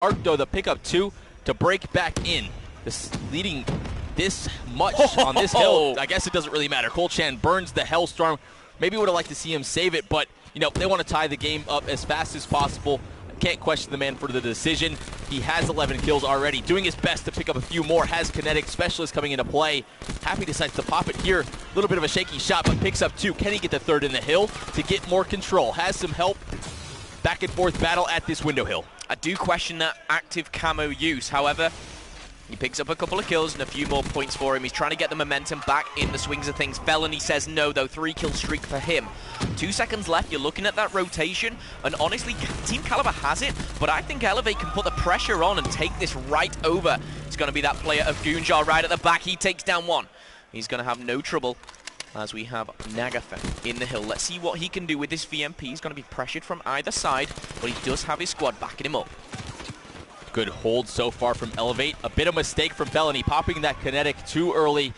Hard though, the pickup 2 to break back in. This leading this much on this hill, I guess it doesn't really matter. Colchan burns the Hellstorm. Maybe would have liked to see him save it, but you know, they want to tie the game up as fast as possible. Can't question the man for the decision. He has 11 kills already, doing his best to pick up a few more. Has Kinetic Specialist coming into play. Happy decides to pop it here. A little bit of a shaky shot, but picks up 2. Can he get the 3rd in the hill to get more control? Has some help. Back and forth battle at this window hill. I do question that active camo use. However, he picks up a couple of kills and a few more points for him. He's trying to get the momentum back in the swings of things. Felony says no, though. 3-kill streak for him. 2 seconds left. You're looking at that rotation, and honestly, Team Caliber has it, but I think Elevate can put the pressure on and take this right over. It's going to be that player of Goonjar right at the back. He takes down 1. He's going to have no trouble as we have Nagafen in the hill. Let's see what he can do with this VMP. He's going to be pressured from either side, but he does have his squad backing him up. Good hold so far from Elevate. A bit of mistake from Felony, popping that Kinetic too early.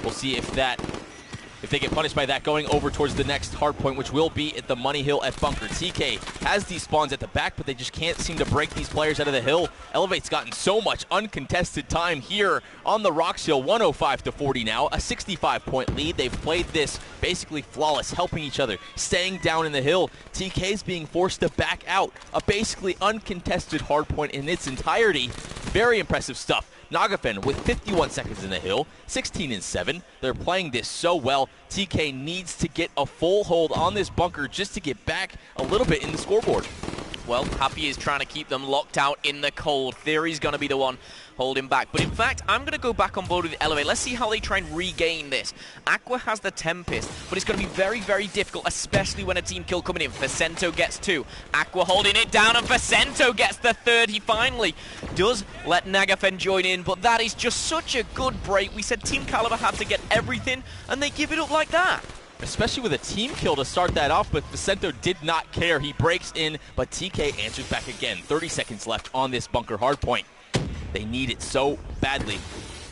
We'll see if they get punished by that, going over towards the next hard point, which will be at the Money Hill at Bunker. TK has these spawns at the back, but they just can't seem to break these players out of the hill. Elevate's gotten so much uncontested time here on the Rocks Hill. 105-40 now, a 65-point lead. They've played this basically flawless, helping each other, staying down in the hill. TK's being forced to back out. A basically uncontested hard point in its entirety. Very impressive stuff. Nagafen with 51 seconds in the hill, 16-7. They're playing this so well. TK needs to get a full hold on this bunker just to get back a little bit in the scoreboard. Well, Happy is trying to keep them locked out in the cold. Theory's going to be the one holding back. But in fact, I'm going to go back on board with Elevate. Let's see how they try and regain this. Aqua has the Tempest, but it's going to be very, very difficult, especially when a team kill coming in. Facento gets 2. Aqua holding it down, and Facento gets the 3rd. He finally does let Nagafen join in, but that is just such a good break. We said Team Caliber had to get everything, and they give it up like that. Especially with a team kill to start that off, but Facento did not care. He breaks in, but TK answers back again. 30 seconds left on this bunker hardpoint. They need it so badly.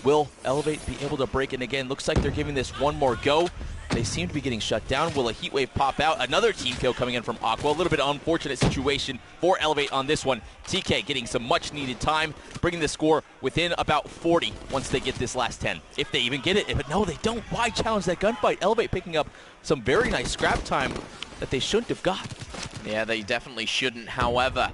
Will Elevate be able to break in again? Looks like they're giving this one more go. They seem to be getting shut down. Will a heat wave pop out? Another team kill coming in from Aqua. A little bit unfortunate situation for Elevate on this one. TK getting some much needed time, bringing the score within about 40 once they get this last 10. If they even get it, but no, they don't. Why challenge that gunfight? Elevate picking up some very nice scrap time that they shouldn't have got. Yeah, they definitely shouldn't. However,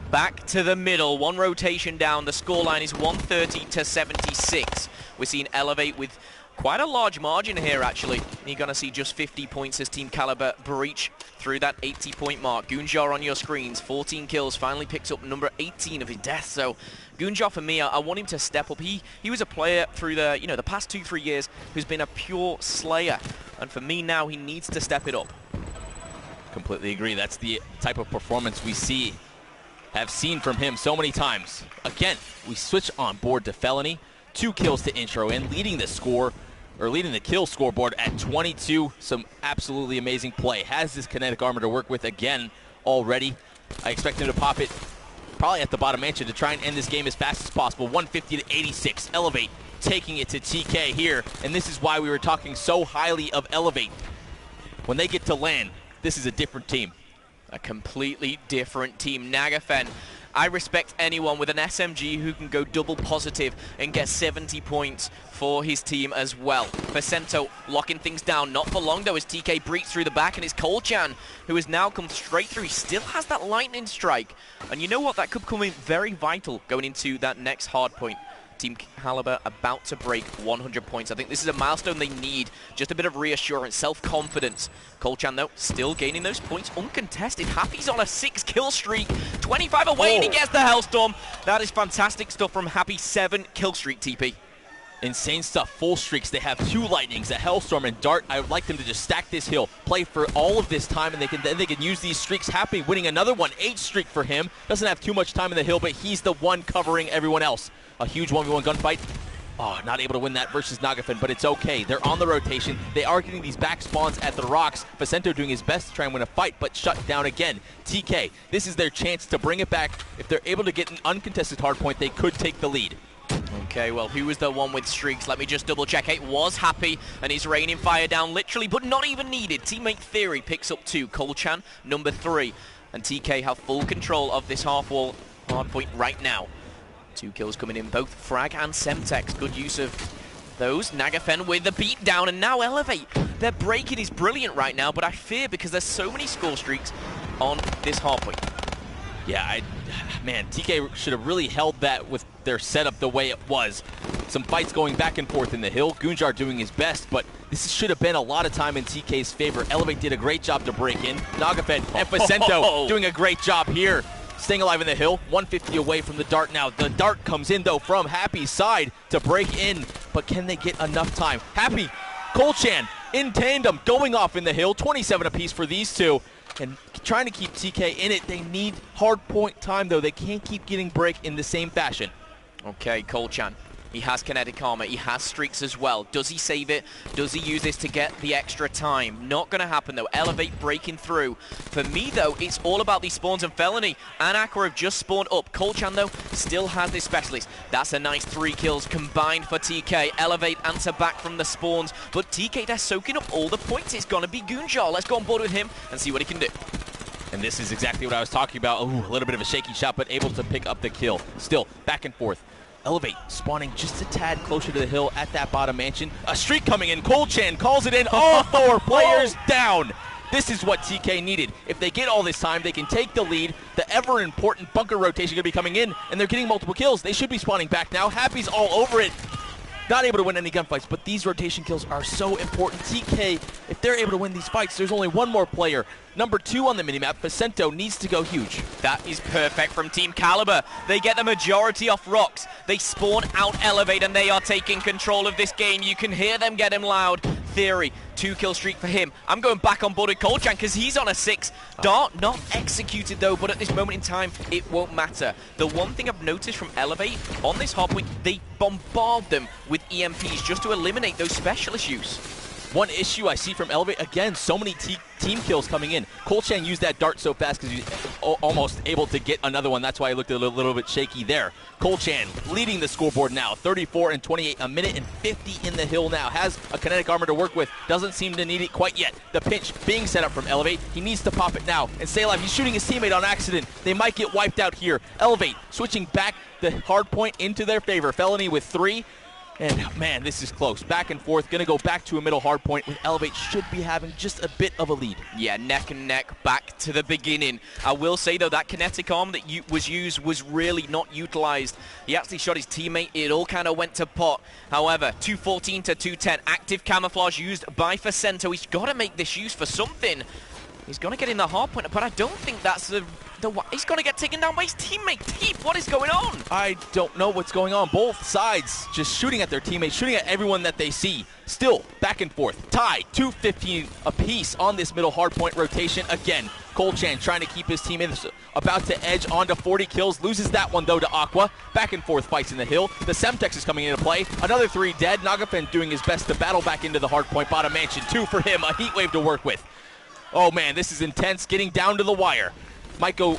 back to the middle, one rotation down. The scoreline is 130-76. We're seeing Elevate with quite a large margin here, actually. You're going to see just 50 points as Team Caliber breach through that 80-point mark. Goonjar on your screens, 14 kills, finally picks up number 18 of his death. So Goonjar, for me, I want him to step up. He was a player through the, the past 2-3 years who's been a pure slayer. And for me now, he needs to step it up. Completely agree. That's the type of performance we have seen from him so many times. Again, we switch on board to Felony. 2 kills to intro in, leading the kill scoreboard at 22. Some absolutely amazing play. Has this kinetic armor to work with again already. I expect him to pop it probably at the bottom mansion to try and end this game as fast as possible. 150-86. Elevate taking it to TK here, and this is why we were talking so highly of Elevate. When they get to land, this is a different team. A completely different team. Nagafen, I respect anyone with an SMG who can go double positive and get 70 points for his team as well. Facento locking things down, not for long though, as TK breaks through the back, and it's Colchan who has now come straight through. He still has that lightning strike, and you know what? That could come in very vital going into that next hard point. Team Caliber about to break 100 points. I think this is a milestone they need. Just a bit of reassurance, self-confidence. Colchan, though, still gaining those points uncontested. Happy's on a 6-kill streak. 25 away, and he gets the Hellstorm. That is fantastic stuff from Happy. 7-kill streak, TP. Insane stuff. Full streaks. They have 2 lightnings, a Hellstorm and Dart. I would like them to just stack this hill, play for all of this time, and then they can use these streaks. Happy winning another one. 8 streak for him. Doesn't have too much time in the hill, but he's the one covering everyone else. A huge 1v1 gunfight. Oh, not able to win that versus Nagafen, but it's okay. They're on the rotation. They are getting these back spawns at the rocks. Facento doing his best to try and win a fight, but shut down again. TK, this is their chance to bring it back. If they're able to get an uncontested hardpoint, they could take the lead. Okay, well, who was the one with streaks? Let me just double check. It was Happy, and he's raining fire down literally, but not even needed. Teammate Theory picks up 2. Colchan, number 3. And TK have full control of this half wall hard point right now. 2 kills coming in, both Frag and Semtex. Good use of those. Nagafen with the beat down, and now Elevate. Their breaking is brilliant right now, but I fear because there's so many score streaks on this hard point. Yeah, man, TK should have really held that with their setup the way it was. Some fights going back and forth in the hill. Gunjar doing his best, but this should have been a lot of time in TK's favor. Elevate did a great job to break in. Nagafen and Facento doing a great job here. Staying alive in the hill, 150 away from the dart now. The dart comes in, though, from Happy's side to break in, but can they get enough time? Happy, Kolchan in tandem, going off in the hill, 27 apiece for these two, and trying to keep TK in it. They need hard point time, though. They can't keep getting break in the same fashion. Okay, Kolchan. He has kinetic armor. He has streaks as well. Does he save it? Does he use this to get the extra time? Not going to happen, though. Elevate breaking through. For me, though, it's all about these spawns, and Felony and Aqua have just spawned up. Kolchan, though, still has this specialist. That's a nice 3 kills combined for TK. Elevate answer back from the spawns, but TK, they're soaking up all the points. It's going to be Gunjar. Let's go on board with him and see what he can do. And this is exactly what I was talking about. Ooh, a little bit of a shaky shot, but able to pick up the kill. Still, back and forth. Elevate spawning just a tad closer to the hill at that bottom mansion. A streak coming in. Kolchan calls it in. All 4 players down. This is what TK needed. If they get all this time, they can take the lead. The ever-important bunker rotation going to be coming in, and they're getting multiple kills. They should be spawning back now. Happy's all over it. Not able to win any gunfights, but these rotation kills are so important. TK, if they're able to win these fights, there's only one more player. Number 2 on the minimap, Facento, needs to go huge. That is perfect from Team Caliber. They get the majority off rocks. They spawn out Elevate, and they are taking control of this game. You can hear them get him loud. Theory, 2 kill streak for him. I'm going back on board with Kolchan because he's on a 6. Dart not executed though, but at this moment in time, it won't matter. The one thing I've noticed from Elevate on this hardpoint, they bombard them with EMPs just to eliminate those specialist use. One issue I see from Elevate, again, so many team kills coming in. Kolchan used that dart so fast because he's almost able to get another one. That's why he looked a little bit shaky there. Kolchan leading the scoreboard now, 34 and 28, a minute and 50 in the hill now. Has a kinetic armor to work with, doesn't seem to need it quite yet. The pinch being set up from Elevate. He needs to pop it now and stay alive. He's shooting his teammate on accident. They might get wiped out here. Elevate switching back the hard point into their favor. Felony with 3. And, man, this is close. Back and forth. Going to go back to a middle hard point with Elevate. Should be having just a bit of a lead. Yeah, neck and neck back to the beginning. I will say, though, that kinetic arm that was used was really not utilized. He actually shot his teammate. It all kind of went to pot. However, 214 to 210. Active camouflage used by Facento. He's got to make this use for something. He's going to get in the hard point, but I don't think that's he's going to get taken down by his teammate. Teep, what is going on? I don't know what's going on. Both sides just shooting at their teammates, shooting at everyone that they see. Still, back and forth. Tie, 215 apiece on this middle hardpoint rotation. Again, Kolchan trying to keep his team in. About to edge onto 40 kills. Loses that one, though, to Aqua. Back and forth fights in the hill. The Semtex is coming into play. Another 3 dead. Nagafen doing his best to battle back into the hardpoint bottom mansion. 2 for him. A heat wave to work with. Oh, man, this is intense. Getting down to the wire. Might go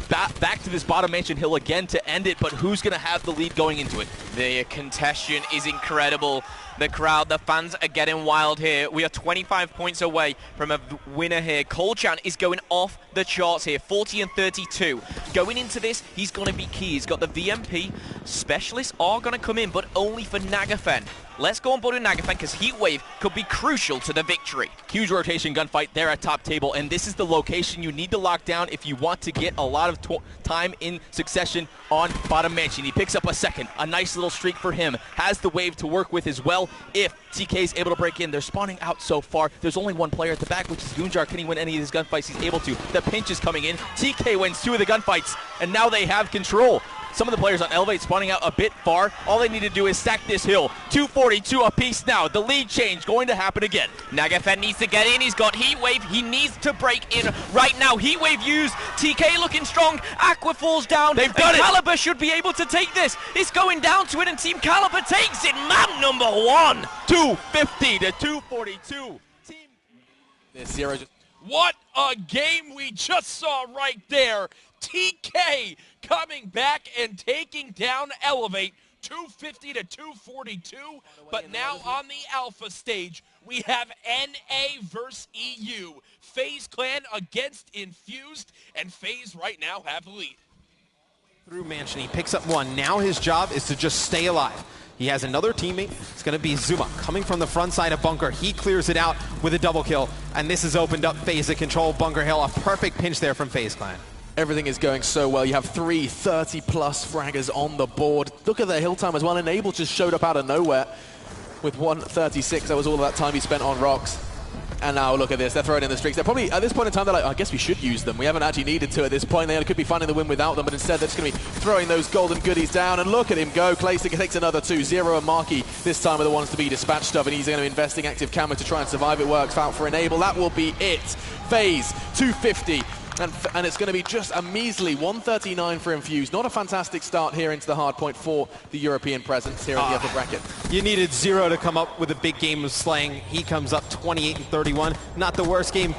back to this bottom mansion hill again to end it, but who's going to have the lead going into it? The contestation is incredible. The crowd, the fans are getting wild here. We are 25 points away from a winner here. Kolchan is going off the charts here, 40 and 32. Going into this, he's going to be key. He's got the VMP. Specialists are going to come in, but only for Nagafen. Let's go on board with Nagafen because Heatwave could be crucial to the victory. Huge rotation gunfight there at top table, and this is the location you need to lock down if you want to get a lot of time in succession on bottom mansion. He picks up a second, a nice little streak for him. Has the wave to work with as well if TK is able to break in. They're spawning out so far. There's only one player at the back, which is Gunjar. Can he win any of these gunfights? He's able to. The pinch is coming in. TK wins 2 of the gunfights, and now they have control. Some of the players on Elevate spawning out a bit far. All they need to do is stack this hill. 242 apiece now. The lead change going to happen again. Nagafen needs to get in. He's got Heatwave. He needs to break in right now. Heatwave used. TK looking strong. Aqua falls down. They've done it. Caliber should be able to take this. It's going down to it, and Team Caliber takes it. Man number 1. 250 to 242. This 0 just... What a game we just saw right there. TK coming back and taking down Elevate, 250 to 242. But now on the alpha stage, we have NA versus EU. FaZe Clan against Infused, and FaZe right now have the lead. through Mansion. He picks up one. Now his job is to just stay alive. He has another teammate. It's going to be Zuma coming from the front side of Bunker. He clears it out with a double kill, and this has opened up FaZe to control Bunker Hill. A perfect pinch there from FaZe Clan. Everything is going so well. You have 3 30-plus fraggers on the board. Look at the hill time as well. Enable just showed up out of nowhere with 136. That was all of that time he spent on rocks. And now look at this, they're throwing in the streaks. They're probably, at this point in time, they're like, I guess we should use them. We haven't actually needed to at this point. They could be finding the win without them, but instead they're just going to be throwing those golden goodies down. And look at him go. Clayster takes another 2. Zero and Marky this time are the ones to be dispatched of, and he's going to invest in active camera to try and survive. It works out for Enable. That will be it. FaZe 250. And it's going to be just a measly 139 for Infuse. Not a fantastic start here into the hard point for the European presence here in the upper bracket. You needed Zero to come up with a big game of slaying. He comes up 28 and 31. Not the worst game.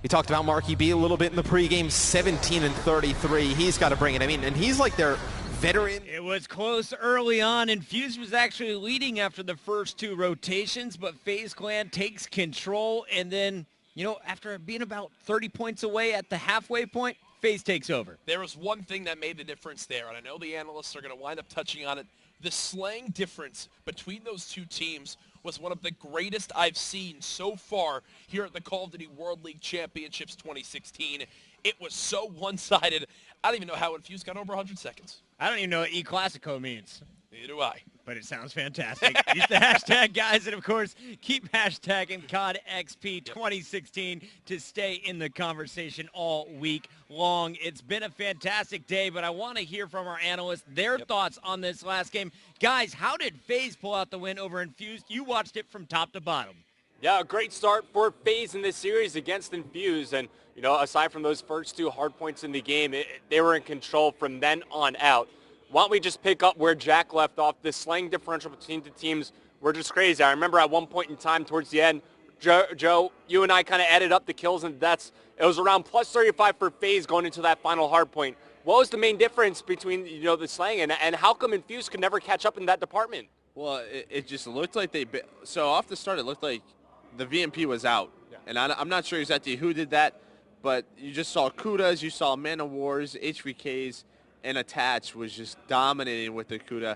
We talked about Marky B a little bit in the pregame, 17 and 33. He's got to bring it. I mean, and he's like their veteran. It was close early on. Infuse was actually leading after the first 2 rotations, but FaZe Clan takes control, and then, you know, after being about 30 points away at the halfway point, FaZe takes over. There was one thing that made the difference there, and I know the analysts are going to wind up touching on it. The slaying difference between those 2 teams was one of the greatest I've seen so far here at the Call of Duty World League Championships 2016. It was so one-sided. I don't even know how Infuse got over 100 seconds. I don't even know what E-Classico means. Neither do I. But it sounds fantastic. Use the hashtag, guys, and of course, keep hashtagging CoD XP 2016 to stay in the conversation all week long. It's been a fantastic day, but I want to hear from our analysts, their thoughts on this last game. Guys, how did FaZe pull out the win over Infused? You watched it from top to bottom. Yeah, a great start for FaZe in this series against Infuse. And, you know, aside from those first 2 hard points in the game, they were in control from then on out. Why don't we just pick up where Jack left off? The slaying differential between the teams were just crazy. I remember at one point in time towards the end, Joe, you and I kind of added up the kills and deaths. It was around plus 35 for FaZe going into that final hard point. What was the main difference between, you know, the slaying and how come Infuse could never catch up in that department? Well, it just looked like so off the start it looked like the VMP was out. Yeah. And I'm not sure exactly who did that, but you just saw Kudas, you saw Man of Wars, HVKs, and Attach was just dominating with the Kuda,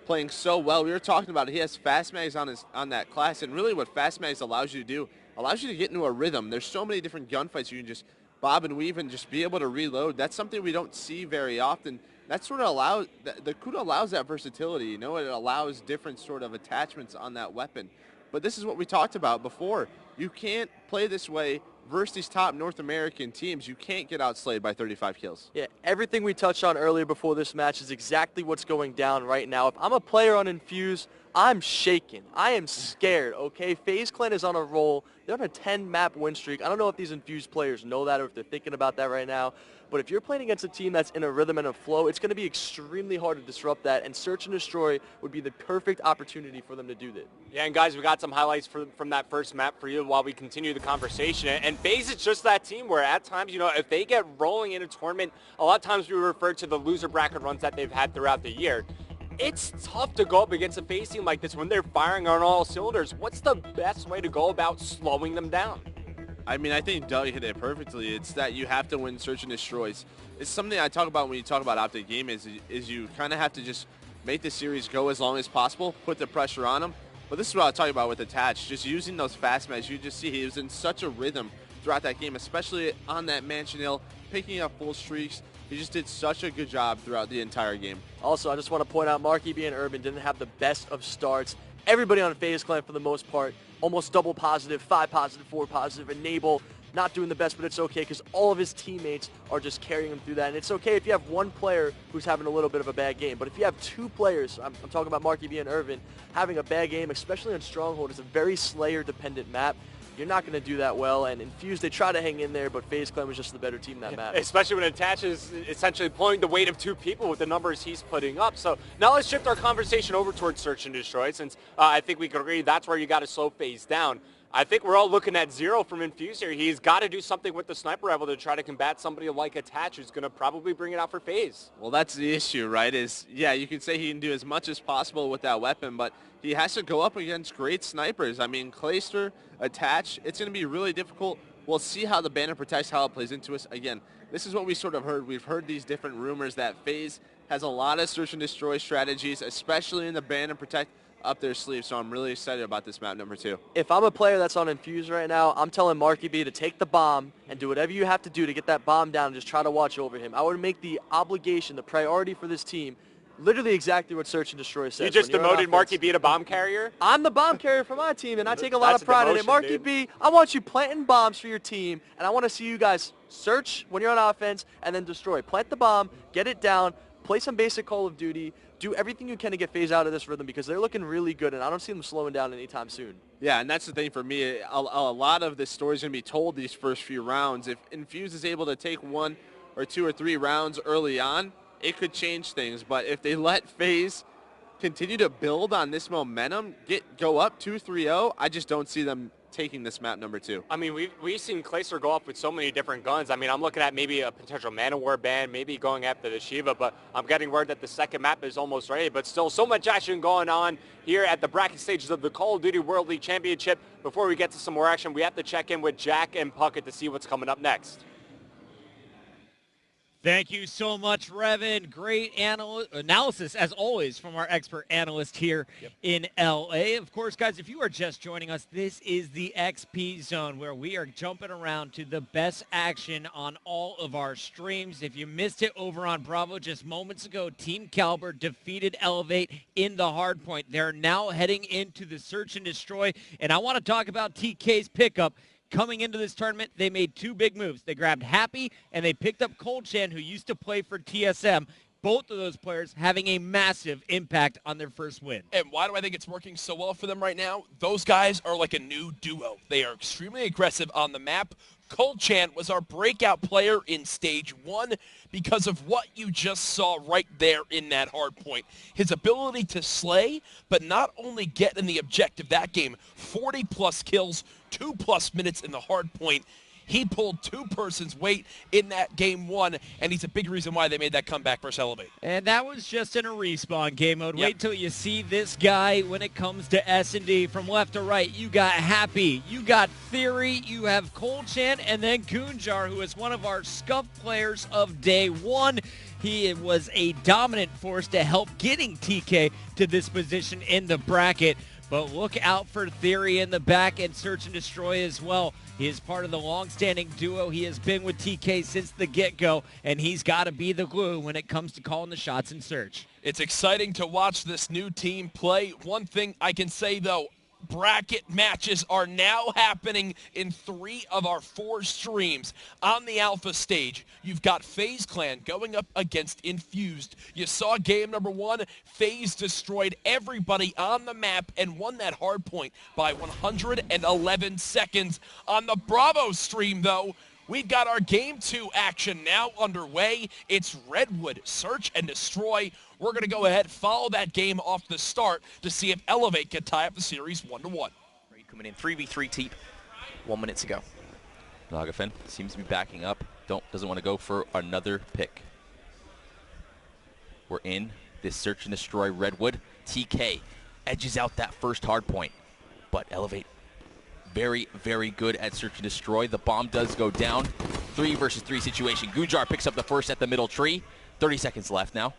playing so well. We were talking about it. He has fast mags on that class, and really what fast mags allows you to do, allows you to get into a rhythm. There's so many different gunfights you can just bob and weave and just be able to reload. That's something we don't see very often. That sort of allows, the Kuda allows that versatility. You know, it allows different sort of attachments on that weapon. But this is what we talked about before. You can't play this way versus these top North American teams. You can't get outslayed by 35 kills. Yeah, everything we touched on earlier before this match is exactly what's going down right now. If I'm a player on Infuse, I'm shaking. I am scared, okay? FaZe Clan is on a roll. They're on a 10-map win streak. I don't know if these Infuse players know that or if they're thinking about that right now. But if you're playing against a team that's in a rhythm and a flow, it's going to be extremely hard to disrupt that, and Search and Destroy would be the perfect opportunity for them to do that. Yeah, and guys, we got some highlights from that first map for you while we continue the conversation. And FaZe is just that team where at times, you know, if they get rolling in a tournament, a lot of times we refer to the loser bracket runs that they've had throughout the year. It's tough to go up against a FaZe team like this when they're firing on all cylinders. What's the best way to go about slowing them down? I mean, I think Doug hit it perfectly. It's that you have to win Search and Destroys. It's something I talk about when you talk about Optic Game is you kind of have to just make the series go as long as possible, put the pressure on them. But this is what I was talking about with Attach, just using those fast mags. You just see he was in such a rhythm throughout that game, especially on that Mansion Hill, picking up full streaks. He just did such a good job throughout the entire game. Also, I just want to point out Marky B and Urban didn't have the best of starts. Everybody on FaZe Clan, for the most part, almost double positive, 5 positive, 4 positive. Enable, not doing the best, but it's okay because all of his teammates are just carrying him through that. And it's okay if you have one player who's having a little bit of a bad game. But if you have 2 players, I'm talking about Marky B and Irvin, having a bad game, especially on Stronghold, it's a very Slayer-dependent map. You're not going to do that well. And Infuse, they try to hang in there, but FaZe Clan was just the better team in that map. Especially when Attach is essentially pulling the weight of 2 people with the numbers he's putting up. So now let's shift our conversation over towards Search and Destroy, since I think we can agree that's where you got to slow FaZe down. I think we're all looking at Zero from Infuse here. He's got to do something with the sniper rifle to try to combat somebody like Attach, who's going to probably bring it out for FaZe. Well, that's the issue, right? Yeah, you can say he can do as much as possible with that weapon, but he has to go up against great snipers. I mean, Clayster, Attach, it's going to be really difficult. We'll see how the Banner protects, how it plays into us. Again, this is what we sort of heard. We've heard these different rumors that FaZe has a lot of search and destroy strategies, especially in the Banner protect up their sleeve. So I'm really excited about this map number 2. If I'm a player that's on Infuse right now, I'm telling Marky B to take the bomb and do whatever you have to do to get that bomb down and just try to watch over him. I would make the obligation, the priority for this team, literally exactly what Search and Destroy says. You just demoted Marky B to bomb carrier? I'm the bomb carrier for my team, and I take a lot That's of pride in demotion, it. Marky dude. B, I want you planting bombs for your team, and I want to see you guys search when you're on offense and then destroy. Plant the bomb, get it down, play some basic Call of Duty, do everything you can to get FaZe out of this rhythm because they're looking really good, and I don't see them slowing down anytime soon. Yeah, and that's the thing for me. A lot of this story is going to be told these first few rounds. If Infuse is able to take 1 or 2 or 3 rounds early on, it could change things. But if they let FaZe continue to build on this momentum, go up 2-3-0, I just don't see them taking this map number 2. I mean, we've seen Clayster go off with so many different guns. I mean, I'm looking at maybe a potential Man of War ban, maybe going after the Shiva, but I'm getting word that the second map is almost ready. But still, so much action going on here at the bracket stages of the Call of Duty World League Championship. Before we get to some more action, we have to check in with Jack and Puckett to see what's coming up next. Thank you so much, Revin. Great analysis, as always, from our expert analyst here in LA. Of course, guys, if you are just joining us, this is the XP Zone, where we are jumping around to the best action on all of our streams. If you missed it over on Bravo just moments ago, Team Caliber defeated Elevate in the hardpoint. They're now heading into the Search and Destroy, and I want to talk about TK's pickup. Coming into this tournament, they made 2 big moves. They grabbed Happy, and they picked up Colchan, who used to play for TSM. Both of those players having a massive impact on their first win. And why do I think it's working so well for them right now? Those guys are like a new duo. They are extremely aggressive on the map. Colchan was our breakout player in Stage 1 because of what you just saw right there in that hard point. His ability to slay, but not only get in the objective that game, 40-plus kills, 2+ minutes in the hard point. He pulled 2 persons' weight in that game 1, and he's a big reason why they made that comeback versus Elevate. And that was just in a respawn game mode. Wait till you see this guy when it comes to S&D. From left to right, you got Happy, you got Theory, you have Colchan, and then Goonjar, who is one of our scuffed players of day 1. He was a dominant force to help getting TK to this position in the bracket. But look out for Theory in the back and Search and Destroy as well. He is part of the long-standing duo. He has been with TK since the get-go, and he's got to be the glue when it comes to calling the shots in Search. It's exciting to watch this new team play. One thing I can say, though, bracket matches are now happening in 3 of our 4 streams. On the alpha stage, you've got FaZe Clan going up against Infused. You saw game number 1, FaZe destroyed everybody on the map and won that hard point by 111 seconds. On the Bravo stream, though, we've got our Game 2 action now underway. It's Redwood, Search and Destroy. We're going to go ahead and follow that game off the start to see if Elevate can tie up the series 1-1. Coming in 3v3 Teep, 1 minute to go. Nagafen seems to be backing up. Doesn't want to go for another pick. We're in this Search and Destroy Redwood. TK edges out that first hard point, but Elevate very, very good at Search and Destroy. The bomb does go down. 3 versus 3 situation. Goonjar picks up the first at the middle tree. 30 seconds left now.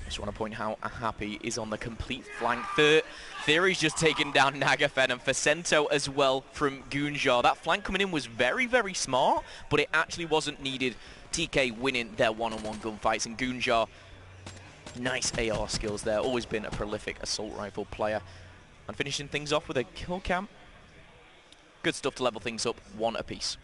Just want to point how Happy is on the complete flank. Theory's just taken down Nagafen and Facento as well from Goonjar. That flank coming in was very, very smart, but it actually wasn't needed. TK winning their one-on-one gunfights, and Goonjar, nice AR skills there. Always been a prolific assault rifle player. And finishing things off with a kill cam. Good stuff to level things up, 1 apiece.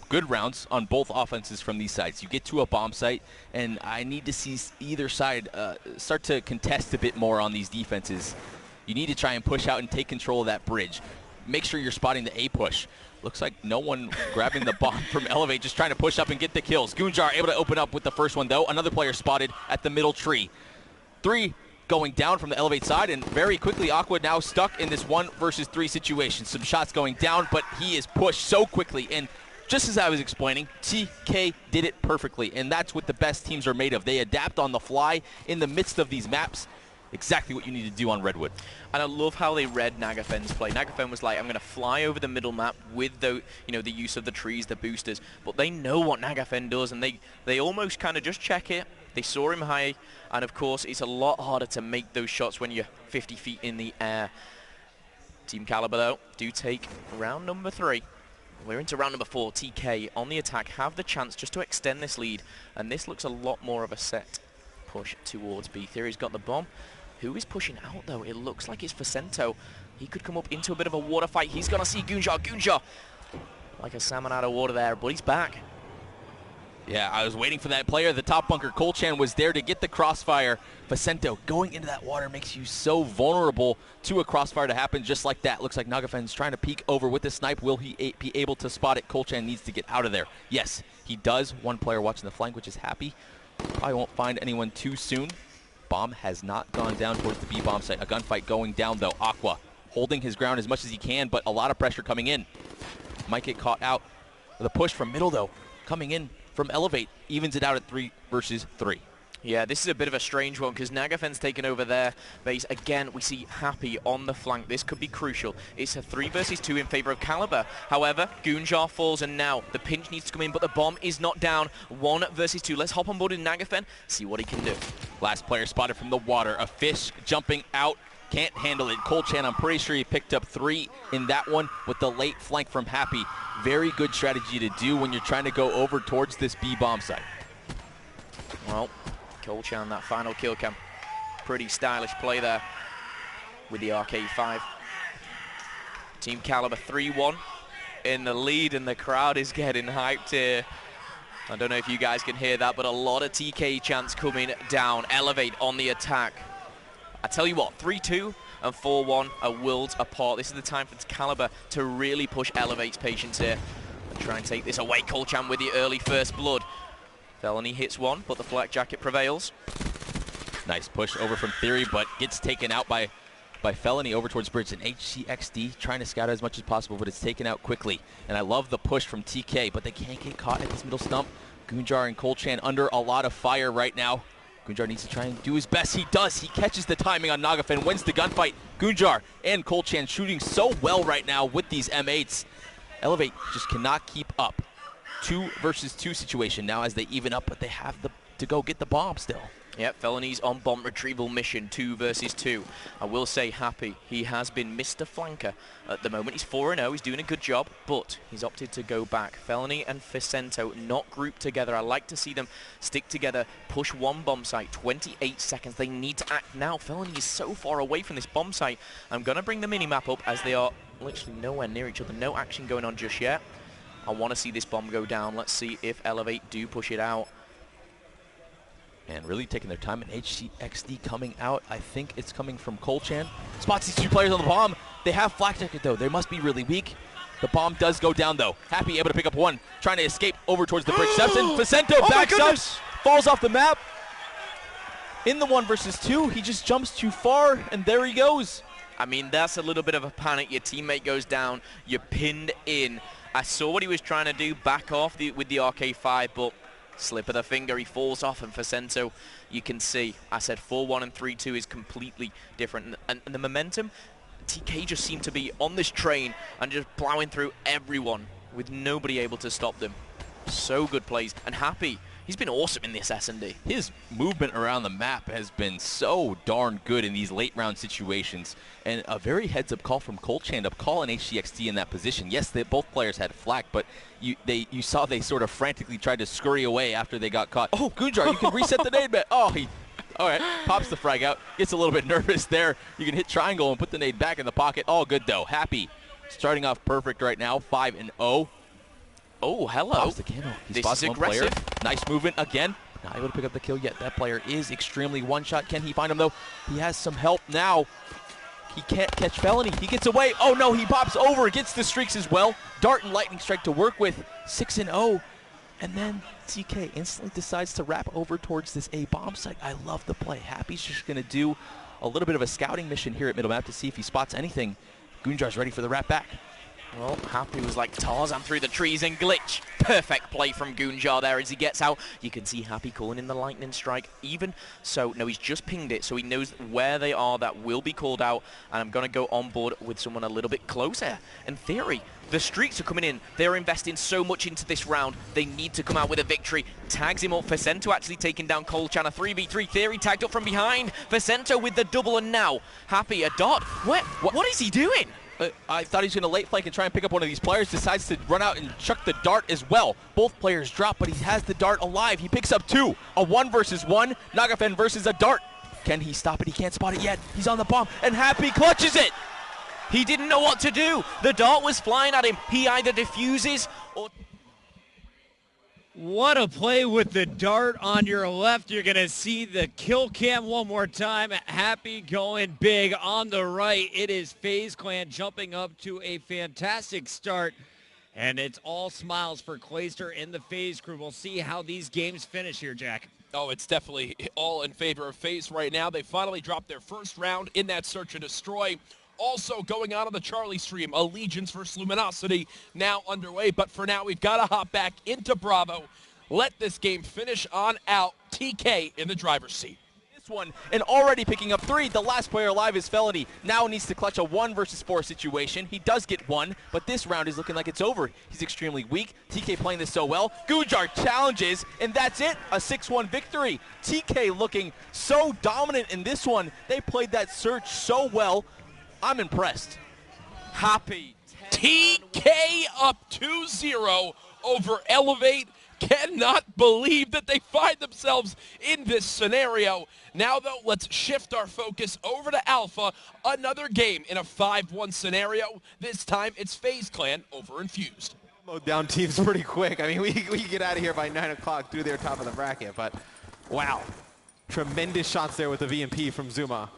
Good rounds on both offenses from these sides. You get to a bomb site, and I need to see either side start to contest a bit more on these defenses. You need to try and push out and take control of that bridge. Make sure you're spotting the A push. Looks like no one grabbing the bomb from Elevate, just trying to push up and get the kills. Goonjar able to open up with the first one, though. Another player spotted at the middle tree. 3 going down from the Elevate side, and very quickly Aqua now stuck in this 1 versus 3 situation. Some shots going down, but he is pushed so quickly, and just as I was explaining, TK did it perfectly, and that's what the best teams are made of. They adapt on the fly in the midst of these maps. exactly what you need to do on Redwood. And I love how they read Nagafen's play. Nagafen was like, I'm going to fly over the middle map with the, the use of the trees, the boosters. But they know what Nagafen does, and they almost kind of just check it. They saw him high, and of course, it's a lot harder to make those shots when you're 50 feet in the air. Team Caliber, though, do take round number 3. We're into round number 4. TK on the attack have the chance just to extend this lead, and this looks a lot more of a set push towards B. Theory's got the bomb. Who is pushing out, though? It looks like it's Facento. He could come up into a bit of a water fight. He's going to see Gunjar. Gunjar, like a salmon out of water there, but he's back. Yeah, I was waiting for that player. The top bunker, Kolchan, was there to get the crossfire. Facento going into that water makes you so vulnerable to a crossfire to happen just like that. Looks like Nagafen's trying to peek over with the snipe. Will he be able to spot it? Kolchan needs to get out of there. Yes, he does. One player watching the flank, which is happy. Probably won't find anyone too soon. Bomb has not gone down towards the B bomb site. A gunfight going down, though. Aqua holding his ground as much as he can, but a lot of pressure coming in. Might get caught out. The push from middle, though, coming in from Elevate, evens it out at 3 versus 3. Yeah, this is a bit of a strange one because Nagafen's taken over their base. Again, we see Happy on the flank. This could be crucial. It's a 3 versus 2 in favor of Caliber. However, Gunjar falls, and now the pinch needs to come in, but the bomb is not down. 1 versus 2. Let's hop on board in Nagafen, see what he can do. Last player spotted from the water. A fish jumping out. Can't handle it. Kolchan, I'm pretty sure he picked up 3 in that one with the late flank from Happy. Very good strategy to do when you're trying to go over towards this B bomb site. Well, Kolchan, that final kill cam. Pretty stylish play there with the RK5. Team Caliber 3-1 in the lead, and the crowd is getting hyped here. I don't know if you guys can hear that, but a lot of TK chants coming down. Elevate on the attack. I tell you what, 3-2 and 4-1 are worlds apart. This is the time for Caliber to really push Elevate's patience here and try and take this away. Kolchan with the early first blood. Felony hits one, but the flak jacket prevails. Nice push over from Theory, but gets taken out by Felony over towards Bridge. And HCXD trying to scout as much as possible, but it's taken out quickly. And I love the push from TK, but they can't get caught at this middle stump. Gunjar and Kolchan under a lot of fire right now. Gunjar needs to try and do his best. He does. He catches the timing on Nagafen, wins the gunfight. Gunjar and Kolchan shooting so well right now with these M8s. Elevate just cannot keep up. 2 versus 2 situation now as they even up, but they have to go get the bomb still. Yep, Felony's on bomb retrieval mission, 2 versus 2. I will say Happy, he has been Mr. Flanker at the moment. He's 4-0, he's doing a good job, but he's opted to go back. Felony and Facento not grouped together. I like to see them stick together, push one bomb site, 28 seconds. They need to act now. Felony is so far away from this bomb site. I'm going to bring the mini-map up as they are literally nowhere near each other. No action going on just yet. I want to see this bomb go down. Let's see if Elevate do push it out. And really taking their time, and HCXD coming out. I think it's coming from Kolchan. Spots these 2 players on the bomb. They have flak jacket, though. They must be really weak. The bomb does go down, though. Happy able to pick up 1. Trying to escape over towards the bridge. Steps in. Facento backs up. Falls off the map. In the 1 versus 2, he just jumps too far, and there he goes. I mean, that's a little bit of a panic. Your teammate goes down. You're pinned in. I saw what he was trying to do, back off with the RK5, but slip of the finger, he falls off, and Facento, you can see, I said 4-1 and 3-2 is completely different. And the momentum, TK just seemed to be on this train and just plowing through everyone with nobody able to stop them. So good plays, and Happy, he's been awesome in this S&D. His movement around the map has been so darn good in these late round situations. And a very heads-up call from Kolchan to call an HCXD in that position. Yes, both players had flak, but you saw they sort of frantically tried to scurry away after they got caught. Oh, Gunjar, you can reset the nade bet. Oh, all right, pops the frag out. Gets a little bit nervous there. You can hit triangle and put the nade back in the pocket. All good, though. Happy starting off perfect right now, 5-0. Oh, hello. Pops the candle. He This spots is one aggressive. player. Nice movement again. Not able to pick up the kill yet. That player is extremely one-shot. Can he find him, though? He has some help now. He can't catch Felony. He gets away. Oh, no, he pops over. Gets the streaks as well. Dart and Lightning Strike to work with. 6-0. And then TK instantly decides to wrap over towards this A bomb site. I love the play. Happy's just going to do a little bit of a scouting mission here at middle map to see if he spots anything. Gunjar's ready for the wrap back. Well, Happy was like Tarzan through the trees and glitch. Perfect play from Goonjar there as he gets out. You can see Happy calling in the lightning strike. Even so, no, he's just pinged it, so he knows where they are. That will be called out, and I'm going to go on board with someone a little bit closer. In theory, the streaks are coming in. They're investing so much into this round. They need to come out with a victory. Tags him up. Facento actually taking down Colchan. A 3v3. Theory tagged up from behind. Facento with the double, and now Happy, a dot. What is he doing? I thought he was going to late flank and try and pick up one of these players. Decides to run out and chuck the dart as well. Both players drop, but he has the dart alive. He picks up 2. A 1 versus 1. Nagafen versus a dart. Can he stop it? He can't spot it yet. He's on the bomb, and Happy clutches it. He didn't know what to do. The dart was flying at him. He either defuses or... What a play with the dart on your left. You're going to see the kill cam one more time. Happy going big on the right. It is FaZe Clan jumping up to a fantastic start. And it's all smiles for Clayster and the FaZe crew. We'll see how these games finish here, Jack. Oh, it's definitely all in favor of FaZe right now. They finally dropped their first round in that search and destroy. Also going on the Charlie stream, Allegiance versus Luminosity now underway. But for now, we've got to hop back into Bravo. Let this game finish on out. TK in the driver's seat. This one, and already picking up 3. The last player alive is Felony. Now needs to clutch a 1 versus 4 situation. He does get 1, but this round is looking like it's over. He's extremely weak. TK playing this so well. Goonjar challenges, and that's it. A 6-1 victory. TK looking so dominant in this one. They played that search so well. I'm impressed. Happy. TK up 2-0 over Elevate. Cannot believe that they find themselves in this scenario. Now, though, let's shift our focus over to Alpha. Another game in a 5-1 scenario. This time, it's FaZe Clan over Infused. Mode down teams pretty quick. I mean, we get out of here by 9 o'clock through their top of the bracket, but wow. Tremendous shots there with the VMP from Zuma.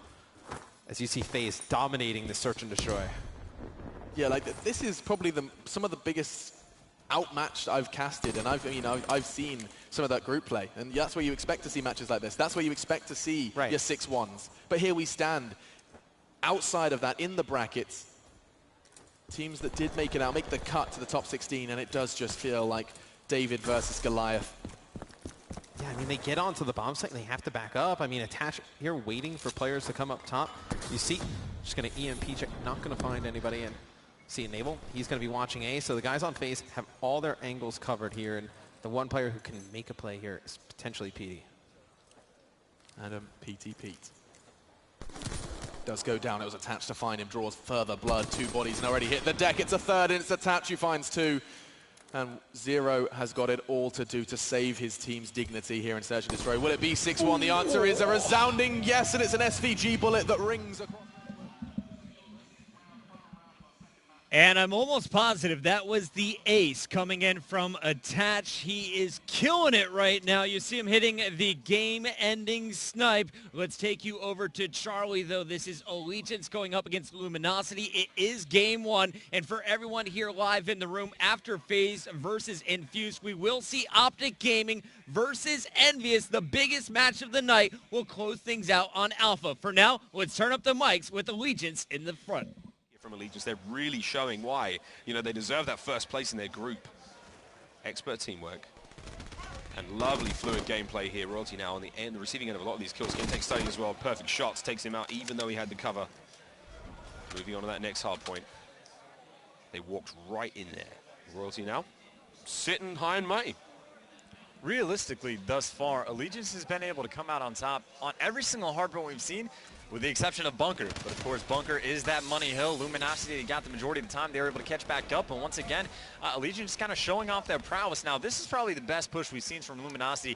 As you see FaZe dominating the search and destroy. Yeah, like this is probably some of the biggest outmatched I've casted, and I've seen some of that group play, and that's where you expect to see matches like this. That's where you expect to see your 6-1s. But here we stand outside of that in the brackets. Teams that did make it out make the cut to the top 16, and it does just feel like David versus Goliath. Yeah, I mean, they get onto the bomb site and they have to back up. I mean, attach here, waiting for players to come up top. You see, just going to EMP check, not going to find anybody in. See Enable, he's going to be watching A, so the guys on FaZe have all their angles covered here, and the one player who can make a play here is potentially PT. Adam PT Pete. Does go down, it was attached to find him, draws further blood, 2 bodies and already hit the deck. It's a 3rd and it's attached, who finds 2. And Zero has got it all to do to save his team's dignity here in Search and Destroy. Will it be 6-1? The answer is a resounding yes, and it's an SVG bullet that rings across. And I'm almost positive that was the ace coming in from Attach. He is killing it right now. You see him hitting the game-ending snipe. Let's take you over to Charlie, though. This is Allegiance going up against Luminosity. It is game 1. And for everyone here live in the room, after FaZe versus Infused, we will see Optic Gaming versus Envious. The biggest match of the night will close things out on Alpha. For now, let's turn up the mics with Allegiance in the front. From Allegiance, they're really showing why, they deserve that first place in their group. Expert teamwork and lovely fluid gameplay here. Royalty now on the receiving end of a lot of these kills. Game takes study as well. Perfect shots, takes him out even though he had the cover. Moving on to that next hard point. They walked right in there. Royalty now sitting high and mighty. Realistically, thus far, Allegiance has been able to come out on top on every single hard point we've seen, with the exception of Bunker. But of course, Bunker is that money hill. Luminosity, they got the majority of the time. They were able to catch back up. And once again, Allegiance kind of showing off their prowess. Now, this is probably the best push we've seen from Luminosity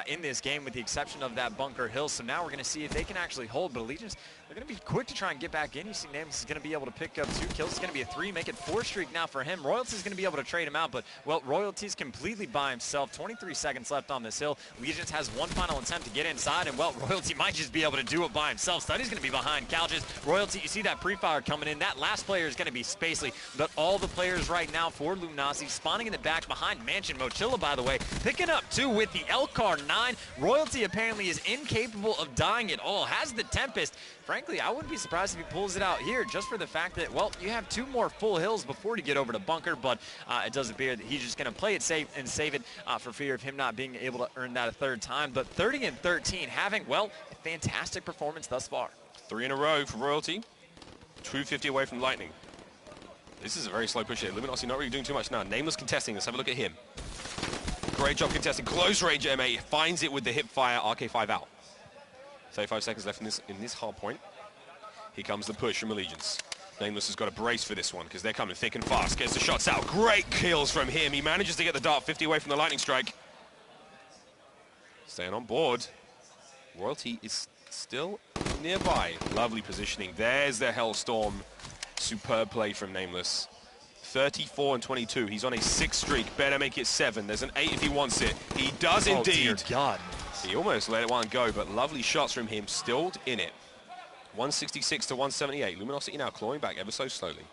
in this game, with the exception of that Bunker hill. So now we're going to see if they can actually hold. But Allegiance, they're going to be quick to try and get back in. You see Namus is going to be able to pick up 2 kills. It's going to be a 3, make it 4 streak now for him. Royalty is going to be able to trade him out. But, well, Royalty's completely by himself. 23 seconds left on this hill. Allegiance has one final attempt to get inside. And, well, Royalty might just be able to do it by himself. Study's is going to be behind couches. Royalty, you see that pre-fire coming in. That last player is going to be Spacely. But all the players right now for Luminosity spawning in the back behind Mansion. Mochilla, by the way, picking up 2 with the Elcar 9. Royalty apparently is incapable of dying at all. Has the Tempest. Frankly, I wouldn't be surprised if he pulls it out here just for the fact that, well, you have 2 more full hills before you get over to Bunker, but it does appear that he's just going to play it safe and save it for fear of him not being able to earn that a 3rd time. But 30 and 13, having, well, a fantastic performance thus far. 3 in a row for Royalty. 250 away from Lightning. This is a very slow push here. Luminosity not really doing too much now. Nameless contesting. Let's have a look at him. Great job contesting. Close range MA. Finds it with the hip fire. RK5 out. 35 seconds left in this hard point. Here comes the push from Allegiance. Nameless has got a brace for this one because they're coming thick and fast. Gets the shots out. Great kills from him. He manages to get the dart 50 away from the lightning strike. Staying on board. Royalty is still nearby. Lovely positioning. There's the Hellstorm. Superb play from Nameless. 34 and 22. He's on a 6 streak. Better make it 7. There's an 8 if he wants it. He does indeed. Dear God. He almost let one go, but lovely shots from him. Still in it. 166 to 178. Luminosity now clawing back ever so slowly.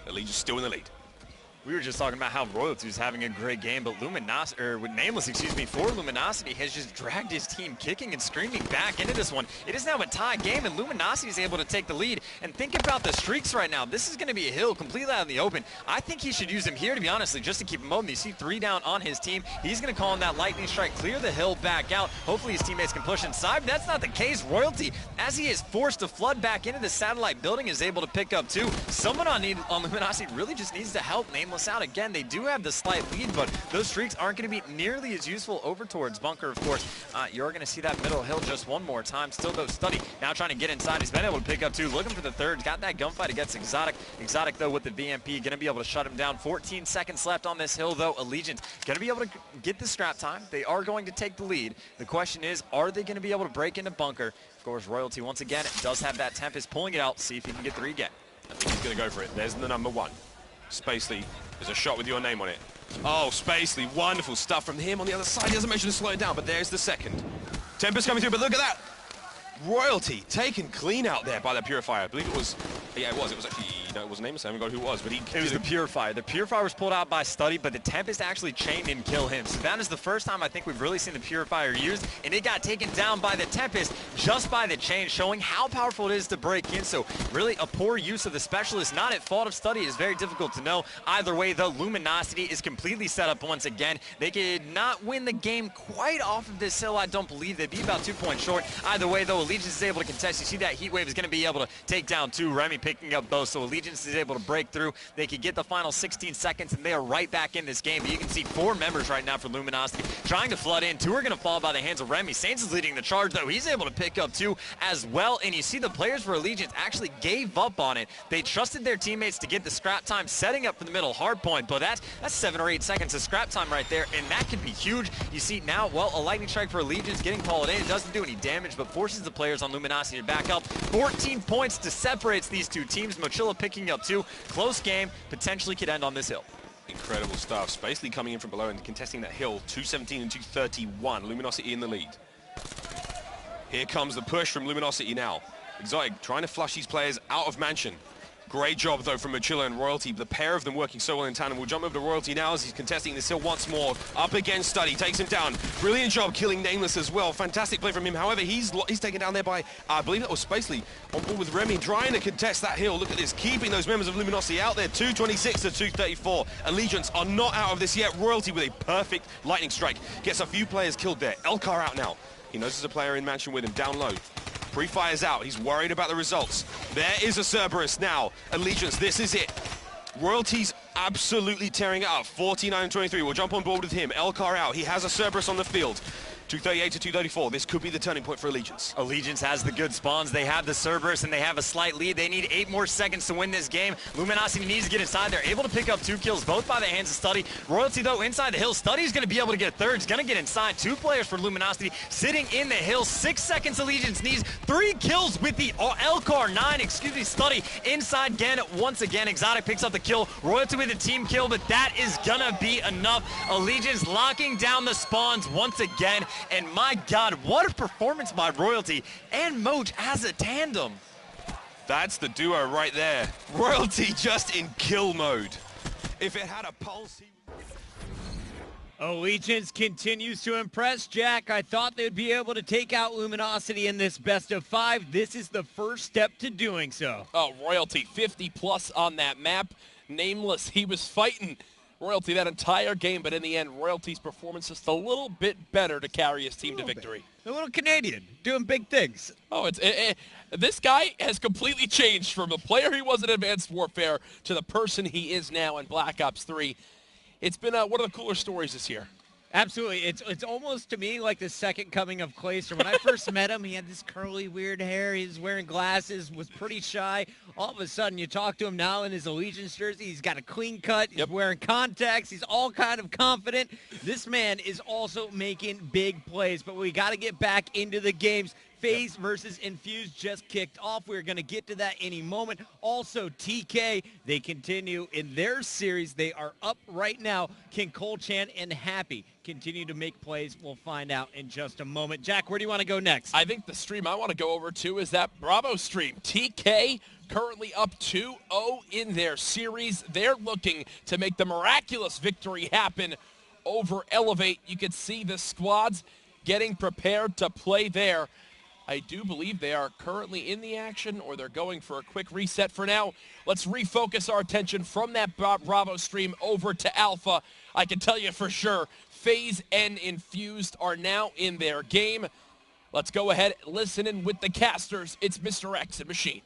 Allegiance still in the lead. We were just talking about how Royalty is having a great game, but Nameless, for Luminosity has just dragged his team kicking and screaming back into this one. It is now a tie game, and Luminosity is able to take the lead. And think about the streaks right now. This is going to be a hill completely out in the open. I think he should use him here, to be honest, just to keep him open. You see 3 down on his team. He's going to call in that lightning strike, clear the hill back out. Hopefully his teammates can push inside. That's not the case. Royalty, as he is forced to flood back into the satellite building, is able to pick up 2. Someone on Luminosity really just needs to help Nameless out. Again, they do have the slight lead, but those streaks aren't going to be nearly as useful over towards Bunker, of course. You're going to see that middle hill just one more time. Still though, Study now trying to get inside. He's been able to pick up 2, looking for the 3rd. Got that gunfight against Exotic. Exotic, though, with the VMP, going to be able to shut him down. 14 seconds left on this hill, though. Allegiance going to be able to get the scrap time. They are going to take the lead. The question is, are they going to be able to break into Bunker? Of course, Royalty, once again, does have that Tempest pulling it out. See if he can get 3 again. I think he's going to go for it. There's the number 1. Spacely, there's a shot with your name on it. Oh, Spacely, wonderful stuff from him on the other side. He doesn't mention to slow it down, but there's the 2nd. Tempest coming through, but look at that. Royalty taken clean out there by the Purifier. I believe it was, yeah, it was actually, no, it wasn't Nameless. I haven't got who it was, but it was the Purifier. The Purifier was pulled out by Study, but the Tempest actually chained and killed him. So that is the first time I think we've really seen the Purifier used, and it got taken down by the Tempest just by the chain, showing how powerful it is to break in. So really a poor use of the Specialist, not at fault of Study. It is very difficult to know. Either way, though, Luminosity is completely set up once again. They could not win the game quite off of this hill, I don't believe. They'd be about 2 points short. Either way, though, Allegiance is able to contest. You see that Heat Wave is going to be able to take down 2. Remy picking up both, so Allegiance is able to break through. They could get the final 16 seconds, and they are right back in this game. But you can see 4 members right now for Luminosity trying to flood in. 2 are going to fall by the hands of Remy. Saints is leading the charge, though. He's able to pick up 2 as well, and you see the players for Allegiance actually gave up on it. They trusted their teammates to get the scrap time, setting up for the middle hard point, but that's 7 or 8 seconds of scrap time right there, and that could be huge. You see now, well, a lightning strike for Allegiance getting called in. It doesn't do any damage, but forces the players on Luminosity to back up. 14 points to separates these 2 teams. Mochilla picking up 2. Close game, potentially could end on this hill. Incredible stuff. Spacely coming in from below and contesting that hill. 217 and 231. Luminosity in the lead. Here comes the push from Luminosity now. Exotic trying to flush these players out of Mansion. Great job, though, from Mochilla and Royalty. The pair of them working so well in tandem. We'll jump over to Royalty now as he's contesting this hill once more. Up against Study, takes him down. Brilliant job killing Nameless as well. Fantastic play from him. However, he's taken down there by, I believe that was Spacely, on board with Remy, trying to contest that hill. Look at this, keeping those members of Luminosity out there. 226 to 234. Allegiance are not out of this yet. Royalty with a perfect lightning strike. Gets a few players killed there. Elcar out now. He knows there's a player in Mansion with him, down low. Pre-fire's out. He's worried about the results. There is a Cerberus now. Allegiance, this is it. Royalty's absolutely tearing it up. 49-23. We'll jump on board with him. Elcar out. He has a Cerberus on the field. 238 to 234. This could be the turning point for Allegiance. Allegiance has the good spawns. They have the Cerberus, and they have a slight lead. They need 8 more seconds to win this game. Luminosity needs to get inside. They're able to pick up 2 kills, both by the hands of Study. Royalty, though, inside the hill. Study's going to be able to get 3rd. He's going to get inside. 2 players for Luminosity sitting in the hill. 6 seconds Allegiance needs 3 kills with the Elcar 9. Study inside again. Once again, Exotic picks up the kill. Royalty with a team kill, but that is going to be enough. Allegiance locking down the spawns once again. And my God, what a performance by Royalty and Moach as a tandem. That's the duo right there. Royalty just in kill mode. If it had a pulse, Allegiance continues to impress, Jack. I thought they'd be able to take out Luminosity in this best of 5. This is the first step to doing so. Oh, Royalty, 50 plus on that map. Nameless, he was fighting Royalty that entire game, but in the end, Royalty's performance just a little bit better to carry his team to victory. A little Canadian, doing big things. Oh, this guy has completely changed from the player he was in Advanced Warfare to the person he is now in Black Ops 3. It's been one of the cooler stories this year. Absolutely. It's almost to me like the second coming of Clayster. When I first met him, he had this curly, weird hair. He was wearing glasses, was pretty shy. All of a sudden, you talk to him now in his Allegiance jersey. He's got a clean cut. He's wearing contacts. He's all kind of confident. This man is also making big plays, but we got to get back into the games. FaZe versus Infused just kicked off. We're going to get to that any moment. Also, TK, they continue in their series. They are up right now. Can Colchan and Happy continue to make plays? We'll find out in just a moment. Jack, where do you want to go next? I think the stream I want to go over to is that Bravo stream. TK currently up 2-0 in their series. They're looking to make the miraculous victory happen over Elevate. You can see the squads getting prepared to play there. I do believe they are currently in the action, or they're going for a quick reset for now. Let's refocus our attention from that Bravo stream over to Alpha. I can tell you for sure, FaZe and Infused are now in their game. Let's go ahead, listen in with the casters. It's Mr. X and Machine.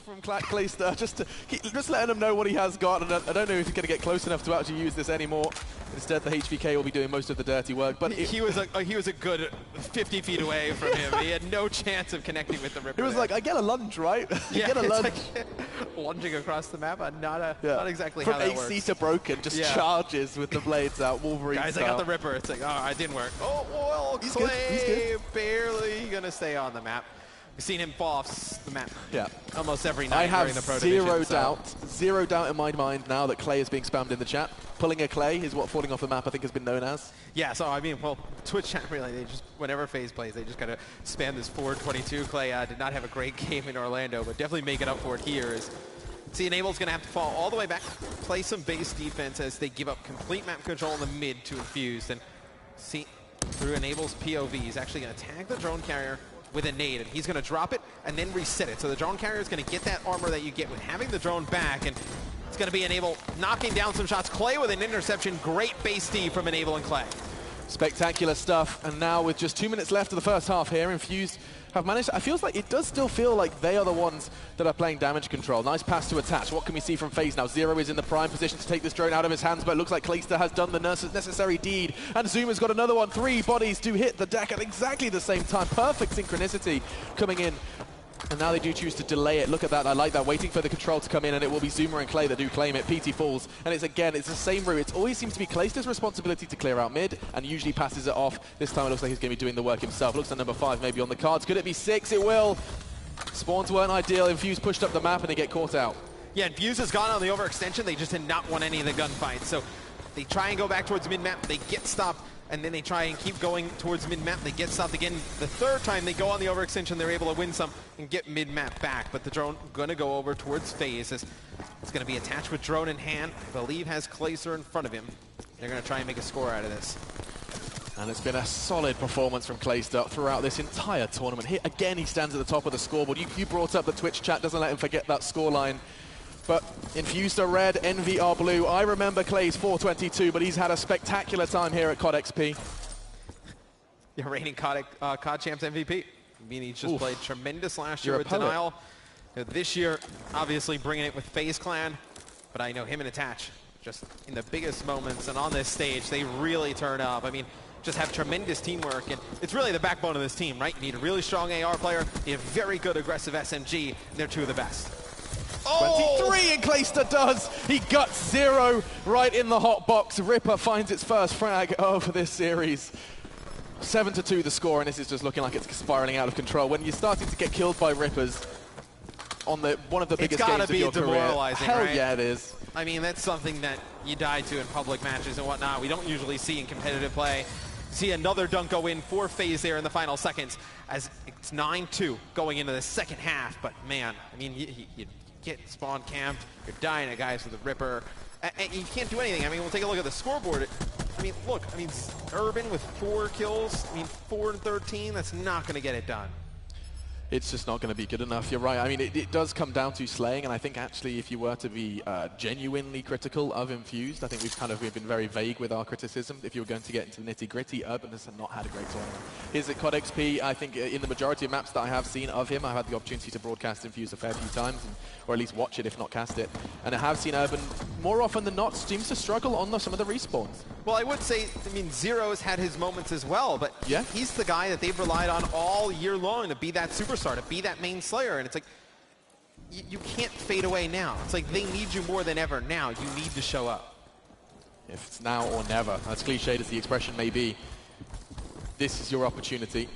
From Clayster, just letting him know what he has got, and I don't know if he's going to get close enough to actually use this anymore. Instead, the HVK will be doing most of the dirty work. But he was a good 50 feet away from him. He had no chance of connecting with the Ripper. It was like, I get a lunge, right? Yeah, get a lunge. like lunging across the map, not exactly From how that AC works. to broken, just charges with the blades out, Wolverine Guys, style. I got the Ripper. It's like, oh, it didn't work. Oh, well, He's Clay good. He's good. barely going to stay on the map. We've seen him fall off the map almost every night I have during the Pro Division, zero doubt in my mind now that Clay is being spammed in the chat. Pulling a Clay is what falling off the map I think has been known as. Yeah, so I mean, well, Twitch chat really, they just, whenever FaZe plays, they just kind of spam this forward 22. Clay did not have a great game in Orlando, but definitely make it up for it here. See, Enable's going to have to fall all the way back, play some base defense as they give up complete map control in the mid to Infused. And see, through Enable's POV, he's actually going to tag the drone carrier with a nade, and he's going to drop it and then reset it. So the drone carrier is going to get that armor that you get with having the drone back, and it's going to be Enable knocking down some shots. Clay with an interception. Great base D from Enable and Clay. Spectacular stuff, and now with just 2 minutes left of the first half here, Infused have managed. I feels like it does still feel like they are the ones that are playing damage control. Nice pass to attach. What can we see from FaZe now? Zero is in the prime position to take this drone out of his hands, but it looks like Clayster has done the necessary deed. And Zuma's got another one. 3 bodies do hit the deck at exactly the same time. Perfect synchronicity coming in. And now they do choose to delay it. Look at that. I like that. Waiting for the control to come in, and it will be Zuma and Clay that do claim it. PT falls. And it's the same route. It always seems to be Clayster's responsibility to clear out mid, and usually passes it off. This time it looks like he's going to be doing the work himself. Looks like number 5 maybe on the cards. Could it be 6? It will. Spawns weren't ideal. Infused pushed up the map, and they get caught out. Yeah, Infused has gone on the overextension. They just did not want any of the gunfights. So they try and go back towards mid-map. They get stopped. And then they try and keep going towards mid-map. They get stopped again. The third time they go on the overextension, they're able to win some and get mid-map back. But the drone going to go over towards FaZe. It's going to be attached with drone in hand. I believe has Clayster in front of him. They're going to try and make a score out of this. And it's been a solid performance from Clayster throughout this entire tournament. Here again, he stands at the top of the scoreboard. You brought up the Twitch chat. Doesn't let him forget that scoreline. But Infused are red, Envy are blue. I remember Clay's 422, but he's had a spectacular time here at CoD XP. Yeah, reigning CoD Champs MVP. I mean, he just played tremendous last year You're with Denial. This year, obviously bringing it with FaZe Clan. But I know him and Attach, just in the biggest moments and on this stage, they really turn up. I mean, just have tremendous teamwork, and it's really the backbone of this team, right? You need a really strong AR player, you have very good aggressive SMG, and they're 2 of the best. 23, and Clayster does. He guts 0 right in the hot box. Ripper finds its first frag of this series. 7-2 the score, and this is just looking like it's spiraling out of control. When you're starting to get killed by Rippers on one of the biggest games of your career, demoralizing, hell right? yeah, it is. I mean, that's something that you die to in public matches and whatnot. We don't usually see in competitive play. See another dunk go in for FaZe there in the final seconds as it's 9-2 going into the second half. But man, I mean, you get spawn camped, you're dying at guys with a Ripper, and you can't do anything. I mean, we'll take a look at the scoreboard. I mean, look, I mean, Urban with 4 kills, I mean, 4 and 13, that's not going to get it done. It's just not going to be good enough. You're right. I mean, it does come down to slaying, and I think actually if you were to be genuinely critical of Infused, I think we've been very vague with our criticism. If you were going to get into the nitty-gritty, Urban has not had a great tournament. He's at CoD XP. I think in the majority of maps that I have seen of him, I've had the opportunity to broadcast Infused a fair few times, or at least watch it, if not cast it. And I have seen Urban, more often than not, seems to struggle on some of the respawns. Well, I would say, I mean, Zero's had his moments as well, but yeah, he's the guy that they've relied on all year long to be that superstar, to be that main slayer. And it's like, you can't fade away now. It's like they need you more than ever now. You need to show up. If it's now or never, as cliched as the expression may be, this is your opportunity.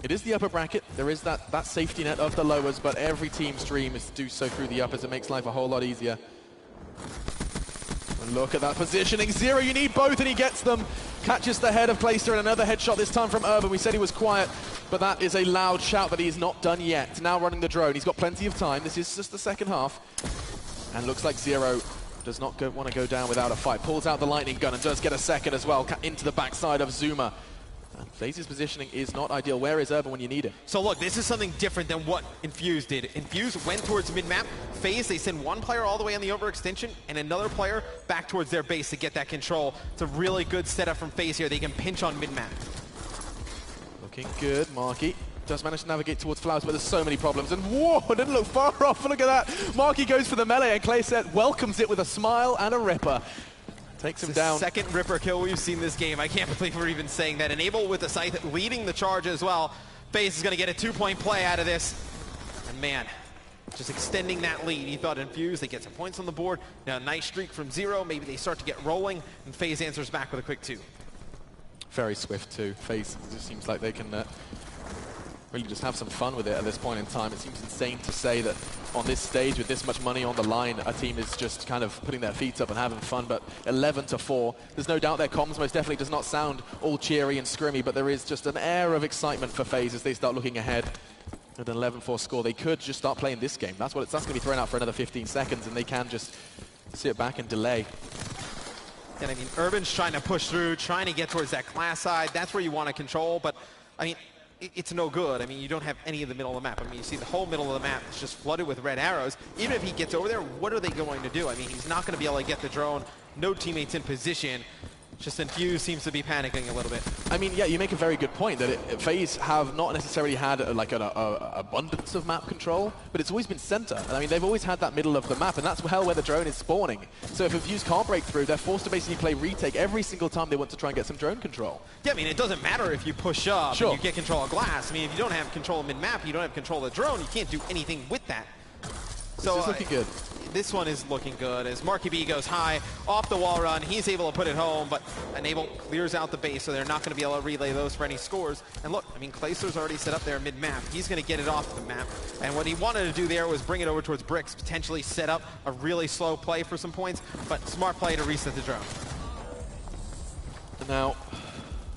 It is the upper bracket. There is that safety net of the lowers, but every team's dream is to do so through the uppers. It makes life a whole lot easier. And look at that positioning. Zero, you need both, and he gets them. Catches the head of Clayster, and another headshot this time from Urban. We said he was quiet, but that is a loud shout that he is not done yet. Now running the drone. He's got plenty of time. This is just the second half. And looks like Zero does not want to go down without a fight. Pulls out the lightning gun and does get a second as well into the backside of Zuma. FaZe's positioning is not ideal. Where is Urban when you need him? So look, this is something different than what Infused did. Infused went towards mid-map. FaZe, they send one player all the way on the overextension and another player back towards their base to get that control. It's a really good setup from FaZe here. They can pinch on mid-map. Looking good. Marky does manage to navigate towards Flowers, but there's so many problems. And whoa, didn't look far off. Look at that. Marky goes for the melee, and Clayset welcomes it with a smile and a Ripper. Takes him down. Second Ripper kill we've seen this game. I can't believe we're even saying that. Enable with the Scythe leading the charge as well. FaZe is going to get a 2-point play out of this. And man, just extending that lead. He thought Infused, they get some points on the board. Now a nice streak from Zero. Maybe they start to get rolling, and FaZe answers back with a quick 2. Very swift too. FaZe just seems like they can really just have some fun with it at this point in time. It seems insane to say that on this stage with this much money on the line, a team is just kind of putting their feet up and having fun, but 11-4. There's no doubt their comms most definitely does not sound all cheery and scrimmy, but there is just an air of excitement for FaZe as they start looking ahead at an 11-4 score. They could just start playing this game. That's going to be thrown out for another 15 seconds, and they can just sit back and delay. And I mean, Urban's trying to push through, trying to get towards that class side. That's where you want to control, but I mean, it's no good. I mean, you don't have any of the middle of the map. I mean, you see the whole middle of the map is just flooded with red arrows. Even if he gets over there, what are they going to do? I mean, he's not going to be able to get the drone. No teammates in position. Just Infused seems to be panicking a little bit. I mean, yeah, you make a very good point that FaZe have not necessarily had like an abundance of map control, but it's always been center. And I mean, they've always had that middle of the map, and that's where the drone is spawning. So if Infused can't break through, they're forced to basically play retake every single time they want to try and get some drone control. Yeah, I mean, it doesn't matter if you push up sure. and you get control of glass. I mean, if you don't have control of mid-map, you don't have control of the drone, you can't do anything with that. So this is looking good. This one is looking good as Marky B goes high off the wall run. He's able to put it home, but Enable clears out the base, so they're not going to be able to relay those for any scores. And look, I mean, Clayster's already set up there mid-map. He's going to get it off the map. And what he wanted to do there was bring it over towards Bricks, potentially set up a really slow play for some points, but smart play to reset the drone. And now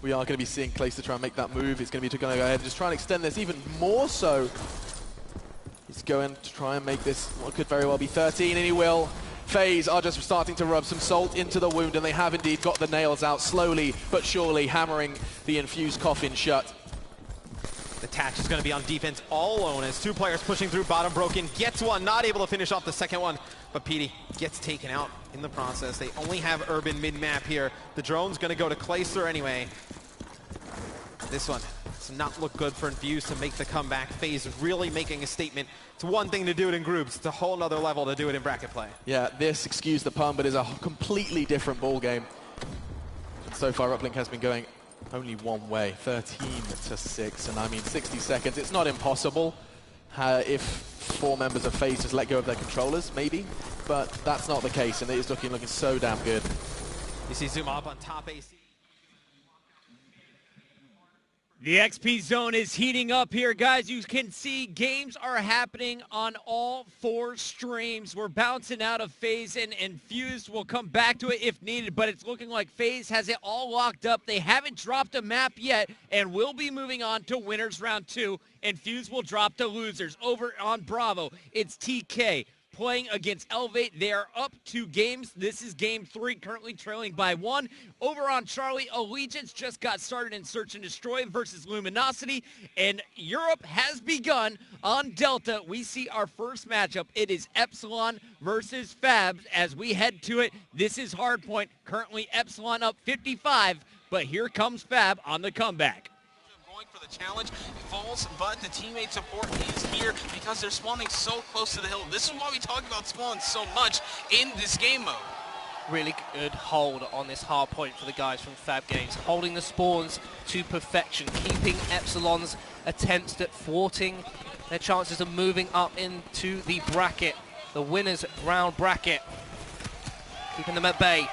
we are going to be seeing Clayster try and make that move. He's going to go ahead and just try and extend this even more so. He's going to try and make this what could very well be 13, and he will. FaZe are just starting to rub some salt into the wound, and they have indeed got the nails out slowly but surely, hammering the Infused coffin shut. The Tatch is going to be on defense all alone as 2 players pushing through, bottom broken, gets one, not able to finish off the second one, but Petey gets taken out in the process. They only have Urban mid-map here. The drone's going to go to Clayster anyway. This one does not look good for Infused to make the comeback. FaZe really making a statement. It's one thing to do it in groups. It's a whole nother level to do it in bracket play. Yeah, this, excuse the pun, but is a completely different ball game. So far, Uplink has been going only one way, 13-6, and I mean 60 seconds. It's not impossible if 4 members of FaZe just let go of their controllers, maybe, but that's not the case, and it is looking so damn good. You see Zuma up on top AC. The XP zone is heating up here, guys. You can see games are happening on all 4 streams. We're bouncing out of FaZe and Fused. We'll come back to it if needed, but it's looking like FaZe has it all locked up. They haven't dropped a map yet, and we'll be moving on to winners round 2, and Fused will drop to losers. Over on Bravo, it's TK playing against Elevate. They are up 2 games. This is game 3, currently trailing by 1. Over on Charlie, Allegiance just got started in Search and Destroy versus Luminosity, and Europe has begun on Delta. We see our first matchup. It is Epsilon versus Fab as we head to it. This is Hardpoint, currently Epsilon up 55, but here comes Fab on the comeback. For the challenge, it falls, but the teammate support is here because they're spawning so close to the hill. This is why we talk about spawns so much in this game mode. Really good hold on this hard point for the guys from Fab Games, holding the spawns to perfection, keeping Epsilon's attempts at thwarting their chances of moving up into the bracket, the winners round bracket, keeping them at bay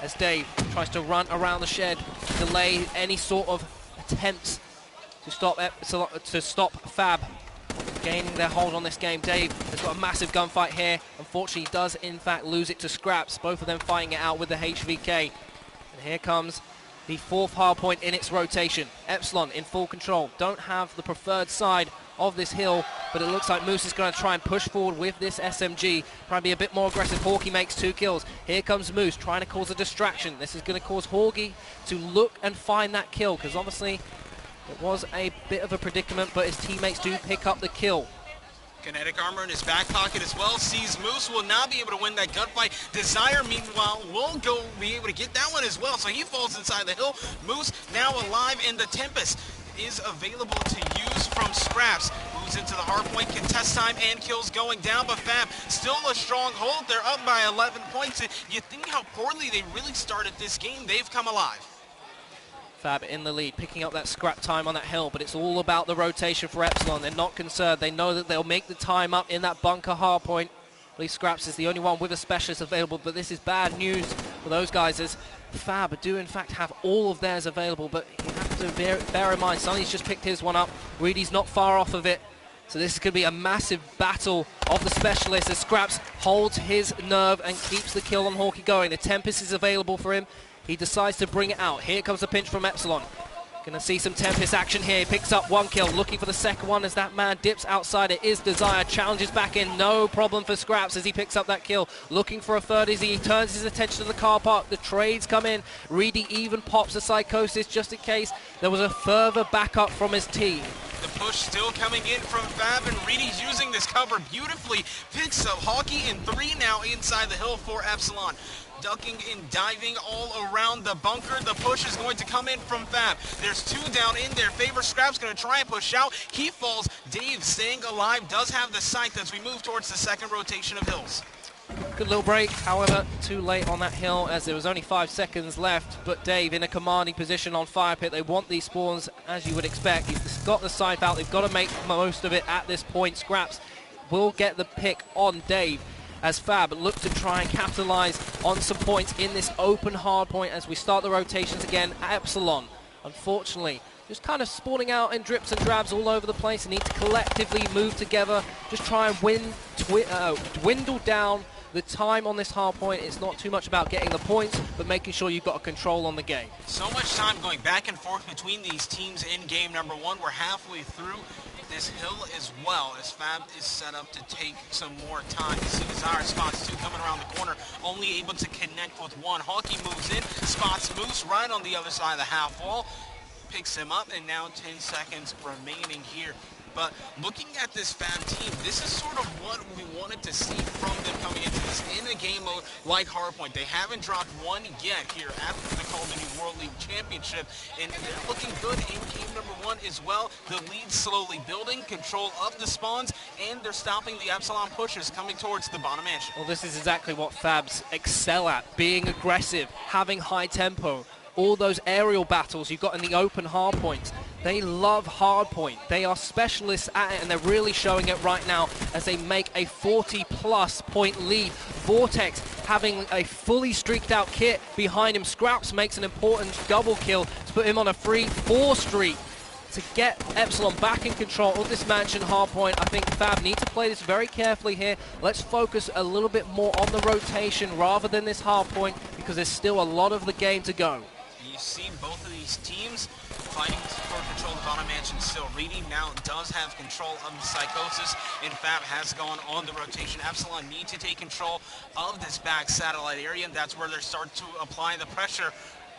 as Dave tries to run around the shed, delay any sort of attempts to stop Fab gaining their hold on this game. Dave has got a massive gunfight here. Unfortunately, he does in fact lose it to Scraps, both of them fighting it out with the HVK. And here comes the 4th hardpoint in its rotation. Epsilon in full control, don't have the preferred side of this hill, but it looks like Moose is going to try and push forward with this SMG, try and be a bit more aggressive. Hawkey makes 2 kills. Here comes Moose trying to cause a distraction. This is going to cause Hawkey to look and find that kill, because obviously it was a bit of a predicament, but his teammates do pick up the kill. Kinetic armor in his back pocket as well. Sees Moose will not be able to win that gunfight. Desire, meanwhile, will be able to get that one as well. So he falls inside the hill. Moose now alive, and the Tempest is available to use from Scraps. Moves into the hard point, contest time, and kills going down. But Fab still a strong hold. They're up by 11 points. You think how poorly they really started this game. They've come alive. Fab in the lead, picking up that scrap time on that hill, but it's all about the rotation for Epsilon. They're not concerned. They know that they'll make the time up in that bunker hard point. At least Scraps is the only one with a specialist available, but this is bad news for those guys as Fab do in fact have all of theirs available, but you have to bear in mind, Sonny's just picked his one up. Reedy's not far off of it. So this is going to be a massive battle of the specialists as Scraps holds his nerve and keeps the kill on Hawkey going. The Tempest is available for him. He decides to bring it out. Here comes the pinch from Epsilon. Gonna see some Tempest action here. Picks up 1 kill, looking for the second one as that man dips outside. It is Desire, challenges back in. No problem for Scraps as he picks up that kill. Looking for a third as he turns his attention to the car park. The trades come in. Reedy even pops a Psychosis just in case there was a further backup from his team. The push still coming in from Fab, and Reedy's using this cover beautifully. Picks up Hawkey in 3 now inside the hill for Epsilon. Ducking and diving all around the bunker. The push is going to come in from Fab. There's 2 down in there. Favor Scrap's going to try and push out. He falls. Dave, staying alive, does have the sight as we move towards the second rotation of hills. Good little break, however, too late on that hill as there was only 5 seconds left, but Dave in a commanding position on Fire Pit. They want these spawns, as you would expect. He's got the sight out. They've got to make most of it at this point. Scraps will get the pick on Dave as Fab look to try and capitalize on some points in this open hard point as we start the rotations again. Epsilon, unfortunately, just kind of spawning out in drips and drabs all over the place and need to collectively move together, just try and dwindle down the time on this hard point. It's not too much about getting the points, but making sure you've got a control on the game. So much time going back and forth between these teams in game number 1. We're halfway through this hill as well as Fab is set up to take some more time. You see Desire spots 2 coming around the corner, only able to connect with 1. Hawkey moves in, spots Moose right on the other side of the half wall, picks him up, and now 10 seconds remaining here. But looking at this Fab team, this is sort of what we wanted to see from them coming into this in a game mode like Hardpoint. They haven't dropped 1 yet here at the Call of Duty World League Championship, and they're looking good in game number 1 as well. The lead slowly building, control of the spawns, and they're stopping the Epsilon pushes coming towards the bottom mansion. Well, this is exactly what Fabs excel at, being aggressive, having high tempo. All those aerial battles you've got in the open hardpoints. They love hardpoint. They are specialists at it, and they're really showing it right now as they make a 40-plus point lead. Vortex having a fully streaked out kit behind him. Scraps makes an important double kill to put him on a 3-4 streak. to get Epsilon back in control of this mansion hardpoint. I think Fab need to play this very carefully here. Let's focus a little bit more on the rotation rather than this hardpoint, because there's still a lot of the game to go. You see both of these teams fighting for control of the bottom mansion. Still, Reedy now does have control of the Psychosis, and Fab has gone on the rotation. Epsilon need to take control of this back satellite area, and that's where they start to apply the pressure.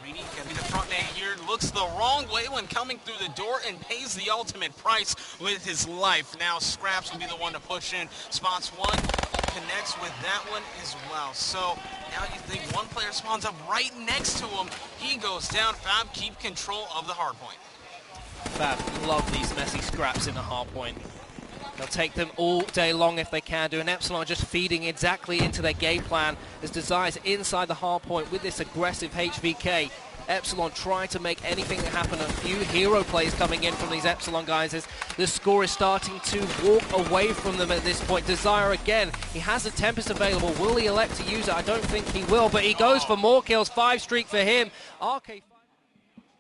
Reedy can be the front man here, looks the wrong way when coming through the door and pays the ultimate price with his life. Now Scraps will be the one to push in. Spots one, connects with that one as well. So now you think one player spawns up right next to him. He goes down. Fab keep control of the hardpoint. Fab love these messy scraps in the hardpoint. They'll take them all day long if they can do, and Epsilon just feeding exactly into their game plan as Desires inside the hardpoint with this aggressive HVK. Epsilon trying to make anything happen. A few hero plays coming in from these Epsilon guys as the score is starting to walk away from them at this point. Desire again, he has a Tempest available. Will he elect to use it? I don't think he will, but he goes for more kills. 5 streak for him. RK.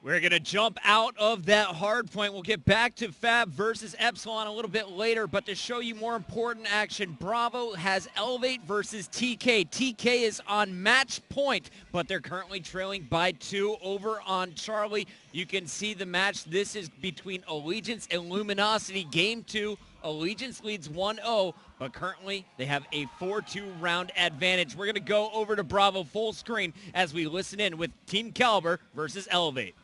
We're going to jump out of that hard point. We'll get back to Fab versus Epsilon a little bit later, but to show you more important action, Bravo has Elevate versus TK. TK is on match point, but they're currently trailing by 2 over on Charlie. You can see the match. This is between Allegiance and Luminosity. Game 2, Allegiance leads 1-0, but currently they have a 4-2 round advantage. We're going to go over to Bravo full screen as we listen in with Team Caliber versus Elevate.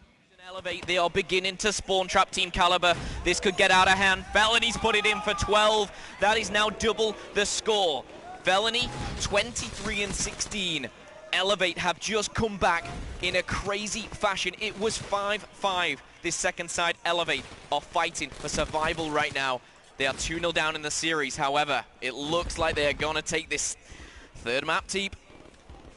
Elevate, they are beginning to spawn trap Team Caliber. This could get out of hand. Felony's put it in for 12. That is now double the score. Felony, 23-16. Elevate have just come back in a crazy fashion. It was 5-5. This second side, Elevate, are fighting for survival right now. They are 2-0 down in the series. However, it looks like they are going to take this third map deep.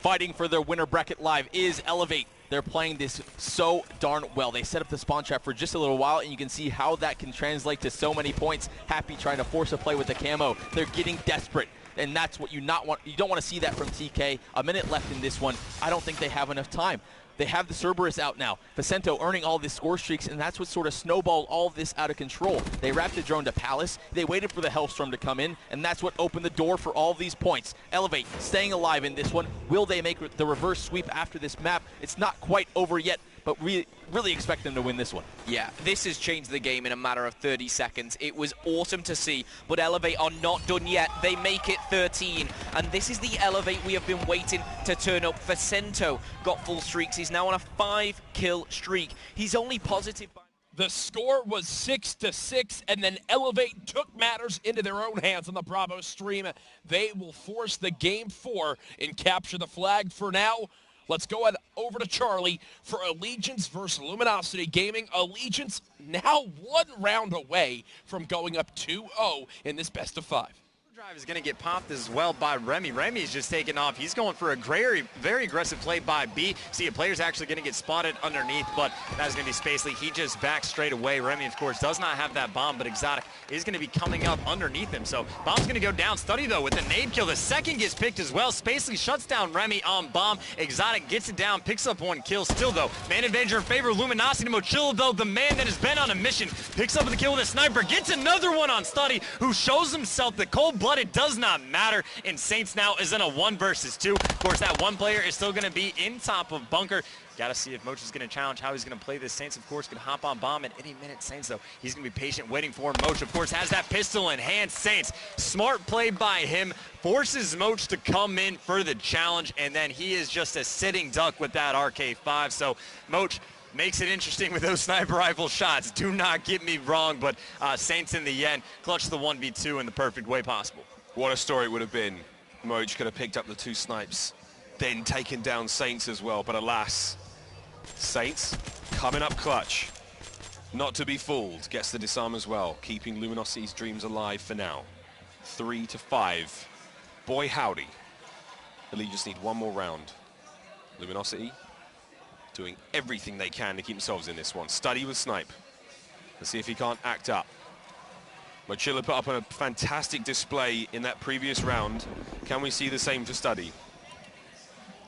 Fighting for their winner bracket live is Elevate. They're playing this so darn well. They set up the spawn trap for just a little while, and you can see how that can translate to so many points. Happy trying to force a play with the camo. They're getting desperate, and that's what you not want. You don't want to see that from TK. A minute left in this one. I don't think they have enough time. They have the Cerberus out now. Vicento earning all these score streaks, and that's what sort of snowballed all of this out of control. They wrapped the drone to Palace. They waited for the Hellstorm to come in, and that's what opened the door for all of these points. Elevate staying alive in this one. Will they make the reverse sweep after this map? It's not quite over yet, but really expect them to win this one. Yeah, this has changed the game in a matter of 30 seconds. It was awesome to see, but Elevate are not done yet. They make it 13, and this is the Elevate we have been waiting to turn up. Vicento got full streaks. He's now on a 5-kill streak. He's only positive by... The score was 6-6, and then Elevate took matters into their own hands on the Bravo stream. They will force the Game 4 and capture the flag. For now, let's go over to Charlie for Allegiance versus Luminosity Gaming. Allegiance now 1 round away from going up 2-0 in this best of 5. Drive is going to get popped as well by Remy. Remy's just taking off. He's going for a very aggressive play by B. See, a player's actually going to get spotted underneath, but that's going to be Spacely. He just backs straight away. Remy, of course, does not have that bomb, but Exotic is going to be coming up underneath him. So bomb's going to go down. Study, though, with the nade kill. The second gets picked as well. Spacely shuts down Remy on bomb. Exotic gets it down, picks up 1 kill. Still, though, man advantage in favor of Luminosity. Mochillo, though, the man that has been on a mission, picks up the kill with a sniper, gets another one on Study, who shows himself that cold-blooded does not matter, and Saints now is in a 1 versus 2. Of course, that 1 player is still going to be in top of bunker. Got to see if Moch is going to challenge how he's going to play this. Saints, of course, could hop on bomb at any minute. Saints, though, he's going to be patient, waiting for him. Moch, of course, has that pistol in hand. Saints, smart play by him, forces Moch to come in for the challenge, and then he is just a sitting duck with that RK5. So, Moch makes it interesting with those sniper rifle shots. Do not get me wrong, but Saints in the end clutch the 1v2 in the perfect way possible. What a story it would have been. Moch could have picked up the 2 snipes, then taken down Saints as well, but alas, Saints coming up clutch. Not to be fooled, gets the disarm as well, keeping Luminosity's dreams alive for now. 3-5. Boy howdy. Allegiance need 1 more round. Luminosity doing everything they can to keep themselves in this one. Study with snipe. Let's see if he can't act up. Mochillo put up a fantastic display in that previous round. Can we see the same for Study?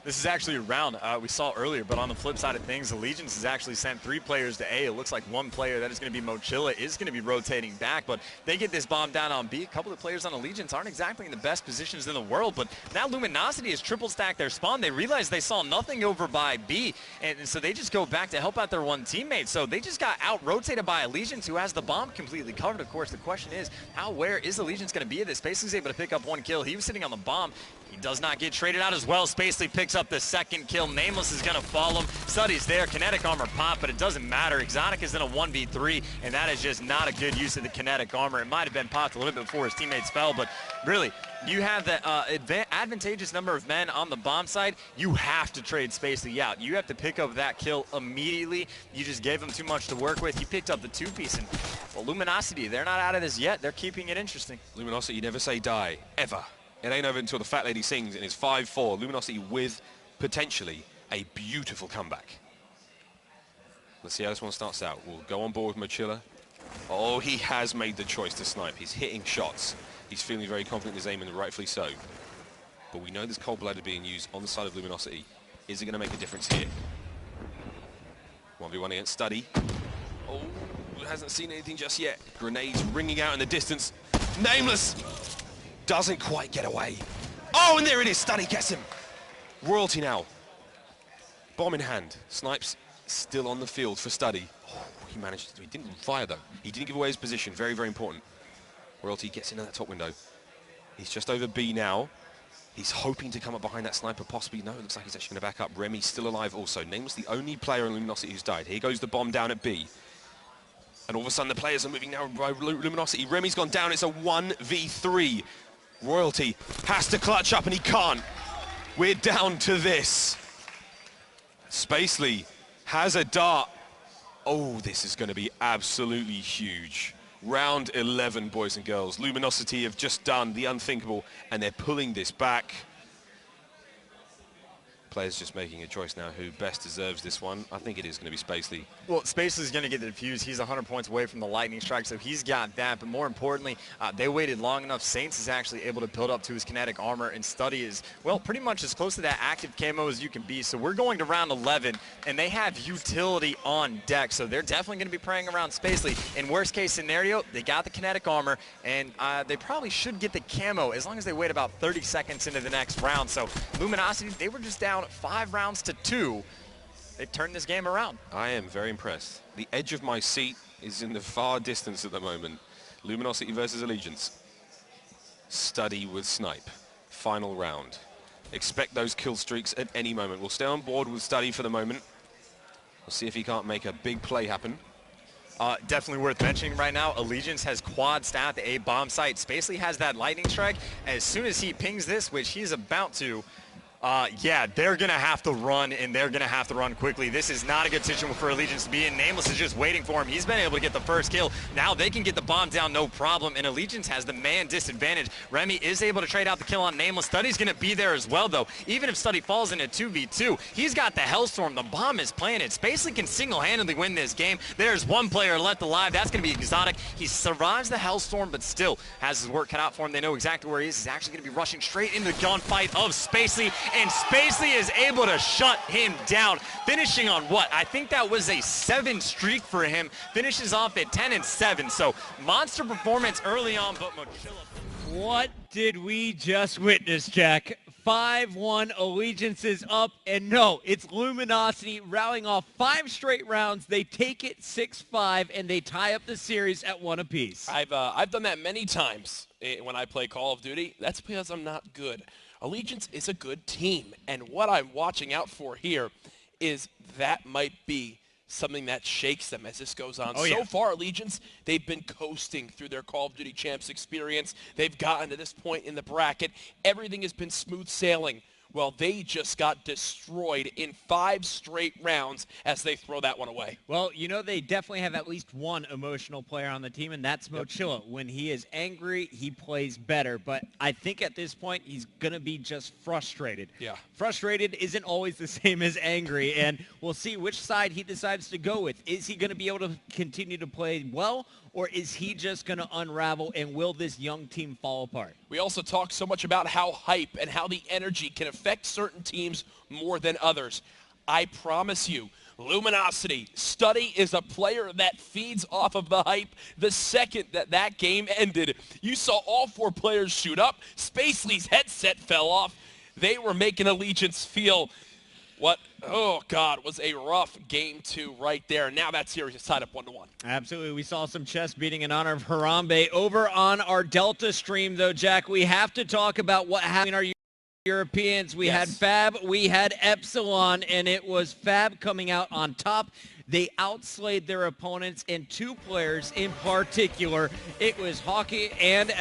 This is actually a round we saw earlier, but on the flip side of things, Allegiance has actually sent 3 players to A. It looks like 1 player, that is going to be Mochilla, is going to be rotating back, but they get this bomb down on B. A couple of players on Allegiance aren't exactly in the best positions in the world, but now Luminosity has triple stacked their spawn. They realize they saw nothing over by B, and so they just go back to help out their one teammate. So they just got out-rotated by Allegiance, who has the bomb completely covered. Of course, the question is, where is Allegiance going to be at this? Spacely's able to pick up 1 kill. He was sitting on the bomb. He does not get traded out as well. Spacely picks up the 2nd kill. Nameless is going to follow him. Study's there. Kinetic armor pop, but it doesn't matter. Exotic is in a 1v3, and that is just not a good use of the kinetic armor. It might have been popped a little bit before his teammates fell, but really, you have the advantageous number of men on the bomb side. You have to trade Spacely out. You have to pick up that kill immediately. You just gave him too much to work with. He picked up the 2-piece, and well, Luminosity, they're not out of this yet. They're keeping it interesting. Luminosity never say die, ever. It ain't over until the fat lady sings, and it's 5-4. Luminosity with potentially a beautiful comeback. Let's see how this one starts out. We'll go on board with Mochilla. Oh, he has made the choice to snipe. He's hitting shots. He's feeling very confident in his aim, and rightfully so. But we know there's cold-blooded being used on the side of Luminosity. Is it going to make a difference here? 1v1 against Study. Oh, hasn't seen anything just yet. Grenades ringing out in the distance. Nameless doesn't quite get away. Oh, and there it is. Study gets him. Royalty now. Bomb in hand. Snipes still on the field for Study. Oh, he managed to. He didn't fire, though. He didn't give away his position. Very, very important. Royalty gets into that top window. He's just over B now. He's hoping to come up behind that sniper, possibly. No, it looks like he's actually going to back up. Remy's still alive also. Nameless, the only player in Luminosity who's died. Here goes the bomb down at B. And all of a sudden, the players are moving now by Luminosity. Remy's gone down. It's a 1v3. Royalty has to clutch up, and he can't. We're down to this. Spacely has a dart. Oh, this is going to be absolutely huge. Round 11, boys and girls. Luminosity have just done the unthinkable, and they're pulling this back. Players just making a choice now who best deserves this one. I think it is going to be Spacely. Well, Spacely's going to get the defuse. He's 100 points away from the lightning strike, so he's got that. But more importantly, they waited long enough. Saints is actually able to build up to his kinetic armor, and Study is, well, pretty much as close to that active camo as you can be. So we're going to round 11, and they have utility on deck, so they're definitely going to be preying around Spacely. In worst case scenario, they got the kinetic armor, and they probably should get the camo as long as they wait about 30 seconds into the next round. So Luminosity, they were just down 5 rounds to 2. They've turned this game around. I am very impressed. The edge of my seat is in the far distance at the moment. Luminosity versus Allegiance. Study with Snipe. Final round. Expect those kill streaks at any moment. We'll stay on board with Study for the moment. We'll see if he can't make a big play happen. Definitely worth mentioning right now, Allegiance has quad staffed a bomb site. Spacely has that lightning strike. As soon as he pings this, which he's about to, yeah, they're going to have to run, and they're going to have to run quickly. This is not a good situation for Allegiance to be in. Nameless is just waiting for him. He's been able to get the first kill. Now they can get the bomb down, no problem, and Allegiance has the man disadvantage. Remy is able to trade out the kill on Nameless. Study's going to be there as well, though. Even if Study falls in a 2v2, he's got the Hellstorm. The bomb is planted. Spacely can single-handedly win this game. There's one player left alive. That's going to be Exotic. He survives the Hellstorm, but still has his work cut out for him. They know exactly where he is. He's actually going to be rushing straight into the gunfight of Spacely, and Spacely is able to shut him down, finishing on what? I think that was a 7 streak for him. Finishes off at 10-7. So monster performance early on, but Mochilla. What did we just witness, Jack? 5-1, Allegiance is up, and no, it's Luminosity rallying off 5 straight rounds. They take it 6-5, and they tie up the series at 1 apiece. I've done that many times when I play Call of Duty. That's because I'm not good. Allegiance is a good team, and what I'm watching out for here is that might be something that shakes them as this goes on. So far, Allegiance, they've been coasting through their Call of Duty Champs experience. They've gotten to this point in the bracket. Everything has been smooth sailing. Well, they just got destroyed in 5 straight rounds as they throw that one away. Well, you know, they definitely have at least one emotional player on the team, and that's Mochilla. When he is angry, he plays better. But I think at this point, he's going to be just frustrated. Yeah. Frustrated isn't always the same as angry, and we'll see which side he decides to go with. Is he going to be able to continue to play well, or is he just going to unravel, and will this young team fall apart? We also talk so much about how hype and how the energy can affect certain teams more than others. I promise you, Luminosity, Study is a player that feeds off of the hype. The second that game ended, you saw all 4 players shoot up. Spacely's headset fell off. They were making Allegiance feel what, oh God, was a rough game 2 right there. Now that series is tied up 1-1. Absolutely. We saw some chest beating in honor of Harambe. Over on our Delta stream, though, Jack, we have to talk about what happened in our Europeans. We had Fab, we had Epsilon, and it was Fab coming out on top. They outslayed their opponents, and 2 players in particular. It was Hockey and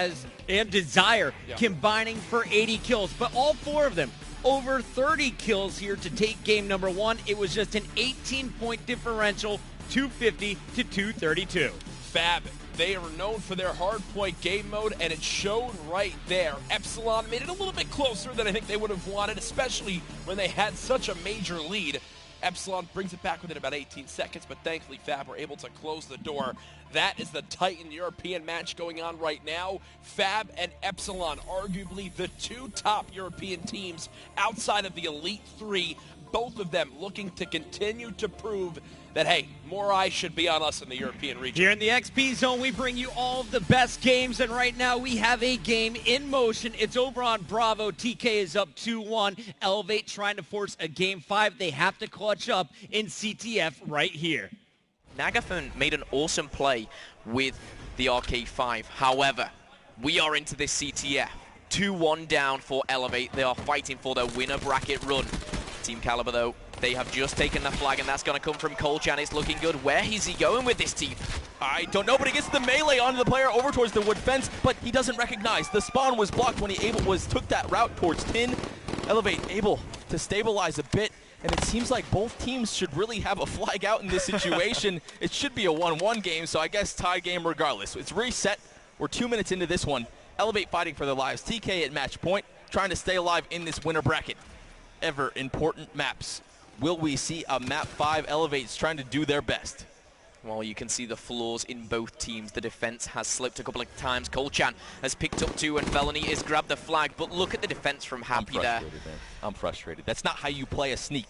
Desire combining for 80 kills, but all 4 of them over 30 kills here to take game number 1. It was just an 18-point differential, 250 to 232. Fab, they are known for their hardpoint game mode, and it showed right there. Epsilon made it a little bit closer than I think they would have wanted, especially when they had such a major lead. Epsilon brings it back within about 18 seconds, but thankfully Fab were able to close the door. That is the Titan European match going on right now. Fab and Epsilon, arguably the 2 top European teams outside of the Elite 3, both of them looking to continue to prove that, hey, more eyes should be on us in the European region. Here in the XP Zone, we bring you all of the best games, and right now we have a game in motion. It's over on Bravo. TK is up 2-1. Elevate trying to force a Game 5. They have to clutch up in CTF right here. Nagafen made an awesome play with the RK5. However, we are into this CTF. 2-1 down for Elevate. They are fighting for their winner bracket run. Team Caliber, though, they have just taken the flag, and that's going to come from Colchan. It's looking good. Where is he going with this team? I don't know, but he gets the melee onto the player over towards the wood fence, but he doesn't recognize. The spawn was blocked when he took that route towards Tin. Elevate able to stabilize a bit, and it seems like both teams should really have a flag out in this situation. It should be a 1-1 game, so I guess tie game regardless. It's reset. We're 2 minutes into this one. Elevate fighting for their lives. TK at match point, trying to stay alive in this winner bracket. Ever important maps. Will we see a map 5? Elevate's trying to do their best. Well, you can see the flaws in both teams. The defense has slipped a couple of times. Colchan has picked up 2, and Felony has grabbed the flag. But look at the defense from Happy there. Man. I'm frustrated. That's not how you play a sneak.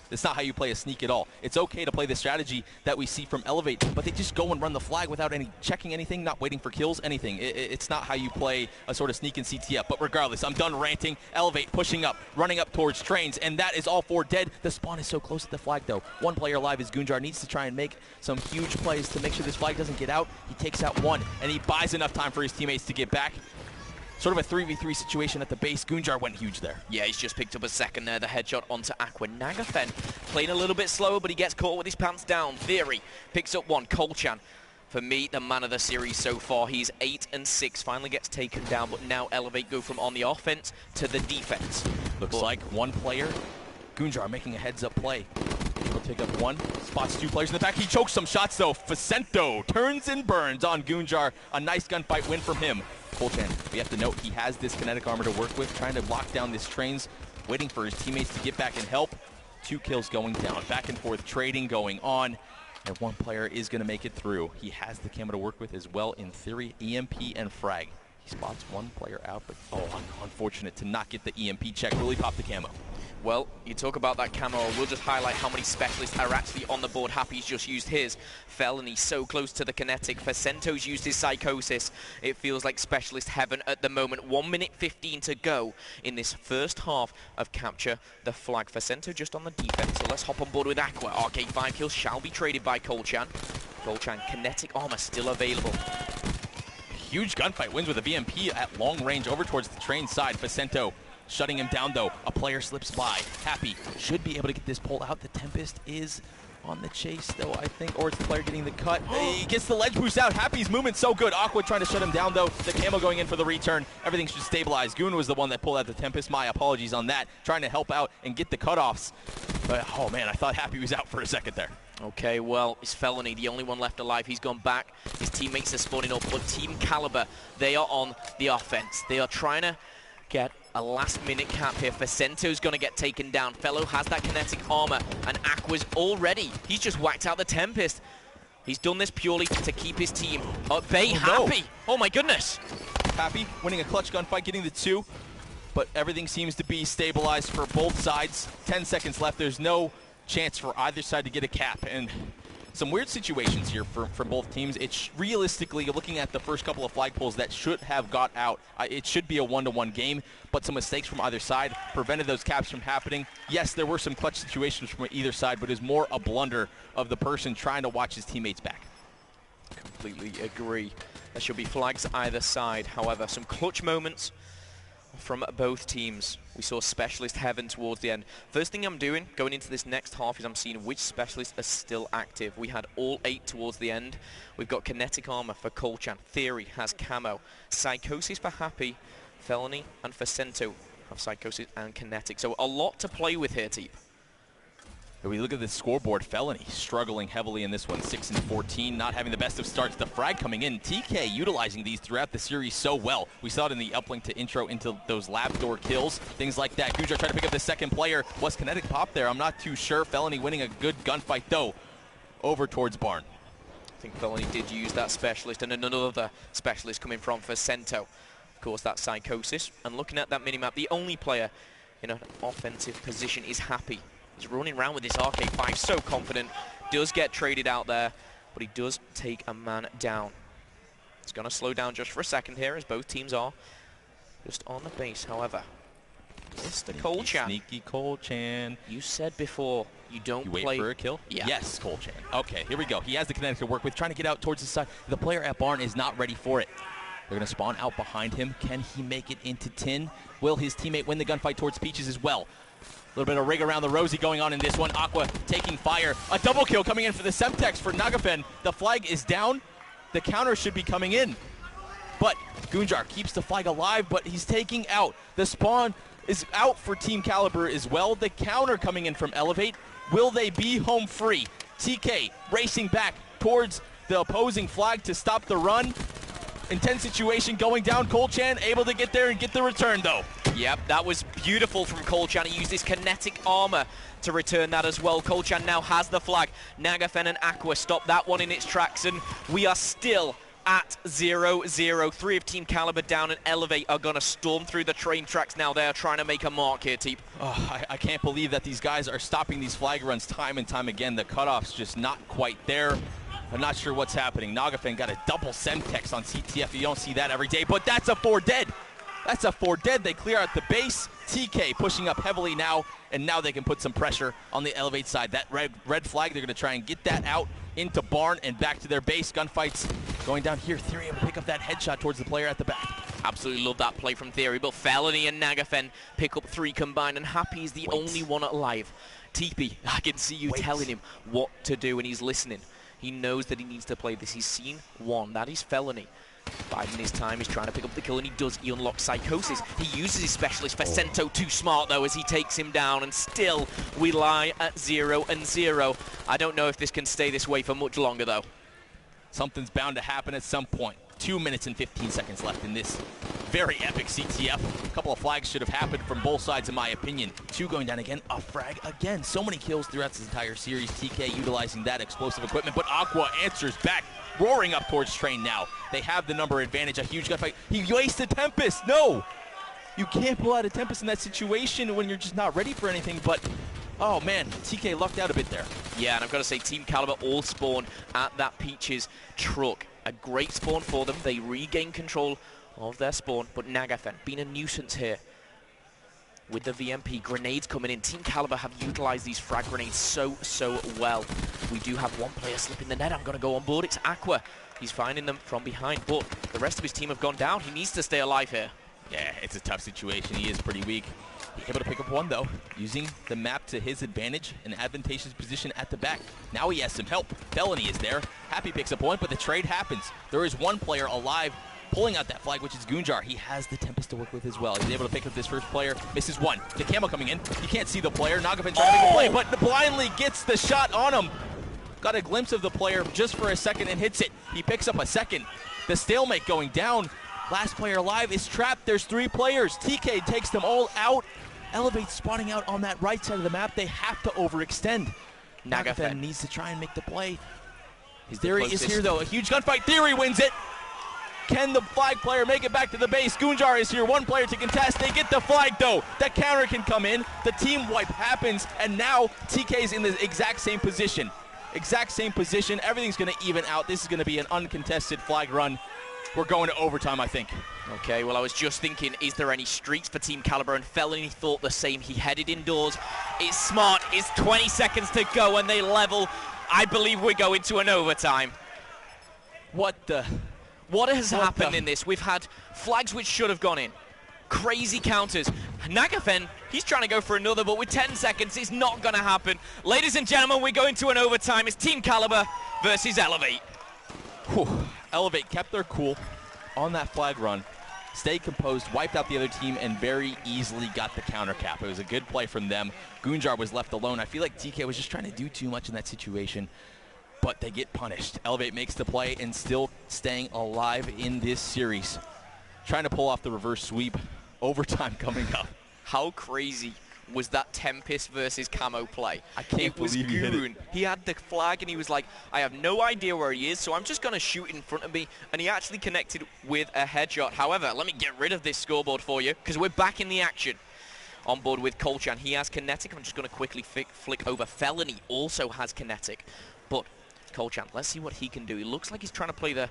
That's not how you play a sneak at all. It's okay to play the strategy that we see from Elevate, but they just go and run the flag without checking anything, not waiting for kills, anything. It's not how you play a sort of sneak in CTF. But regardless, I'm done ranting. Elevate pushing up, running up towards trains, and that is all 4 dead. The spawn is so close to the flag, though. 1 player alive is Gunjar. Needs to try and make some huge plays to make sure this flag doesn't get out. He takes out 1, and he buys enough time for his teammates to get back. Sort of a 3v3 situation at the base. Gunjar went huge there. Yeah, he's just picked up a second there. The headshot onto Aqua. Nagafen playing a little bit slower, but he gets caught with his pants down. Theory picks up 1. Colchan, for me, the man of the series so far. He's 8 and 6. Finally gets taken down, but now Elevate go from on the offense to the defense. Looks like 1 player. Gunjar making a heads-up play. He'll take up 1. Spots 2 players in the back. He chokes some shots, though. Facento turns and burns on Gunjar. A nice gunfight win from him. Colchan, we have to note he has this kinetic armor to work with, trying to lock down this trains, waiting for his teammates to get back and help. 2 kills going down. Back and forth trading going on. And 1 player is going to make it through. He has the camo to work with as well, in theory, EMP and frag. He spots 1 player out, but unfortunate to not get the EMP check. Really popped the camo. Well, you talk about that camo. We'll just highlight how many specialists are actually on the board. Happy's just used his. Felony so close to the kinetic. Facento's used his psychosis. It feels like specialist heaven at the moment. 1 minute 15 to go in this first half of capture the flag. Facento just on the defense, so let's hop on board with Aqua. RK5 kills shall be traded by Colchan. Colchan, kinetic armor still available. Huge gunfight wins with a VMP at long range over towards the train side. Facento shutting him down, though. A player slips by. Happy should be able to get this pull out. The Tempest is on the chase, though, I think. Or it's the player getting the cut. He gets the ledge boost out. Happy's movement so good. Aqua trying to shut him down, though. The camo going in for the return. Everything should stabilize. Goon was the one that pulled out the Tempest. My apologies on that. Trying to help out and get the cutoffs. But, oh, man, I thought Happy was out for a second there. Okay, well, it's Felony, the only one left alive. He's gone back. His teammates are spawning up, but Team Caliber, they are on the offense. They are trying to get a last-minute cap here. Facento's going to get taken down. Fellow has that kinetic armor, and Aqua's already. He's just whacked out the Tempest. He's done this purely to keep his team at bay. Oh, Happy. no. Oh my goodness. Happy winning a clutch gunfight, getting the 2, but everything seems to be stabilized for both sides. 10 seconds left. There's no chance for either side to get a cap, and some weird situations here for both teams. It's realistically, looking at the first couple of flagpoles that should have got out, it should be a 1-to-1 game, but some mistakes from either side prevented those caps from happening. Yes, there were some clutch situations from either side, but it was more a blunder of the person trying to watch his teammates back. Completely agree. There should be flags either side. However, some clutch moments from both teams. We saw Specialist Heaven towards the end. First thing I'm doing going into this next half is I'm seeing which specialists are still active. We had all 8 towards the end. We've got Kinetic Armor for Colchan. Theory has Camo. Psychosis for Happy. Felony and for Cento have Psychosis and Kinetic. So a lot to play with here, Teep. If we look at the scoreboard, Felony struggling heavily in this one, 6 and 14, not having the best of starts. The frag coming in, TK utilizing these throughout the series so well. We saw it in the uplink to intro into those lab door kills, things like that. Gujar trying to pick up the second player. Was Kinetic pop there? I'm not too sure. Felony winning a good gunfight though, over towards Barn. I think Felony did use that specialist, and another specialist coming from for Cento. Of course, that's Psychosis. And looking at that minimap, the only player in an offensive position is Happy. He's running around with this RK5, so confident. Does get traded out there, but he does take a man down. It's going to slow down just for a second here, as both teams are just on the base. However, Mr. Colchan. Sneaky Colchan. You said before you don't wait play for a kill? Yeah. Yes, Colchan. Okay, here we go. He has the Kinetic to work with, trying to get out towards the side. The player at Barn is not ready for it. They're going to spawn out behind him. Can he make it into Tin? Will his teammate win the gunfight towards Peaches as well? A little bit of rig around the Rosie going on in this one. Aqua taking fire. A double kill coming in for the Semtex for Nagafen. The flag is down. The counter should be coming in. But Gunjar keeps the flag alive, but he's taking out. The spawn is out for Team Caliber as well. The counter coming in from Elevate. Will they be home free? TK racing back towards the opposing flag to stop the run. Intense situation going down. Colchan able to get there and get the return though. Yep, that was beautiful from Colchan. He used his Kinetic Armor to return that as well. Colchan now has the flag. Nagafen and Aqua stop that one in its tracks, and we are still at 0-0. 3 of Team Caliber down, and Elevate are going to storm through the train tracks now. They are trying to make a mark here, Teep. Oh, I can't believe that these guys are stopping these flag runs time and time again. The cutoff's just not quite there. I'm not sure what's happening. Nagafen got a double Semtex on CTF. You don't see that every day, but that's a 4 dead. That's a 4 dead. They clear out the base. TK pushing up heavily now, and now they can put some pressure on the Elevate side. That red flag, they're going to try and get that out into Barn and back to their base. Gunfights going down here. Theory able to pick up that headshot towards the player at the back. Absolutely love that play from Theory, but Felony and Nagafen pick up 3 combined, and Happy is the only one alive. TP, I can see you telling him what to do, and he's listening. He knows that he needs to play this. He's seen 1. That is Felony. Biding his time, he's trying to pick up the kill, and he does. He unlocks Psychosis. He uses his specialist for Cento. Too smart, though, as he takes him down, and still we lie at 0-0. I don't know if this can stay this way for much longer, though. Something's bound to happen at some point. 2 minutes and 15 seconds left in this very epic CTF. A couple of flags should have happened from both sides, in my opinion. 2 going down again, a frag again. So many kills throughout this entire series. TK utilizing that explosive equipment, but Aqua answers back, roaring up towards Train now. They have the number advantage, a huge gunfight. He wasted Tempest, no! You can't pull out a Tempest in that situation when you're just not ready for anything, but oh man, TK lucked out a bit there. Yeah, and I've got to say, Team Caliber all spawn at that Peaches truck. A great spawn for them. They regain control of their spawn, but Nagafen being a nuisance here. With the VMP, grenades coming in. Team Caliber have utilized these frag grenades so well. We do have one player slipping the net. I'm going to go on board. It's Aqua. He's finding them from behind, but the rest of his team have gone down. He needs to stay alive here. Yeah, it's a tough situation. He is pretty weak. He's able to pick up 1, though, using the map to his advantage, an advantageous position at the back. Now he has some help. Felony is there. Happy picks up 1, but the trade happens. There is 1 player alive pulling out that flag, which is Gunjar. He has the Tempest to work with as well. He's able to pick up this first player. Misses 1. The camo coming in. You can't see the player. Nagafen trying to make a play, but blindly gets the shot on him. Got a glimpse of the player just for a second and hits it. He picks up a second. The stalemate going down. Last player alive is trapped. There's 3 players. TK takes them all out. Elevate spawning out on that right side of the map. They have to overextend. Nagafen needs to try and make the play. Theory is here, though. A huge gunfight. Theory wins it. Can the flag player make it back to the base? Goonjar is here. One player to contest. They get the flag, though. That counter can come in. The team wipe happens, and now TK is in the exact same position. Everything's going to even out. This is going to be an uncontested flag run. We're going to overtime, I think. Okay, well, I was just thinking, is there any streaks for Team Caliber? And Felony thought the same. He headed indoors. It's smart. It's 20 seconds to go, and they level. I believe we're going to an overtime. What has happened in this? We've had flags which should have gone in. Crazy counters. Nagafen, he's trying to go for another, but with 10 seconds, it's not going to happen. Ladies and gentlemen, we go into an overtime. It's Team Caliber versus Elevate. Whew. Elevate kept their cool on that flag run, stayed composed, wiped out the other team, and very easily got the counter cap. It was a good play from them. Goonjar was left alone. I feel like TK was just trying to do too much in that situation, but they get punished. Elevate makes the play and still staying alive in this series. Trying to pull off the reverse sweep. Overtime coming up. How crazy was that Tempest versus Camo play? I can't believe he hit it. He had the flag and he was like, I have no idea where he is, so I'm just going to shoot in front of me. And he actually connected with a headshot. However, let me get rid of this scoreboard for you, because we're back in the action. On board with Kolchan, he has Kinetic. I'm just going to quickly flick over. Felony also has Kinetic. But Kolchan, let's see what he can do. He looks like he's trying to play the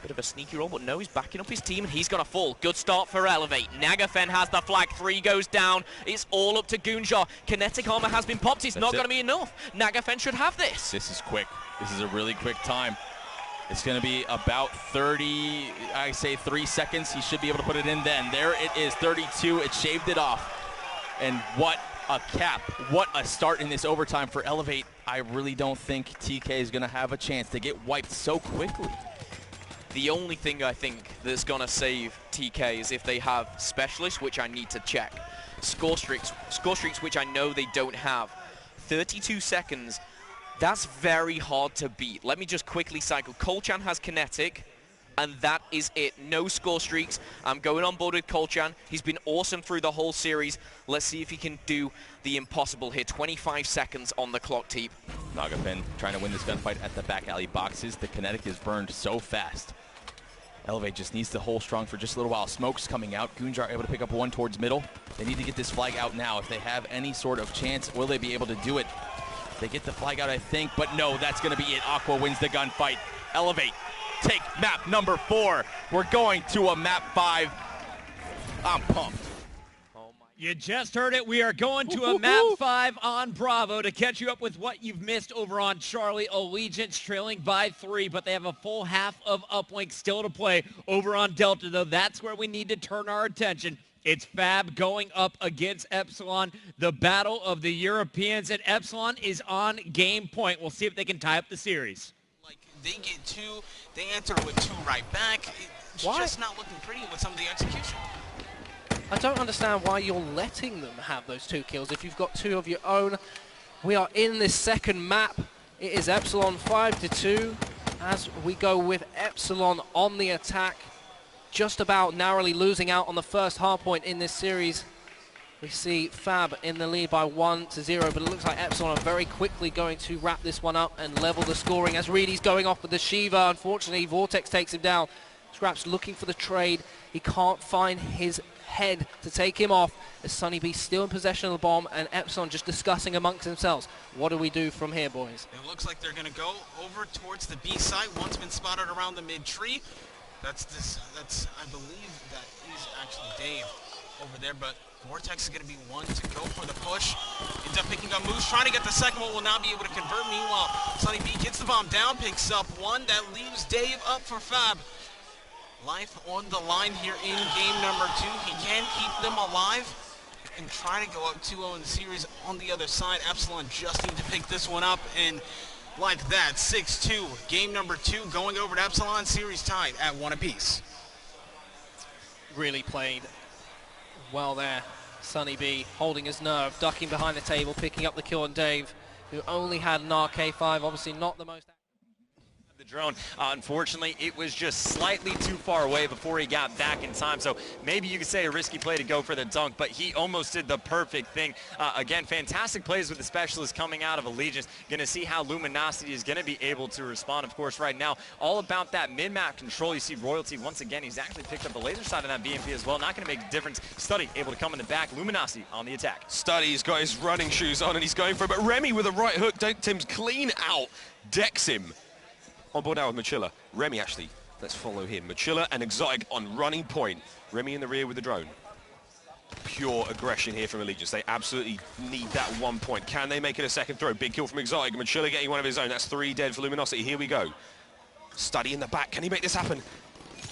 bit of a sneaky role, but no, he's backing up his team, and he's going to fall. Good start for Elevate. Nagafen has the flag. 3 goes down. It's all up to Goonjar. Kinetic armor has been popped. It's not going to be enough. Nagafen should have this. This is quick. This is a really quick time. It's going to be about 30, I say 3 seconds. He should be able to put it in then. There it is, 32. It shaved it off. And what a cap. What a start in this overtime for Elevate. I really don't think TK is going to have a chance. They get wiped so quickly. The only thing I think that's going to save TK is if they have specialists, which I need to check. Score streaks, which I know they don't have. 32 seconds, that's very hard to beat. Let me just quickly cycle. Kolchan has Kinetic, and that is it. No score streaks. I'm going on board with Kolchan. He's been awesome through the whole series. Let's see if he can do the impossible here. 25 seconds on the clock, team. Nagafen trying to win this gunfight at the back alley boxes. The Kinetic is burned so fast. Elevate just needs to hold strong for just a little while. Smoke's coming out. Goonjar able to pick up one towards middle. They need to get this flag out now. If they have any sort of chance, will they be able to do it? They get the flag out, I think, but no, that's going to be it. Aqua wins the gunfight. Elevate, take map number 4. We're going to a map 5. I'm pumped. You just heard it. We are going to a map 5 on Bravo to catch you up with what you've missed over on Charlie. Allegiance trailing by 3, but they have a full half of uplink still to play over on Delta, though. That's where we need to turn our attention. It's Fab going up against Epsilon, the battle of the Europeans, and Epsilon is on game point. We'll see if they can tie up the series. Like, they get 2, they answer with 2 right back. It's just not looking pretty with some of the execution. I don't understand why you're letting them have those 2 kills if you've got 2 of your own. We are in this second map. It is Epsilon 5-2 as we go with Epsilon on the attack. Just about narrowly losing out on the first hardpoint in this series. We see Fab in the lead by 1-0, but it looks like Epsilon are very quickly going to wrap this one up and level the scoring as Reedy's going off with the Shiva. Unfortunately, Vortex takes him down. Scraps looking for the trade. He can't find his head to take him off as Sunny B still in possession of the bomb and Epsilon just discussing amongst themselves. What do we do from here, boys? It looks like they're going to go over towards the B side. One's been spotted around the mid tree. That's I believe that is actually Dave over there, but Vortex is going to be one to go for the push. Ends up picking up Moose, trying to get the second one, will not be able to convert. Meanwhile, Sunny B gets the bomb down, picks up one. That leaves Dave up for Fab. Life on the line here in game number 2. He can keep them alive and try to go up 2-0 in the series on the other side. Epsilon just need to pick this one up, and like that, 6-2. Game number 2 going over to Epsilon, series tied at 1 apiece. Really played well there. Sunny B holding his nerve, ducking behind the table, picking up the kill on Dave, who only had an RK5, obviously not the most. the drone. Unfortunately, it was just slightly too far away before he got back in time. So maybe you could say a risky play to go for the dunk, but he almost did the perfect thing. Again, fantastic plays with the specialist coming out of Allegiance. Going to see how Luminosity is going to be able to respond. Of course, right now, all about that mid-map control. You see Royalty, once again, he's actually picked up the laser side of that BMP as well. Not going to make a difference. Study able to come in the back. Luminosity on the attack. Study's got his running shoes on and he's going for it, but Remy with a right hook, Tim's clean out, decks him. On board now with Machilla. Remy actually, let's follow him. Machilla and Exotic on running point. Remy in the rear with the drone. Pure aggression here from Allegiance. They absolutely need that 1 point. Can they make it a second throw? Big kill from Exotic. Machilla getting one of his own. That's 3 dead for Luminosity. Here we go. Study in the back. Can he make this happen?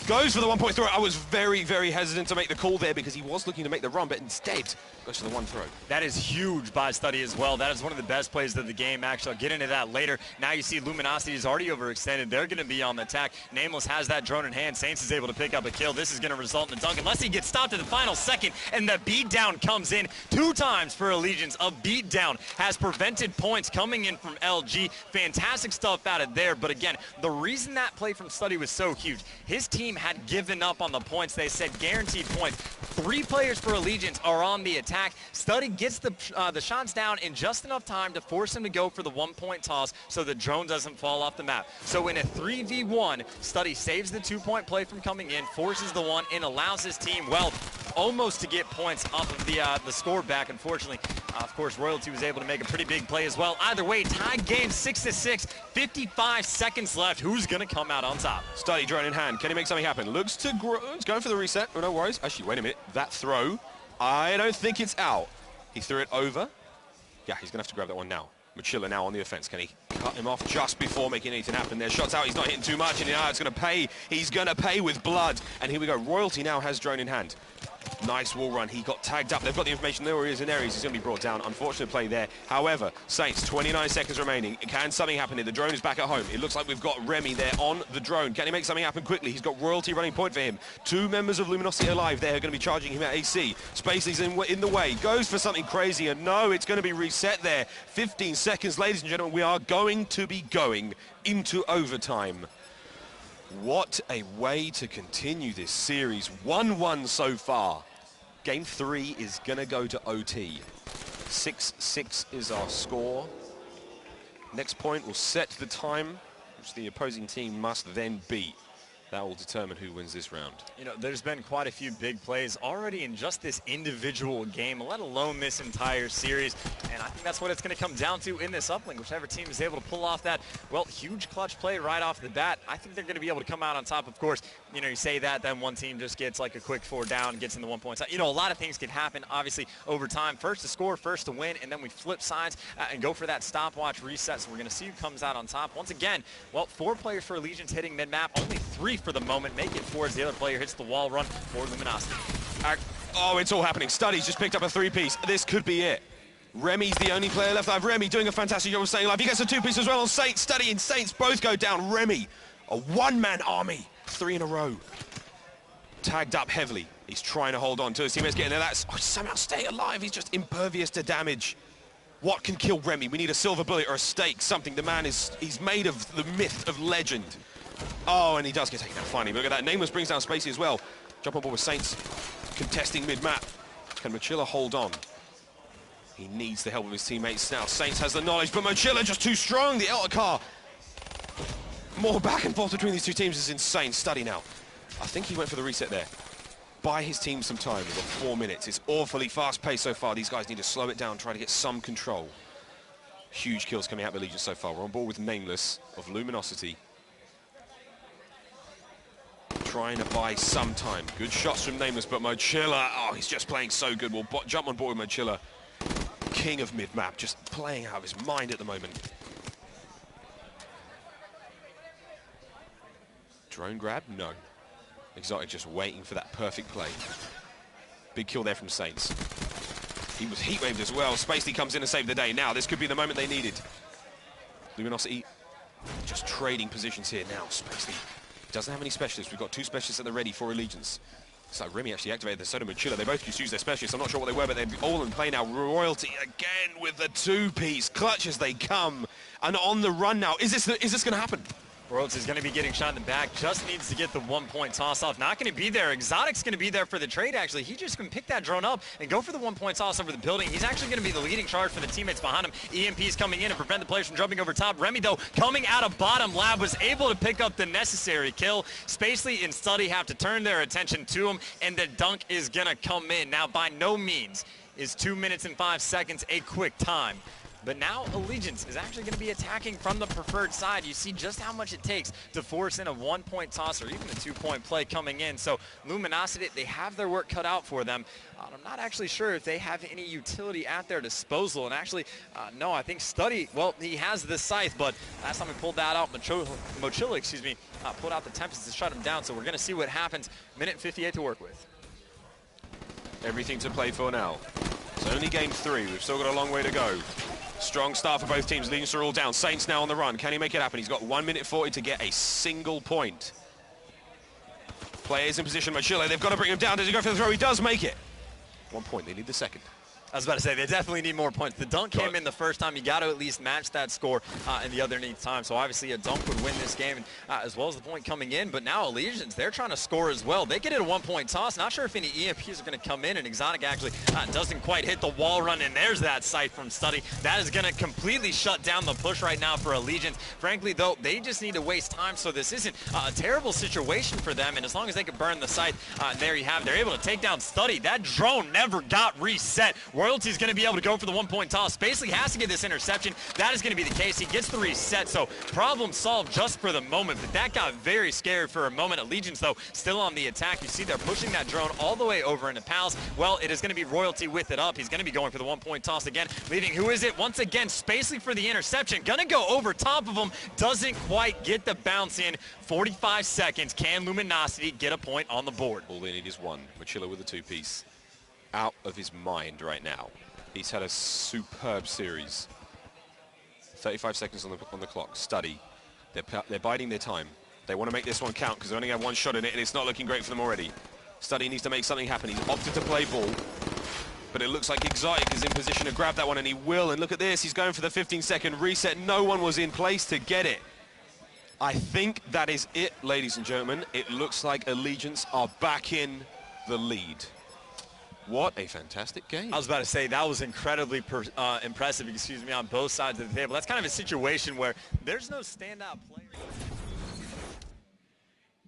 Goes for the 1 point throw. I was very, very hesitant to make the call there because he was looking to make the run, but instead goes for the 1 throw. That is huge by Study as well. That is one of the best plays of the game. Actually, I'll get into that later. Now you see Luminosity is already overextended. They're going to be on the attack. Nameless has that drone in hand. Saints is able to pick up a kill. This is going to result in a dunk unless he gets stopped at the final second, and the beatdown comes in 2 times for Allegiance. A beatdown has prevented points coming in from LG. Fantastic stuff out of there, but again, the reason that play from Study was so huge, his team had given up on the points. They said guaranteed points. 3 players for Allegiance are on the attack. Study gets the shots down in just enough time to force him to go for the 1 point toss so the drone doesn't fall off the map. So in a 3v1, Study saves the 2 point play from coming in, forces the 1, and allows his team, well, almost to get points off of the score back. Unfortunately, of course, Royalty was able to make a pretty big play as well. Either way, tied game 6-6, 55 seconds left. Who's going to come out on top? Study drone in hand. Can he make something happen? Looks to grow. It's going for the reset. Oh, no worries. Actually, wait a minute. That throw, I don't think it's out. He threw it over. Yeah, he's going to have to grab that one now. Machilla now on the offense. Can he cut him off just before making anything happen there? Shots out. He's not hitting too much, and now it's going to pay. He's going to pay with blood. And here we go. Royalty now has drone in hand. Nice wall run. He got tagged up. They've got the information. There he is in areas. He's going to be brought down. Unfortunate play there. However, Saints, 29 seconds remaining. Can something happen here? The drone is back at home. It looks like we've got Remy there on the drone. Can he make something happen quickly? He's got Royalty running point for him. 2 members of Luminosity alive there are going to be charging him at AC. Spacely's in the way. Goes for something crazy, and no, it's going to be reset there. 15 seconds, ladies and gentlemen. We are going to be going into overtime. What a way to continue this series. 1-1 so far. Game 3 is going to go to OT. 6-6 is our score. Next point will set the time, which the opposing team must then beat. That will determine who wins this round. You know, there's been quite a few big plays already in just this individual game, let alone this entire series. And I think that's what it's going to come down to in this uplink. Whichever team is able to pull off that, well, huge clutch play right off the bat, I think they're going to be able to come out on top. Of course, you know, you say that, then one team just gets like a quick 4 down, gets in the 1 point. You know, a lot of things can happen, obviously, over time. First to score, first to win, and then we flip sides and go for that stopwatch reset. So we're going to see who comes out on top. Once again, well, 4 players for Allegiance hitting mid-map, only 3 for the moment. Make it 4 as the other player hits the wall run for Luminosity. Oh, it's all happening. Study's just picked up a 3-piece. This could be it. Remy's the only player left alive. Remy doing a fantastic job of staying alive. He gets a 2-piece as well on Saints. Study and Saints both go down. Remy, a 1-man army. 3 in a row. Tagged up heavily. He's trying to hold on to his teammates getting there. That's somehow staying alive. He's just impervious to damage. What can kill Remy? We need a silver bullet or a stake, something. The man he's made of the myth of legend. Oh, and he does get taken out finally. But look at that. Nameless brings down Spacey as well. Jump on board with Saints. Contesting mid-map. Can Machilla hold on? He needs the help of his teammates now. Saints has the knowledge, but Machilla just too strong. The Elter car. More back and forth between these two teams is insane. Study now. I think he went for the reset there. Buy his team some time. We've got 4 minutes. It's awfully fast-paced so far. These guys need to slow it down, try to get some control. Huge kills coming out of Allegiance so far. We're on board with Nameless of Luminosity. Trying to buy some time. Good shots from Nameless, but Machilla, oh, he's just playing so good. We'll jump on board with Machilla. King of mid-map, just playing out of his mind at the moment. Drone grab? No. Exotic just waiting for that perfect play. Big kill there from Saints. He was heat-waved as well. Spacely comes in to save the day. Now, this could be the moment they needed. Luminosity just trading positions here now. Spacely doesn't have any specialists. We've got 2 specialists at the ready for Allegiance. So Remy actually activated the Soda Machilla. They both just used their specialists. I'm not sure what they were, but they're all in play now. Royalty again with the 2-piece. Clutch as they come. And on the run now. Is this going to happen? Royalty is going to be getting shot in the back, just needs to get the 1-point toss off. Not going to be there. Exotic's going to be there for the trade, actually. He just can pick that drone up and go for the 1-point toss over the building. He's actually going to be the leading charge for the teammates behind him. EMP's coming in and prevent the players from jumping over top. Remy, though, coming out of bottom lab, was able to pick up the necessary kill. Spacely and Study have to turn their attention to him, and the dunk is going to come in. Now, by no means is 2 minutes and 5 seconds a quick time. But now Allegiance is actually going to be attacking from the preferred side. You see just how much it takes to force in a 1-point toss or even a 2-point play coming in. So Luminosity, they have their work cut out for them. I'm not actually sure if they have any utility at their disposal. And actually, no, I think Study, well, he has the Scythe, but last time we pulled that out, Mochila, excuse me, pulled out the Tempest to shut him down. So we're going to see what happens. Minute 58 to work with. Everything to play for now. It's only game 3. We've still got a long way to go. Strong start for both teams. Legions are all down. Saints now on the run. Can he make it happen? He's got 1 minute 40 to get a single point. Players in position. Mochila, they've got to bring him down. Does he go for the throw? He does make it. 1 point. They need the second. I was about to say, they definitely need more points. The dunk came in the first time. You got to at least match that score in the other time. So obviously a dunk would win this game, as well as the point coming in. But now Allegiance, they're trying to score as well. They get it a 1-point toss. Not sure if any EMPs are going to come in, and Exotic actually doesn't quite hit the wall run, and there's that sight from Study. That is going to completely shut down the push right now for Allegiance. Frankly, though, they just need to waste time, so this isn't a terrible situation for them. And as long as they can burn the sight, there you have it. They're able to take down Study. That drone never got reset. Royalty's going to be able to go for the 1-point toss. Basically has to get this interception. That is going to be the case. He gets the reset, so problem solved just for the moment. But that got very scary for a moment. Allegiance, though, still on the attack. You see they're pushing that drone all the way over into Pals. Well, it is going to be Royalty with it up. He's going to be going for the 1-point toss again, leaving, who is it? Once again, Spacely for the interception. Going to go over top of him. Doesn't quite get the bounce in. 45 seconds. Can Luminosity get a point on the board? All they need is one. Mochila with a 2-piece. Out of his mind right now. He's had a superb series. 35 seconds on the clock. Study. They're biding their time. They want to make this one count because they only have one shot in it, and it's not looking great for them already. Study needs to make something happen. He's opted to play ball, but it looks like Exotic is in position to grab that one, and he will. And look at this. He's going for the 15-second reset. No one was in place to get it. I think that is it, ladies and gentlemen. It looks like Allegiance are back in the lead. What a fantastic game. I was about to say, that was incredibly impressive, excuse me, on both sides of the table. That's kind of a situation where there's no standout player.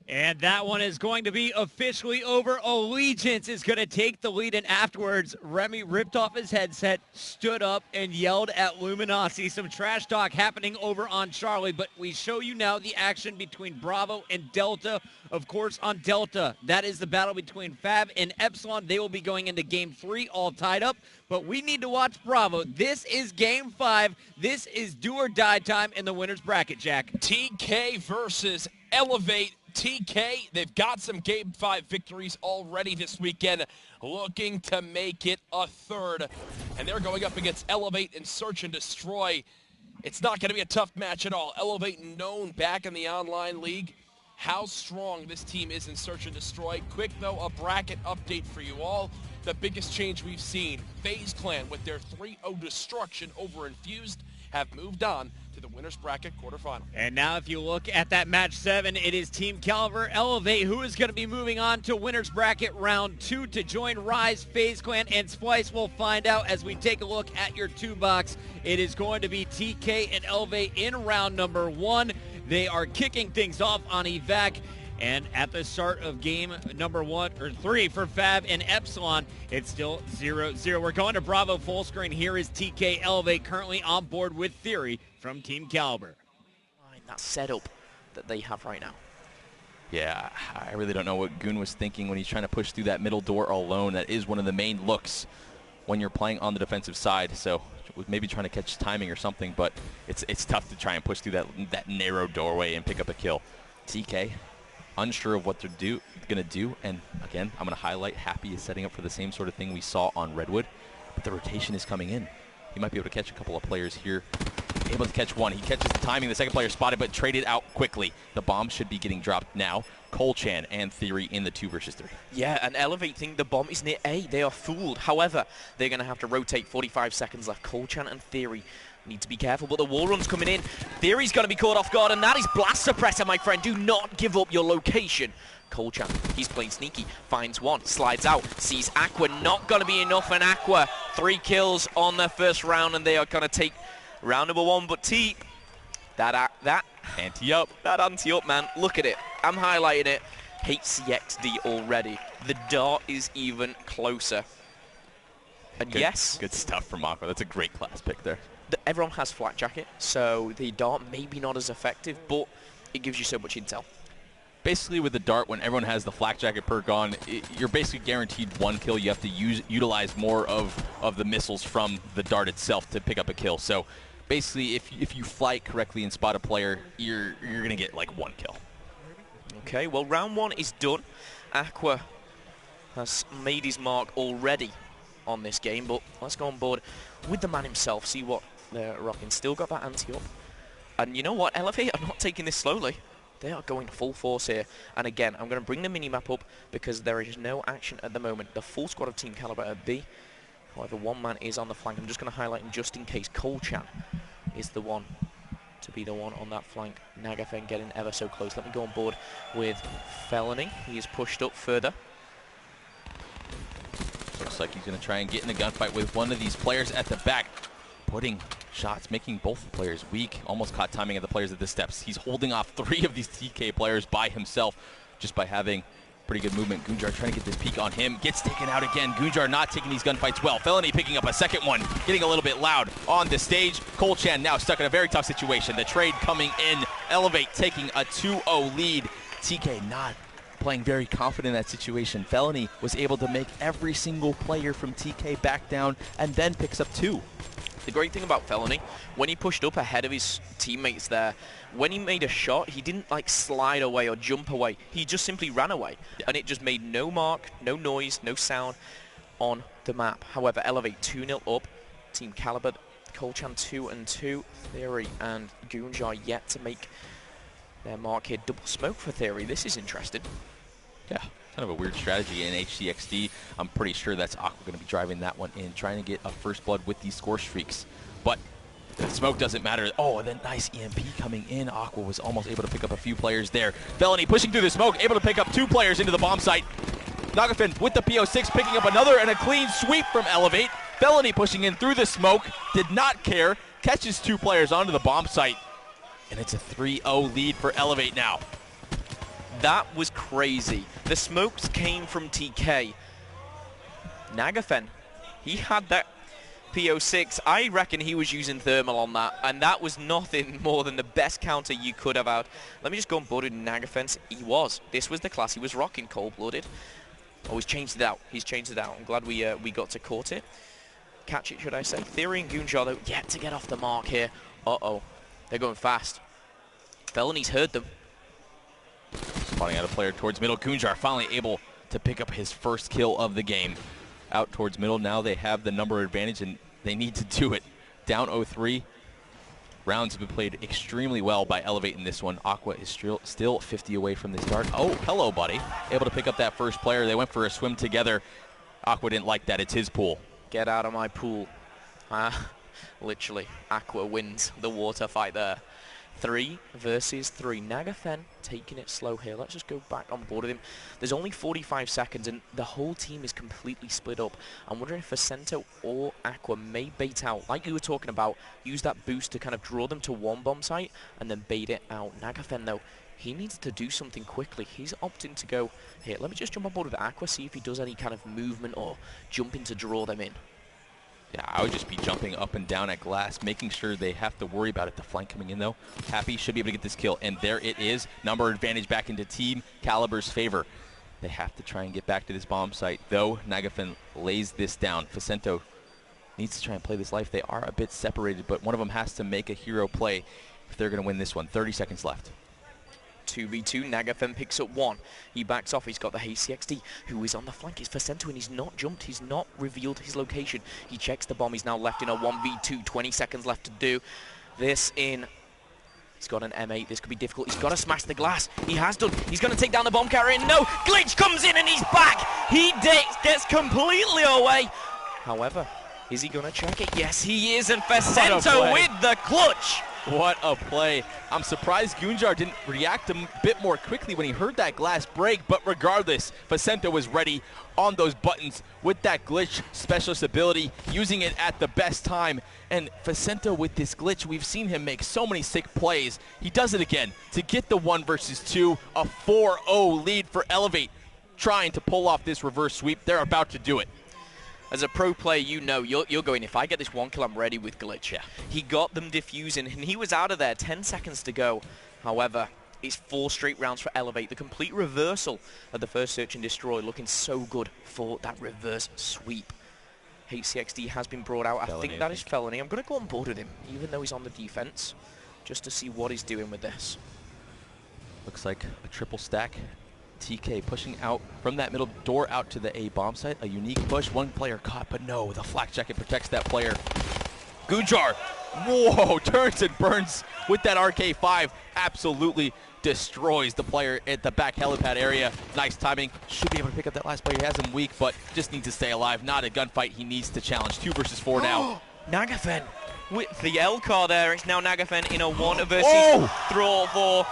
And that one is going to be officially over. Allegiance is going to take the lead, and afterwards, Remy ripped off his headset, stood up, and yelled at Luminosity. Some trash talk happening over on Charlie, but we show you now the action between Bravo and Delta. Of course, on Delta, that is the battle between Fab and Epsilon. They will be going into Game 3 all tied up, but we need to watch Bravo. This is Game 5. This is do or die time in the winner's bracket, Jack. TK versus Elevate. TK, they've got some Game 5 victories already this weekend, looking to make it a third. And they're going up against Elevate and Search and Destroy. It's not going to be a tough match at all. Elevate known back in the online league how strong this team is in Search and Destroy. Quick, though, a bracket update for you all. The biggest change we've seen, FaZe Clan with their 3-0 destruction over Infused have moved on to the winner's bracket quarterfinal. And now if you look at that match 7, it is Team Caliber Elevate who is going to be moving on to winner's bracket round 2 to join Rise, FaZe Clan, and Splice. We'll find out as we take a look at your 2-box. It is going to be TK and Elevate in round number 1. They are kicking things off on Evac. And at the start of game number 3 for Fab and Epsilon, it's still 0-0. We're going to Bravo full screen. Here is TK Elevate currently on board with Theory from Team Caliber. That setup that they have right now. Yeah, I really don't know what Goon was thinking when he's trying to push through that middle door alone. That is one of the main looks when you're playing on the defensive side. So maybe trying to catch timing or something, but it's tough to try and push through that narrow doorway and pick up a kill. TK, unsure of what they're going to do, and again, I'm going to highlight Happy is setting up for the same sort of thing we saw on Redwood, but the rotation is coming in. He might be able to catch a couple of players here. Able to catch one. He catches the timing. The second player spotted, but traded out quickly. The bomb should be getting dropped now. Cole-Chan and Theory in the 2 versus 3. Yeah, and Elevate think the bomb is near A. They are fooled. However, they're going to have to rotate. 45 seconds left. Cole-Chan and Theory Need to be careful, but the wall run's coming in. Theory's going to be caught off guard, and that is Blast Suppressor, my friend. Do not give up your location. CoD Champs, he's playing sneaky, finds one, slides out, sees Aqua, not going to be enough, and Aqua, 3 kills on their first round, and they are going to take round number 1, but T, that anti-up. That anti-up, man, look at it. I'm highlighting it. HCXD already. The dart is even closer. And yes. Good stuff from Aqua. That's a great class pick there. Everyone has Flak Jacket, so the dart may be not as effective, but it gives you so much intel. Basically, with the dart, when everyone has the Flak Jacket perk on, you're basically guaranteed 1 kill. You have to utilize more of the missiles from the dart itself to pick up a kill. So basically, if you flight correctly and spot a player, you're going to get like 1 kill. Okay, well, round 1 is done. Aqua has made his mark already on this game, but let's go on board with the man himself, see what they're rocking. Still got that anti-up. And you know what? Elevate are not taking this slowly. They are going full force here. And again, I'm going to bring the mini-map up because there is no action at the moment. The full squad of Team Caliber at B. However, one man is on the flank. I'm just going to highlight him just in case. Colchan is the one to be the one on that flank. Nagafen getting ever so close. Let me go on board with Felony. He is pushed up further. Looks like he's going to try and get in a gunfight with one of these players at the back. Putting shots, making both the players weak. Almost caught timing of the players at the steps. He's holding off 3 of these TK players by himself just by having pretty good movement. Gunjar trying to get this peek on him. Gets taken out again. Gunjar not taking these gunfights well. Felony picking up a second one. Getting a little bit loud on the stage. Colchan now stuck in a very tough situation. The trade coming in. Elevate taking a 2-0 lead. TK not playing very confident in that situation. Felony was able to make every single player from TK back down and then picks up 2. The great thing about Felony, when he pushed up ahead of his teammates there, when he made a shot, he didn't like slide away or jump away. He just simply ran away. Yeah. And it just made no mark, no noise, no sound on the map. However, Elevate 2-0 up. Team Caliber, Colchan 2-2. Theory and Gunjar yet to make their mark here. Double smoke for Theory. This is interesting. Yeah. Kind of a weird strategy in HCXD. I'm pretty sure that's Aqua going to be driving that one in, trying to get a first blood with these score streaks. But the smoke doesn't matter. Oh, and then nice EMP coming in. Aqua was almost able to pick up a few players there. Felony pushing through the smoke, able to pick up 2 players into the bomb site. Nagafen with the PO6 picking up another and a clean sweep from Elevate. Felony pushing in through the smoke, did not care, catches 2 players onto the bomb site. And it's a 3-0 lead for Elevate now. That was crazy. The smokes came from TK. Nagafen, he had that PO6. I reckon he was using thermal on that, and that was nothing more than the best counter you could have had. Let me just go on board with Nagafen. He was. This was the class he was rocking, cold-blooded. Oh, he's changed it out. He's changed it out. I'm glad we got to court it. Catch it, should I say. Theory and Gunjar, though, yet to get off the mark here. Uh-oh. They're going fast. Felony's heard them. Spawning out a player towards middle. Gunjar finally able to pick up his first kill of the game. Out towards middle. Now they have the number advantage, and they need to do it. Down 0-3. Rounds have been played extremely well by Elevate in this one. Aqua is still 50 away from this dart. Oh, hello, buddy. Able to pick up that first player. They went for a swim together. Aqua didn't like that. It's his pool. Get out of my pool. Literally, Aqua wins the water fight there. 3 versus 3. Nagafen taking it slow here. Let's just go back on board with him. There's only 45 seconds and the whole team is completely split up. I'm wondering if Vicento or Aqua may bait out, like you were talking about, use that boost to kind of draw them to one bomb site and then bait it out. Nagafen, though, he needs to do something quickly. He's opting to go here. Let me just jump on board with Aqua, see if he does any kind of movement or jumping to draw them in. Yeah, I would just be jumping up and down at glass, making sure they have to worry about it. The flank coming in, though. Happy should be able to get this kill. And there it is. Number advantage back into Team Caliber's favor. They have to try and get back to this bomb site, though. Nagafen lays this down. Vicento needs to try and play this life. They are a bit separated, but one of them has to make a hero play if they're going to win this one. 30 seconds left. 2v2, Nagafen picks up 1. He backs off. He's got the HCXD, who is on the flank. It's Vicento, and he's not jumped. He's not revealed his location. He checks the bomb. He's now left in a 1v2. 20 seconds left to do this in. He's got an M8. This could be difficult. He's got to smash the glass. He has done. He's going to take down the bomb carrier. No! Glitch comes in, and he's back! He gets completely away. However, Is he going to check it? Yes, he is, and Facento with the clutch. What a play. I'm surprised Gunjar didn't react a bit more quickly when he heard that glass break, but regardless, Facento was ready on those buttons with that glitch specialist ability, using it at the best time. And Facento with this glitch, we've seen him make so many sick plays. He does it again to get the 1 versus 2, a 4-0 lead for Elevate, trying to pull off this reverse sweep. They're about to do it. As a pro player, you know you're going, if I get this 1 kill, I'm ready with glitch. Yeah. He got them diffusing, and he was out of there, 10 seconds to go. However, it's 4 straight rounds for Elevate. The complete reversal of the first search and destroy, looking so good for that reverse sweep. HCXD has been brought out. I think that is Felony. I'm going to go on board with him, even though he's on the defense, just to see what he's doing with this. Looks like a triple stack. TK pushing out from that middle door out to the A bomb site. A unique push. 1 player caught, but no, the flak jacket protects that player. Gunjar, whoa, turns and burns with that RK5. Absolutely destroys the player at the back helipad area. Nice timing. Should be able to pick up that last player. He has him weak, but just needs to stay alive. Not a gunfight he needs to challenge. 2 versus 4 now. Nagafen with the L card there. It's now Nagafen in a 1 versus 4.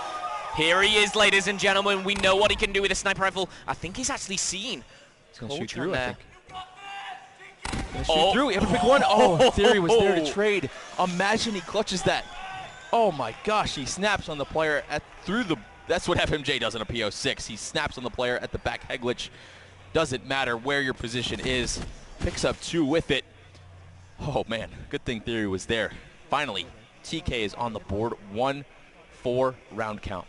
Here he is, ladies and gentlemen. We know what he can do with a sniper rifle. I think he's actually seen. He's going to shoot through, I think. Shoot through. He had to pick 1. Oh, Theory was there to trade. Imagine he clutches that. Oh my gosh, he snaps on the player through the... That's what FMJ does in a PO6. He snaps on the player at the back head glitch. Doesn't matter where your position is. Picks up 2 with it. Oh man, good thing Theory was there. Finally, TK is on the board. 1-4 round count.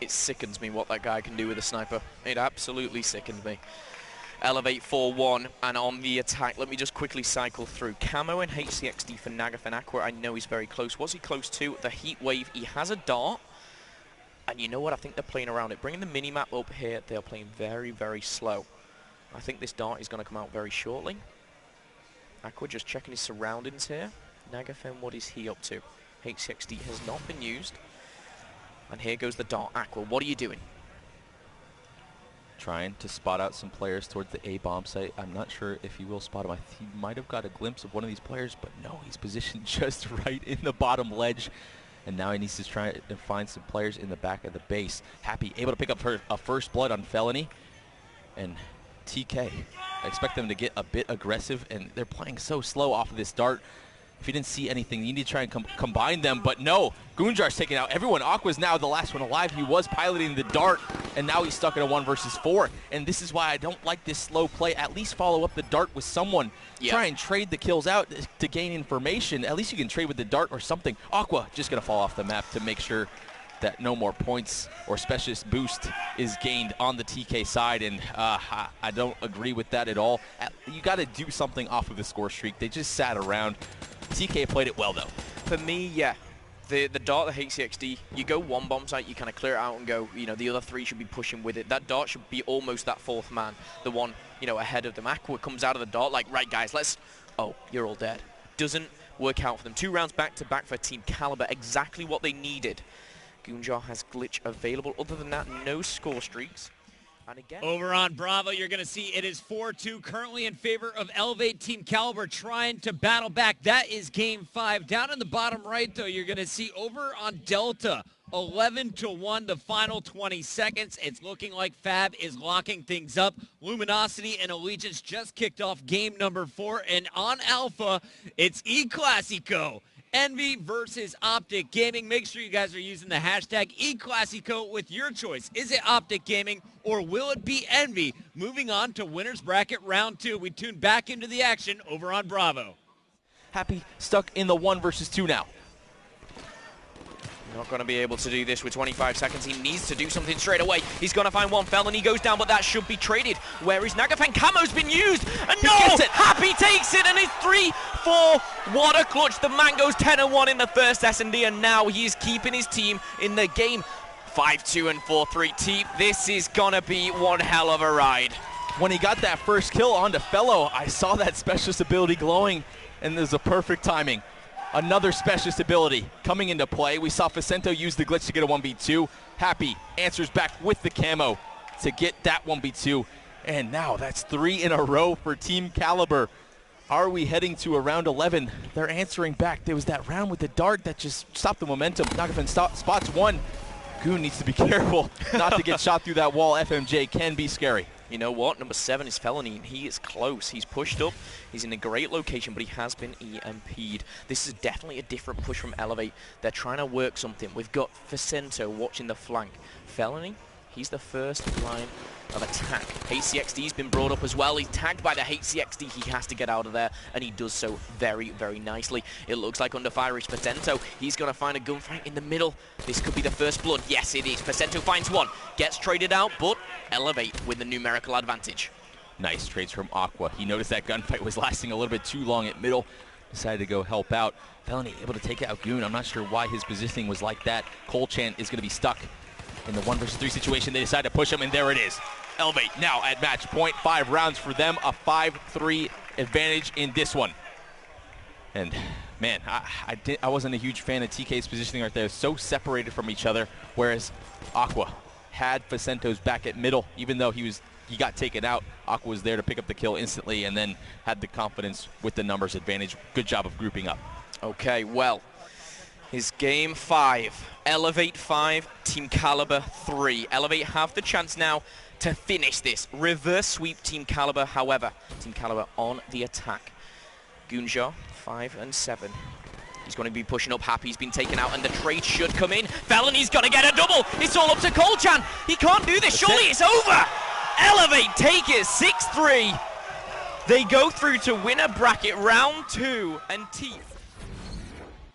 It sickens me what that guy can do with a sniper. It absolutely sickens me. Elevate 4-1, and on the attack, let me just quickly cycle through. Camo and HCXD for Nagafen Aqua. I know he's very close. What's he close to? The Heat Wave. He has a dart. And you know what? I think they're playing around it. Bringing the mini-map up here, they're playing very, very slow. I think this dart is going to come out very shortly. Aqua just checking his surroundings here. Nagafen, what is he up to? HCXD has not been used. And here goes the dart. Aqua, what are you doing? Trying to spot out some players towards the A bomb site. I'm not sure if he will spot him. He might have got a glimpse of one of these players, but no, he's positioned just right in the bottom ledge. And now he needs to try and find some players in the back of the base. Happy, able to pick up a first blood on Felony. And TK, I expect them to get a bit aggressive, and they're playing so slow off of this dart. If you didn't see anything, you need to try and combine them, but no. Gunjar's taking out everyone. Aqua's now the last one alive. He was piloting the dart, and now he's stuck in a 1 versus 4. And this is why I don't like this slow play. At least follow up the dart with someone. Yeah. Try and trade the kills out to gain information. At least you can trade with the dart or something. Aqua just going to fall off the map to make sure that no more points or specialist boost is gained on the TK side, and I don't agree with that at all. You got to do something off of the score streak. They just sat around. TK played it well, though. For me, yeah. The dart, the HCXD, you go 1 bomb site, you kind of clear it out and go, you know, the other 3 should be pushing with it. That dart should be almost that 4th man, the one, you know, ahead of them. Aqua comes out of the dart like, right, guys, let's... Oh, you're all dead. Doesn't work out for them. 2 rounds back-to-back for Team Caliber, exactly what they needed. Gunjar has glitch available. Other than that, no score streaks. And again, over on Bravo, you're going to see it is 4-2 currently in favor of Elevate. Team Caliber trying to battle back. That is game 5. Down in the bottom right, though, you're going to see over on Delta, 11-1, the final 20 seconds. It's looking like Fab is locking things up. Luminosity and Allegiance just kicked off game number 4. And on Alpha, it's E-Classico. Envy versus Optic Gaming. Make sure you guys are using the hashtag eClassico with your choice. Is it Optic Gaming or will it be Envy? Moving on to Winners Bracket Round 2. We tune back into the action over on Bravo. Happy stuck in the 1 versus 2 now. Not going to be able to do this with 25 seconds. He needs to do something straight away. He's going to find one. Felony goes down, but that should be traded. Where is Nagafen? Camo's been used. And no! Happy takes it, and it's 3-4. What a clutch. The man goes 10-1 in the first S&D, and now he's keeping his team in the game. 5-2 and 4-3. Team, this is going to be one hell of a ride. When he got that first kill onto Fellow, I saw that specialist ability glowing, and there's a perfect timing. Another specialist ability coming into play. We saw Facento use the glitch to get a 1v2. Happy answers back with the camo to get that 1v2. And now that's 3 in a row for Team Caliber. are we heading to a round 11? They're answering back. There was that round with the dart that just stopped the momentum. Nagafen spots one. Goon needs to be careful not to get shot through that wall. FMJ can be scary. You know what? Number 7 is Felony, and he is close. He's pushed up. He's in a great location, but he has been EMP'd. This is definitely a different push from Elevate. They're trying to work something. We've got Facento watching the flank. Felony, he's the first line of attack. HCXD's been brought up as well. He's tagged by the HCXD. He has to get out of there, and he does so very, very nicely. It looks like under fire is Facento. He's going to find a gunfight in the middle. This could be the first blood. Yes, it is. Facento finds one. Gets traded out, but Elevate with the numerical advantage. Nice trades from Aqua. He noticed that gunfight was lasting a little bit too long at middle. Decided to go help out. Felony able to take out Goon. I'm not sure why his positioning was like that. Colchan is going to be stuck in the 1 versus 3 situation. They decide to push him, and there it is. Elevate now at match point. 5 rounds for them. A 5-3 advantage in this one. And man, I wasn't a huge fan of TK's positioning right there. So separated from each other, whereas Aqua had Facento's back at middle. Even though he got taken out, Aqua was there to pick up the kill instantly and then had the confidence with the numbers advantage. Good job of grouping up. Okay, well, is game 5. Elevate 5, Team Caliber 3. Elevate have the chance now to finish this. Reverse sweep Team Caliber, however. Team Caliber on the attack. Goonja, 5 and 7. He's going to be pushing up. Happy's been taken out, and the trade should come in. Felony's got to get a double. It's all up to Colchan. He can't do this. Surely it's over. Elevate take it 6-3. They go through to winner bracket round 2, and Teeth.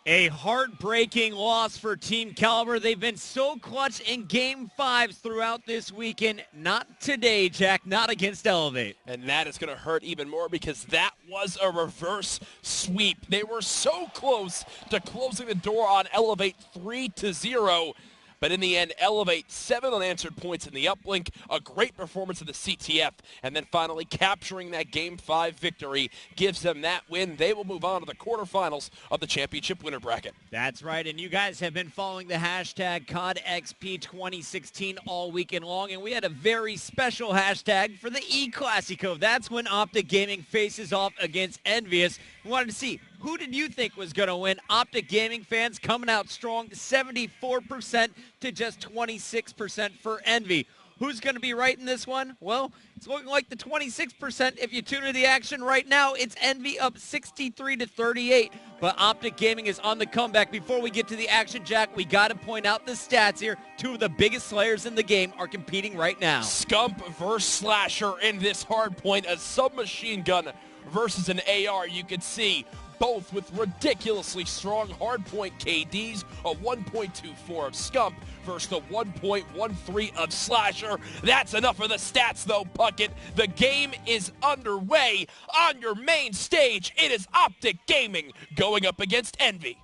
A heartbreaking loss for Team Caliber. They've been so clutch in Game 5s throughout this weekend. Not today, Jack. Not against Elevate. And that is going to hurt even more because that was a reverse sweep. They were so close to closing the door on Elevate 3-0. But in the end, Elevate 7 unanswered points in the uplink, a great performance of the CTF, and then finally capturing that Game 5 victory gives them that win. They will move on to the quarterfinals of the championship winner bracket. That's right, and you guys have been following the hashtag CoD XP 2016 all weekend long, and we had a very special hashtag for the E-Classico. That's when Optic Gaming faces off against Envious. We wanted to see, who did you think was going to win? Optic Gaming fans coming out strong, 74% to just 26% for Envy. Who's going to be right in this one? Well, it's looking like the 26%. If you tune into the action right now, it's Envy up 63-38. But Optic Gaming is on the comeback. Before we get to the action, Jack, we got to point out the stats here. 2 of the biggest slayers in the game are competing right now. Scump versus Slasher in this hard point, a submachine gun versus an AR. You can see both with ridiculously strong hardpoint KDs, a 1.24 of Scump versus the 1.13 of Slasher. That's enough of the stats though, Puckett. The game is underway. On your main stage, it is Optic Gaming going up against Envy.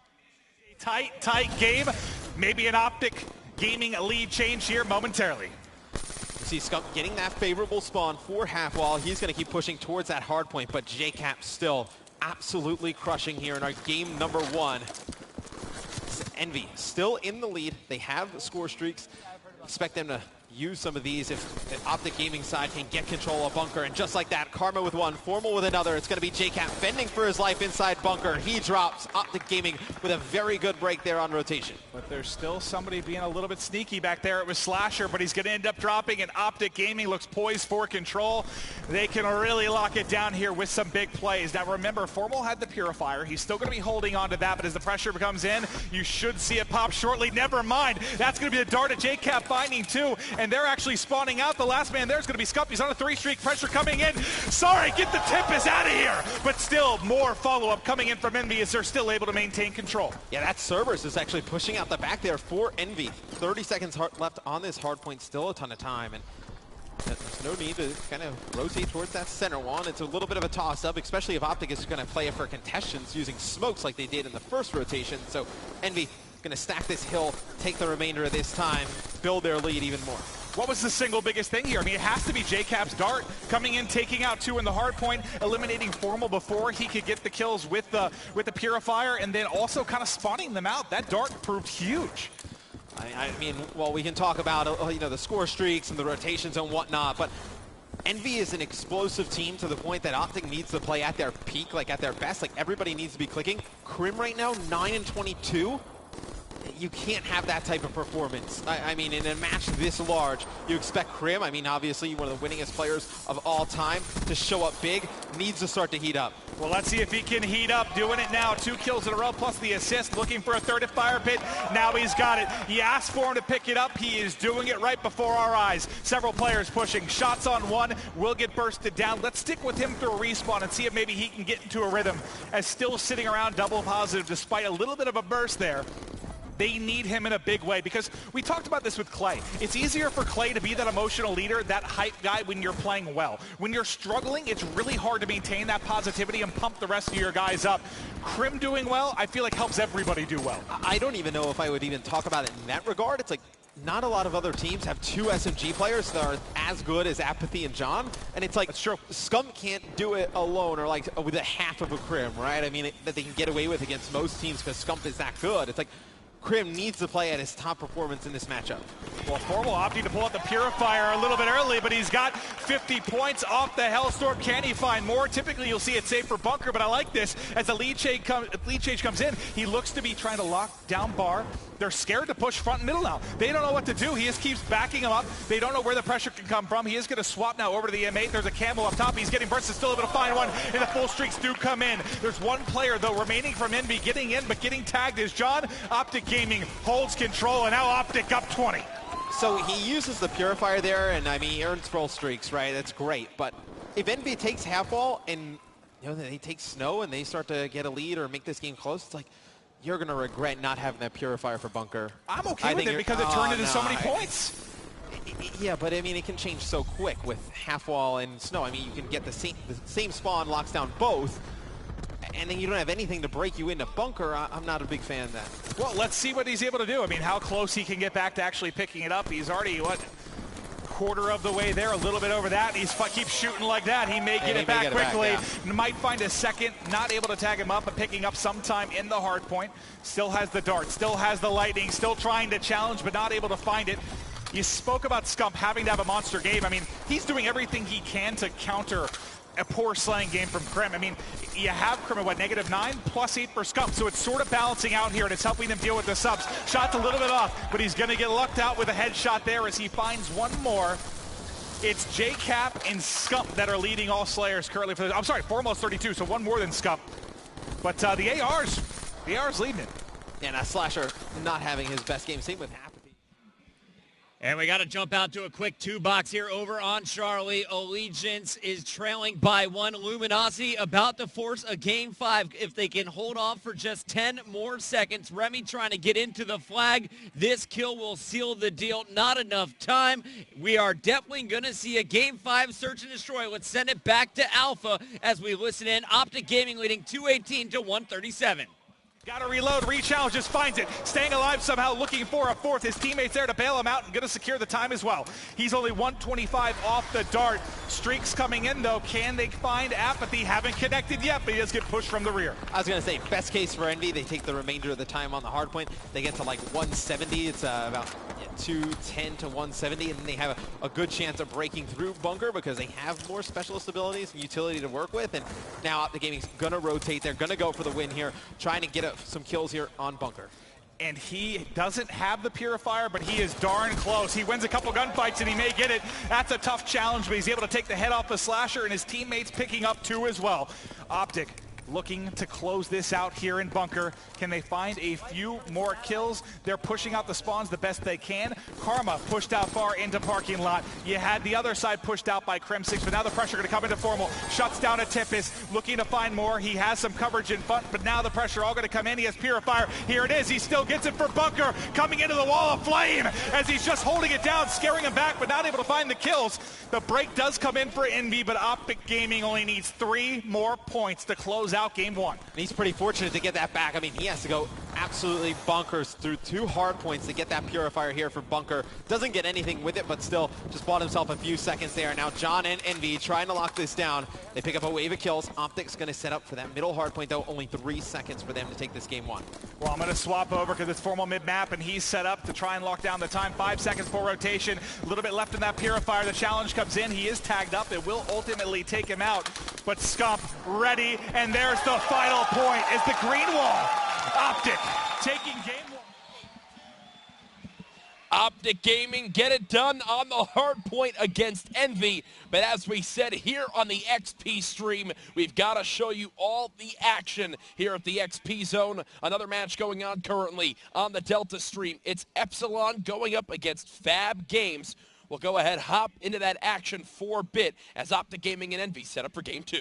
Tight game. Maybe an Optic Gaming lead change here momentarily. You see Scump getting that favorable spawn for half wall. He's going to keep pushing towards that hard point, but JCap still absolutely crushing here in our game number 1. Envy still in the lead. They have score streaks. Expect them to use some of these if the Optic Gaming side can get control of Bunker. And just like that, Karma with one, Formal with another. It's going to be JCap fending for his life inside Bunker. He drops. Optic Gaming with a very good break there on rotation. But there's still somebody being a little bit sneaky back there. It was Slasher, but he's going to end up dropping, and Optic Gaming looks poised for control. They can really lock it down here with some big plays. Now remember, Formal had the Purifier. He's still going to be holding on to that, but as the pressure comes in, you should see it pop shortly. Never mind. That's going to be the dart at JCap finding 2, and they're actually spawning out. The last man there is going to be Scump. He's on a 3-streak. Pressure coming in. Sorry, get the Tempest out of here. But still, more follow-up coming in from Envy as they're still able to maintain control. Yeah, that Cerberus is actually pushing out the back there for Envy. 30 seconds left on this hard point. Still a ton of time. And there's no need to kind of rotate towards that center one. It's a little bit of a toss-up, especially if Optic is going to play it for contestants using smokes like they did in the first rotation. So Envy going to stack this hill, take the remainder of this time, build their lead even more. What was the single biggest thing here? I mean, it has to be JCap's dart coming in, taking out 2 in the hard point, eliminating Formal before he could get the kills with the Purifier, and then also kind of spawning them out. That dart proved huge. I mean, well, we can talk about you know, the score streaks and the rotations and whatnot, but Envy is an explosive team to the point that Optic needs to play at their peak, like at their best. Like everybody needs to be clicking. Crim right now, 9-22. You can't have that type of performance. I mean, in a match this large, you expect Crim, I mean, obviously one of the winningest players of all time, to show up big, needs to start to heat up. Well, let's see if he can heat up. Doing it now. 2 kills in a row plus the assist. Looking for a third at Fire Pit. Now he's got it. You asked for him to pick it up. He is doing it right before our eyes. Several players pushing. Shots on one. Will get bursted down. Let's stick with him through a respawn and see if maybe he can get into a rhythm. As still sitting around double positive despite a little bit of a burst there. They need him in a big way because we talked about this with Clay. It's easier for Clay to be that emotional leader, that hype guy when you're playing well. When you're struggling, it's really hard to maintain that positivity and pump the rest of your guys up. Crim doing well, I feel like helps everybody do well. I don't even know if I would even talk about it in that regard. It's like not a lot of other teams have 2 SMG players that are as good as Apathy and John, and it's like, that's true. Scum can't do it alone or like with a half of a Crim, right? I mean, that they can get away with against most teams because Scum is that good. It's like, Crim needs to play at his top performance in this matchup. Well, Formal opting to pull out the Purifier a little bit early, but he's got 50 points off the Hellstorm. Can he find more? Typically, you'll see it safe for Bunker, but I like this. As the lead change comes in, he looks to be trying to lock down Bar. They're scared to push front and middle now. They don't know what to do. He just keeps backing him up. They don't know where the pressure can come from. He is going to swap now over to the M8. There's a Camel up top. He's getting bursted, still able to find one, and the full streaks do come in. There's one player, though, remaining from Envy getting in, but getting tagged is John. Optic Gaming holds control, and now Optic up 20. So he uses the Purifier there, and I mean, he earns full streaks, right? That's great. But if Envy takes half wall and they take Snow and they start to get a lead or make this game close, it's like, you're going to regret not having that Purifier for Bunker. I'm okay with it because it turned into so many points. Yeah, but I mean, it can change so quick with half wall and Snow. I mean, you can get the same spawn, locks down both, and then you don't have anything to break you into Bunker. I'm not a big fan of that. Well, let's see what he's able to do. I mean, how close he can get back to actually picking it up. He's already, what, quarter of the way there, a little bit over that. He keeps shooting like that. He may get it back quickly. Might find a second, not able to tag him up, but picking up sometime in the hard point. Still has the dart, still has the lightning, still trying to challenge, but not able to find it. You spoke about Scump having to have a monster game. I mean, he's doing everything he can to counter a poor slaying game from Crim. I mean, you have Crim at what, -9, +8 for Scump, so it's sort of balancing out here, and it's helping them deal with the subs. Shot's a little bit off, but he's going to get lucked out with a headshot there as he finds one more. It's JCap and Scump that are leading all Slayers currently for the, I'm sorry, Foremost 32, so one more than Scump. But the AR's leading it. And Slasher not having his best game, same with Apathy. And we got to jump out to a quick 2-box here over on Charlie. Allegiance is trailing by 1. Luminosity about to force a game 5 if they can hold off for just 10 more seconds. Remy trying to get into the flag. This kill will seal the deal. Not enough time. We are definitely going to see a game 5 search and destroy. Let's send it back to Alpha as we listen in. Optic Gaming leading 218 to 137. Got to reload, re-challenge, just finds it. Staying alive somehow, looking for a fourth. His teammates there to bail him out and going to secure the time as well. He's only 125 off the dart. Streaks coming in, though. Can they find Apathy? Haven't connected yet, but he does get pushed from the rear. I was going to say, best case for Envy, they take the remainder of the time on the hard point. They get to like 170. It's about 210 to 170, and then they have a good chance of breaking through Bunker because they have more specialist abilities and utility to work with. And now Optic Gaming's going to rotate. They're going to go for the win here, trying to get some kills here on Bunker. And he doesn't have the Purifier, but he is darn close. He wins a couple gunfights and he may get it. That's a tough challenge, but he's able to take the head off the Slasher, and his teammates picking up 2 as well. Optic looking to close this out here in Bunker. Can they find a few more kills? They're pushing out the spawns the best they can. Karma pushed out far into parking lot. You had the other side pushed out by Krem6, but now the pressure going to come into Formal. Shuts down a Tempest, looking to find more. He has some coverage in front, but now the pressure all going to come in. He has Purifier. Here it is. He still gets it for Bunker. Coming into the wall of flame as he's just holding it down, scaring him back, but not able to find the kills. The break does come in for Envy, but Optic Gaming only needs 3 more points to close out game one. And he's pretty fortunate to get that back. I mean, he has to go absolutely bonkers through 2 hard points to get that purifier here for Bunker. Doesn't get anything with it, but still just bought himself a few seconds there. Now John and Envy trying to lock this down. They pick up a wave of kills. Optic's going to set up for that middle hard point, though. Only 3 seconds for them to take this game 1. Well, I'm going to swap over because it's formal mid-map, and he's set up to try and lock down the time. 5 seconds for rotation. A little bit left in that purifier. The challenge comes in. He is tagged up. It will ultimately take him out. But Scump ready, and there's the final point. Is the green wall. Optic taking game 1. Optic Gaming get it done on the hard point against Envy. But as we said here on the XP stream, we've got to show you all the action here at the XP zone. Another match going on currently on the Delta stream. It's Epsilon going up against Fab Games. We'll go ahead, hop into that action for a bit as Optic Gaming and Envy set up for game 2.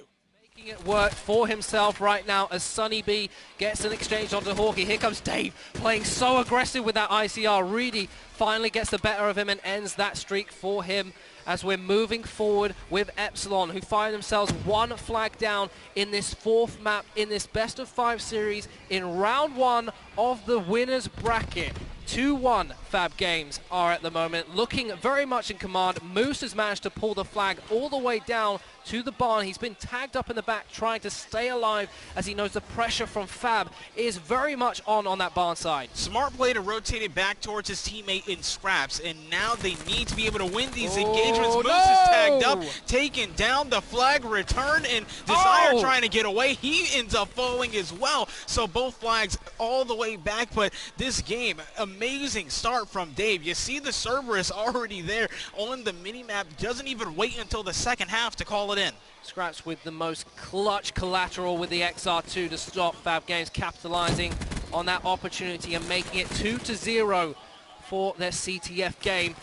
Making it work for himself right now as Sunny B gets an exchange onto Hawkeye. Here comes Dave playing so aggressive with that ICR. Reedy finally gets the better of him and ends that streak for him as we're moving forward with Epsilon, who find themselves 1 flag down in this 4th map in this best of 5 series in round 1 of the winners bracket. 2-1 Fab Games are at the moment looking very much in command. Moose has managed to pull the flag all the way down to the barn. He's been tagged up in the back trying to stay alive as he knows the pressure from Fab is very much on that barn side. Smart play to rotate it back towards his teammate in scraps, and now they need to be able to win these engagements. Moose is tagged up, taken down, the flag returned, and Desire trying to get away. He ends up falling as well, so both flags all the way back. But this game, amazing start from Dave. You see the Cerberus already there on the minimap, doesn't even wait until the second half to call it in. Scraps with the most clutch collateral with the XR2 to stop Fab Games, capitalizing on that opportunity and making it 2-0 for their CTF game.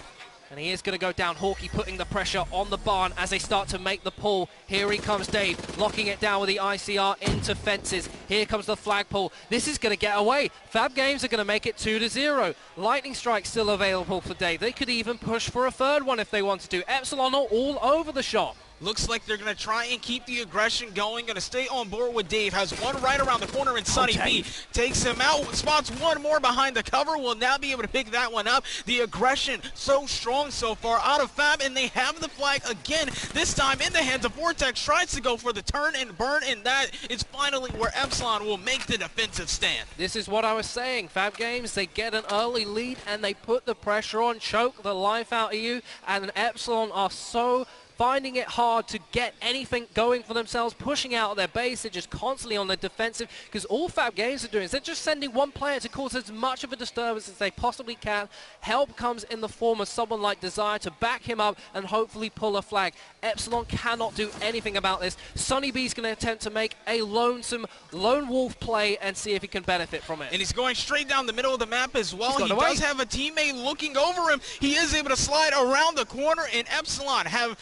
And he is going to go down. Hawkeye putting the pressure on the barn as they start to make the pull. Here he comes Dave, locking it down with the ICR into fences. Here comes the flagpole. This is going to get away. Fab Games are going to make it 2-0. Lightning Strike still available for Dave. They could even push for a 3rd one if they wanted to. Epsilon are all over the shop. Looks like they're going to try and keep the aggression going. Going to stay on board with Dave. Has one right around the corner, and Sunny B takes him out. Spots one more behind the cover. Will now be able to pick that one up. The aggression so strong so far out of Fab, and they have the flag again. This time in the hands of Vortex. Tries to go for the turn and burn, and that is finally where Epsilon will make the defensive stand. This is what I was saying. Fab Games, they get an early lead, and they put the pressure on, choke the life out of you, and Epsilon are so finding it hard to get anything going for themselves, pushing out of their base. They're just constantly on the defensive because all Fab Games are doing is they're just sending one player to cause as much of a disturbance as they possibly can. Help comes in the form of someone like Desire to back him up and hopefully pull a flag. Epsilon cannot do anything about this. Sunny B's going to attempt to make a lone wolf play and see if he can benefit from it. And he's going straight down the middle of the map as well. He does have a teammate looking over him. He is able to slide around the corner, and Epsilon have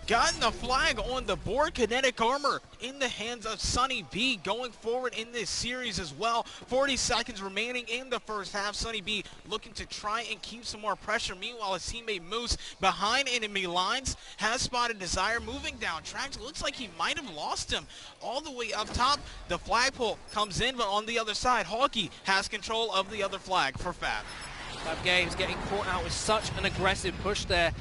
gotten the flag on the board. Kinetic armor in the hands of Sunny B going forward in this series as well. 40 seconds remaining in the first half. Sunny B looking to try and keep some more pressure. Meanwhile, his teammate Moose behind enemy lines has spotted Desire moving down tracks. Looks like he might have lost him all the way up top. The flagpole comes in, but on the other side, Hawkeye has control of the other flag for Fab. Fab Games getting caught out with such an aggressive push there.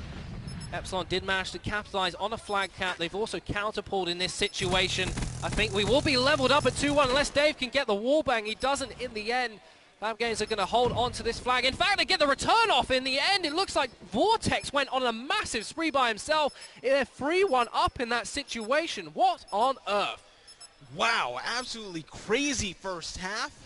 Epsilon did manage to capitalize on a flag cap. They've also counterpulled in this situation. I think we will be leveled up at 2-1 unless Dave can get the wall bang. He doesn't in the end. Fab Games are going to hold on to this flag. In fact, they get the return off in the end. It looks like Vortex went on a massive spree by himself. They're 3-1 up in that situation. What on earth? Wow, absolutely crazy first half.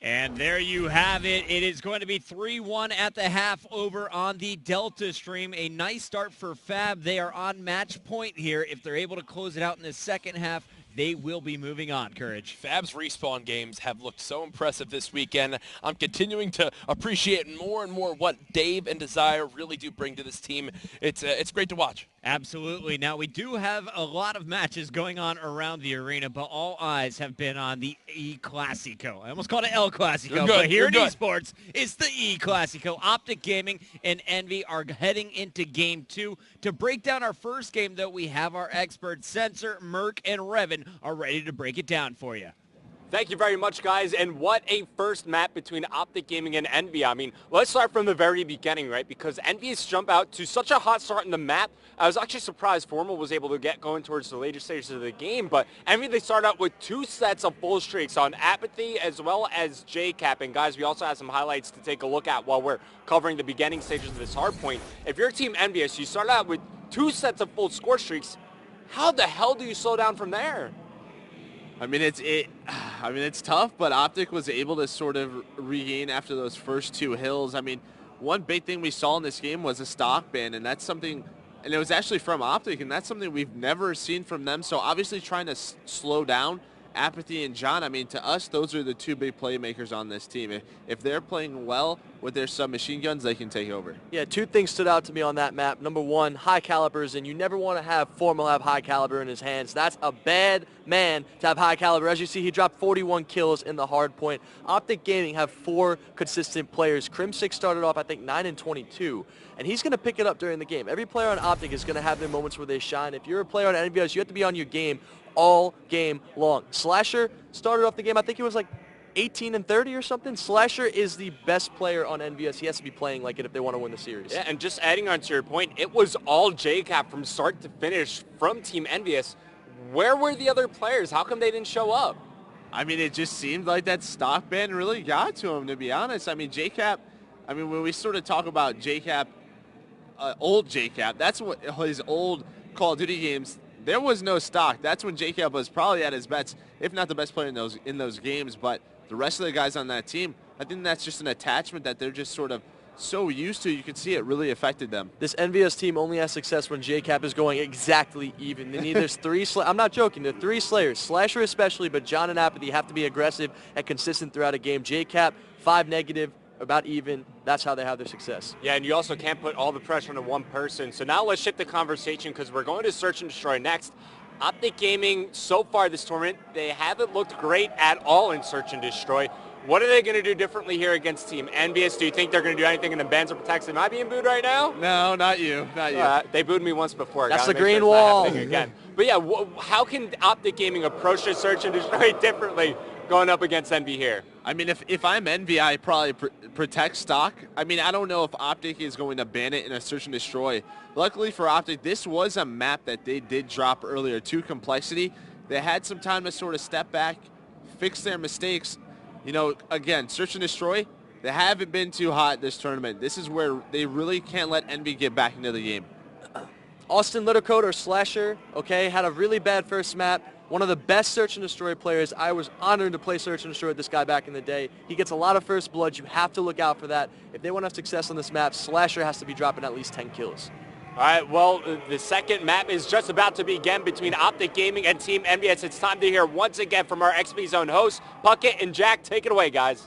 And there you have it. It is going to be 3-1 at the half over on the Delta stream. A nice start for Fab. They are on match point here. If they're able to close it out in the second half, they will be moving on, Courage. Fab's respawn games have looked so impressive this weekend. I'm continuing to appreciate more and more what Dave and Desire really do bring to this team. It's great to watch. Absolutely. Now, we do have a lot of matches going on around the arena, but all eyes have been on the E-Clasico. I almost called it El Clasico, but here in esports, it's the E-Clasico. Optic Gaming and Envy are heading into Game 2. To break down our first game, though, we have our experts, Sensor, Merc, and Revit, Revan are ready to break it down for you. Thank you very much, guys. And what a first map between Optic Gaming and Envy. I mean, let's start from the very beginning, right? Because Envy's jump out to such a hot start in the map. I was actually surprised Formal was able to get going towards the later stages of the game. But Envy, they start out with 2 sets of full streaks on Apathy as well as JCap. And guys, we also have some highlights to take a look at while we're covering the beginning stages of this hardpoint. If you're Team Envious, you start out with 2 sets of full score streaks. How the hell do you slow down from there? I mean, it's tough, but Optic was able to sort of regain after those first 2 hills. I mean, one big thing we saw in this game was a stock ban, and that's something, and it was actually from Optic, and that's something we've never seen from them. So obviously trying to slow down Apathy and John, I mean, to us, those are the 2 big playmakers on this team. If they're playing well with their submachine guns, they can take over. Yeah, 2 things stood out to me on that map. Number 1, high calibers, and you never want to have Formal have high caliber in his hands. That's a bad man to have high caliber. As you see, he dropped 41 kills in the hard point. Optic Gaming have 4 consistent players. Crim6 started off, I think, 9 and 22. And he's going to pick it up during the game. Every player on Optic is going to have their moments where they shine. If you're a player on NVS, you have to be on your game all game long. Slasher started off the game, I think he was like 18 and 30 or something. Slasher is the best player on NVS. He has to be playing like it if they want to win the series. Yeah, and just adding on to your point, it was all JCap from start to finish from Team Envious. Where were the other players? How come they didn't show up? I mean, it just seemed like that stock ban really got to him, to be honest. I mean, JCap, I mean, when we sort of talk about JCap, old JCap, that's what his old Call of Duty games, there was no stock. That's when JCap was probably at his best, if not the best player in those games. But the rest of the guys on that team, I think that's just an attachment that they're just sort of so used to. You can see it really affected them. This NVS team only has success when JCap is going exactly even. They need there's 3 I'm not joking. There are 3 Slayers, Slasher especially, but John and Apathy have to be aggressive and consistent throughout a game. JCap, 5 negative, about even. That's how they have their success. Yeah, and you also can't put all the pressure on one person. So now let's shift the conversation because we're going to Search and Destroy next. Optic Gaming, so far this tournament, they haven't looked great at all in Search and Destroy. What are they going to do differently here against Team Envious? Do you think they're going to do anything in the bans or protects? Am I being booed right now? No, not you. Not you. They booed me once before. That's the green wall. Again. But yeah, how can Optic Gaming approach the Search and Destroy differently going up against Envy here? I mean, if I'm Envy, I probably protect stock. I mean, I don't know if Optic is going to ban it in a Search and Destroy. Luckily for Optic, this was a map that they did drop earlier to Complexity. They had some time to sort of step back, fix their mistakes. You know, again, Search and Destroy, they haven't been too hot this tournament. This is where they really can't let Envy get back into the game. Austin Littercoat or Slasher, okay, had a really bad first map. One of the best Search and Destroy players. I was honored to play Search and Destroy with this guy back in the day. He gets a lot of first blood. You have to look out for that. If they want to have success on this map, Slasher has to be dropping at least 10 kills. All right, well, the second map is just about to begin between Optic Gaming and Team Envious. It's time to hear once again from our XP Zone hosts, Puckett and Jack. Take it away, guys.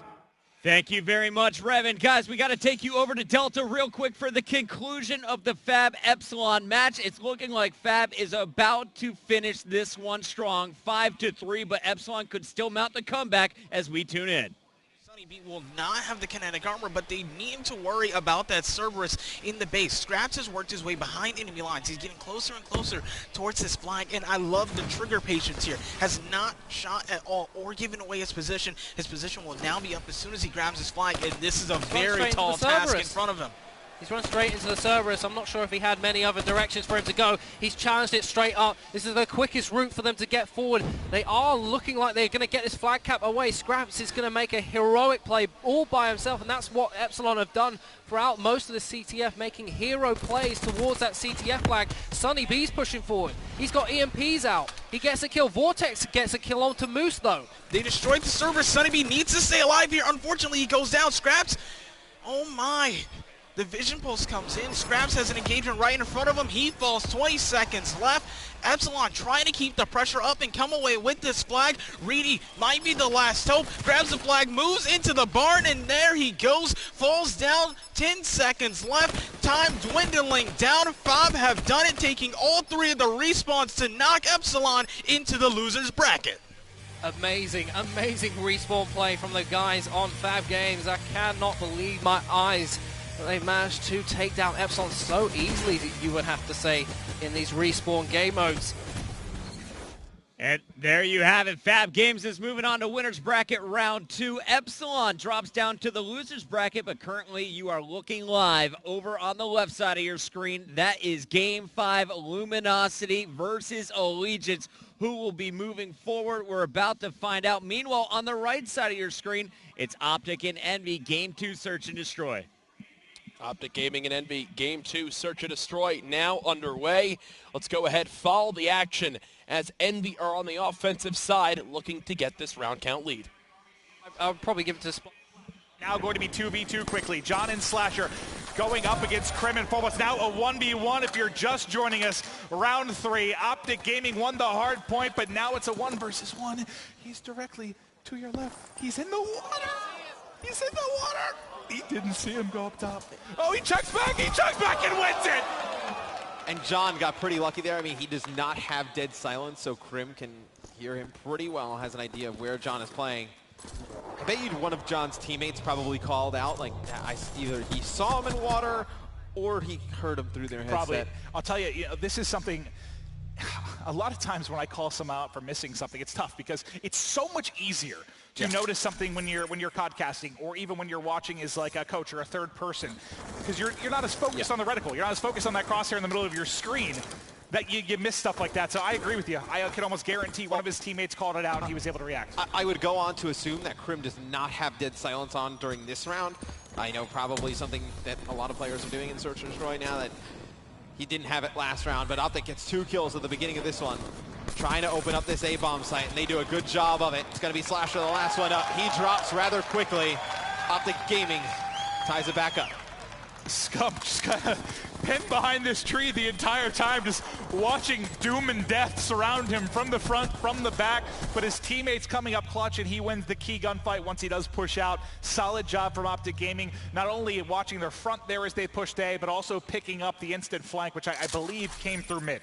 Thank you very much, Revan. Guys, we got to take you over to Delta real quick for the conclusion of the Fab Epsilon match. It's looking like Fab is about to finish this one strong, 5-3, but Epsilon could still mount the comeback as we tune in. B will not have the kinetic armor, but they need to worry about that Cerberus in the base. Scraps has worked his way behind enemy lines. He's getting closer and closer towards this flag, and I love the trigger patience here. Has not shot at all or given away his position. His position will now be up as soon as he grabs his flag, and this is a very tall task in front of him. He's run straight into the Cerberus. I'm not sure if he had many other directions for him to go. He's challenged it straight up. This is the quickest route for them to get forward. They are looking like they're going to get this flag cap away. Scraps is going to make a heroic play all by himself, and that's what Epsilon have done throughout most of the CTF, making hero plays towards that CTF flag. Sunny B's pushing forward. He's got EMPs out. He gets a kill. Vortex gets a kill onto Moose, though. They destroyed the Cerberus. Sunny B needs to stay alive here. Unfortunately, he goes down. Scraps, oh my. The vision pulse comes in. Scraps has an engagement right in front of him. He falls. 20 seconds left. Epsilon trying to keep the pressure up and come away with this flag. Reedy might be the last hope. Grabs the flag, moves into the barn, and there he goes. Falls down. 10 seconds left. Time dwindling down. Fab have done it, taking all 3 of the respawns to knock Epsilon into the loser's bracket. Amazing, amazing respawn play from the guys on Fab Games. I cannot believe my eyes. They managed to take down Epsilon so easily, you would have to say, in these respawn game modes. And there you have it. Fab Games is moving on to winner's bracket round 2. Epsilon drops down to the loser's bracket, but currently you are looking live over on the left side of your screen. That is Game 5, Luminosity versus Allegiance. Who will be moving forward? We're about to find out. Meanwhile, on the right side of your screen, it's Optic and Envy, Game 2, Search and Destroy. Optic Gaming and Envy, Game 2, Search and Destroy, now underway. Let's go ahead, follow the action as Envy are on the offensive side looking to get this round count lead. I'll probably give it to Spot. Now going to be 2v2 quickly. John and Slasher going up against Crim and Phobos. Now a 1v1 if you're just joining us. Round 3. Optic Gaming won the hard point, but now it's a 1 versus 1. He's directly to your left. He's in the water. He's in the water. He didn't see him go up top. Oh, he checks back and wins it. And John got pretty lucky there. I mean, he does not have dead silence, so Crim can hear him pretty well, has an idea of where John is playing. I bet you'd one of John's teammates probably called out, like either he saw him in water or he heard him through their headset. Probably. I'll tell you, this is something, a lot of times when I call someone out for missing something, it's tough because it's so much easier to notice something when you're codcasting, or even when you're watching as like a coach or a third person, because you're not as focused on the reticle, you're not as focused on that crosshair in the middle of your screen, that you miss stuff like that. So I agree with you. I can almost guarantee one of his teammates called it out and he was able to react. I would go on to assume that Crim does not have dead silence on during this round. I know probably something that a lot of players are doing in Search and Destroy now, that he didn't have it last round, but Optic gets 2 kills at the beginning of this one. Trying to open up this A-bomb site, and they do a good job of it. It's going to be Slasher, the last one up. He drops rather quickly. Optic Gaming ties it back up. Scum just kind of pinned behind this tree the entire time, just watching doom and death surround him from the front, from the back, but his teammates coming up clutch, and he wins the key gunfight once he does push out. Solid job from Optic Gaming, not only watching their front there as they pushed A, but also picking up the instant flank, which I believe came through mid.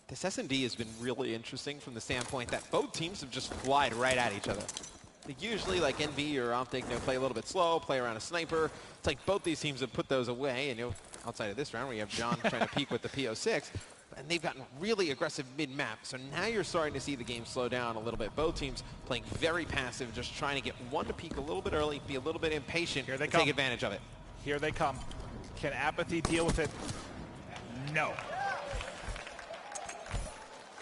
This S&D has been really interesting from the standpoint that both teams have just flied right at each other. Usually, like Envy or Optic, play a little bit slow, play around a sniper. It's like both these teams have put those away, and outside of this round where you have John trying to peek with the PO6, and they've gotten really aggressive mid-map. So now you're starting to see the game slow down a little bit. Both teams playing very passive, just trying to get one to peek a little bit early, be a little bit impatient, and take advantage of it. Here they come. Can Apathy deal with it? No.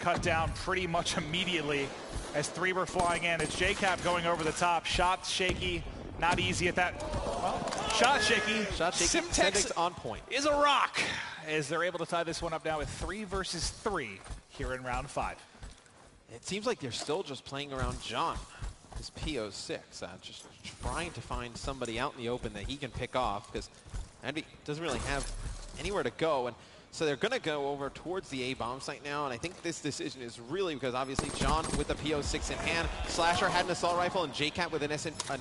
Cut down pretty much immediately as 3 were flying in. It's JCap going over the top. Shot shaky, not easy at that. Well, shot shaky. Semtex on point. Is a rock as they're able to tie this one up now with 3 versus 3 here in round 5. It seems like they're still just playing around John, his PO6, just trying to find somebody out in the open that he can pick off, because Andy doesn't really have anywhere to go. And so they're going to go over towards the A-bomb site now, and I think this decision is really because obviously John with the PO6 in hand, Slasher had an assault rifle, and JCat with an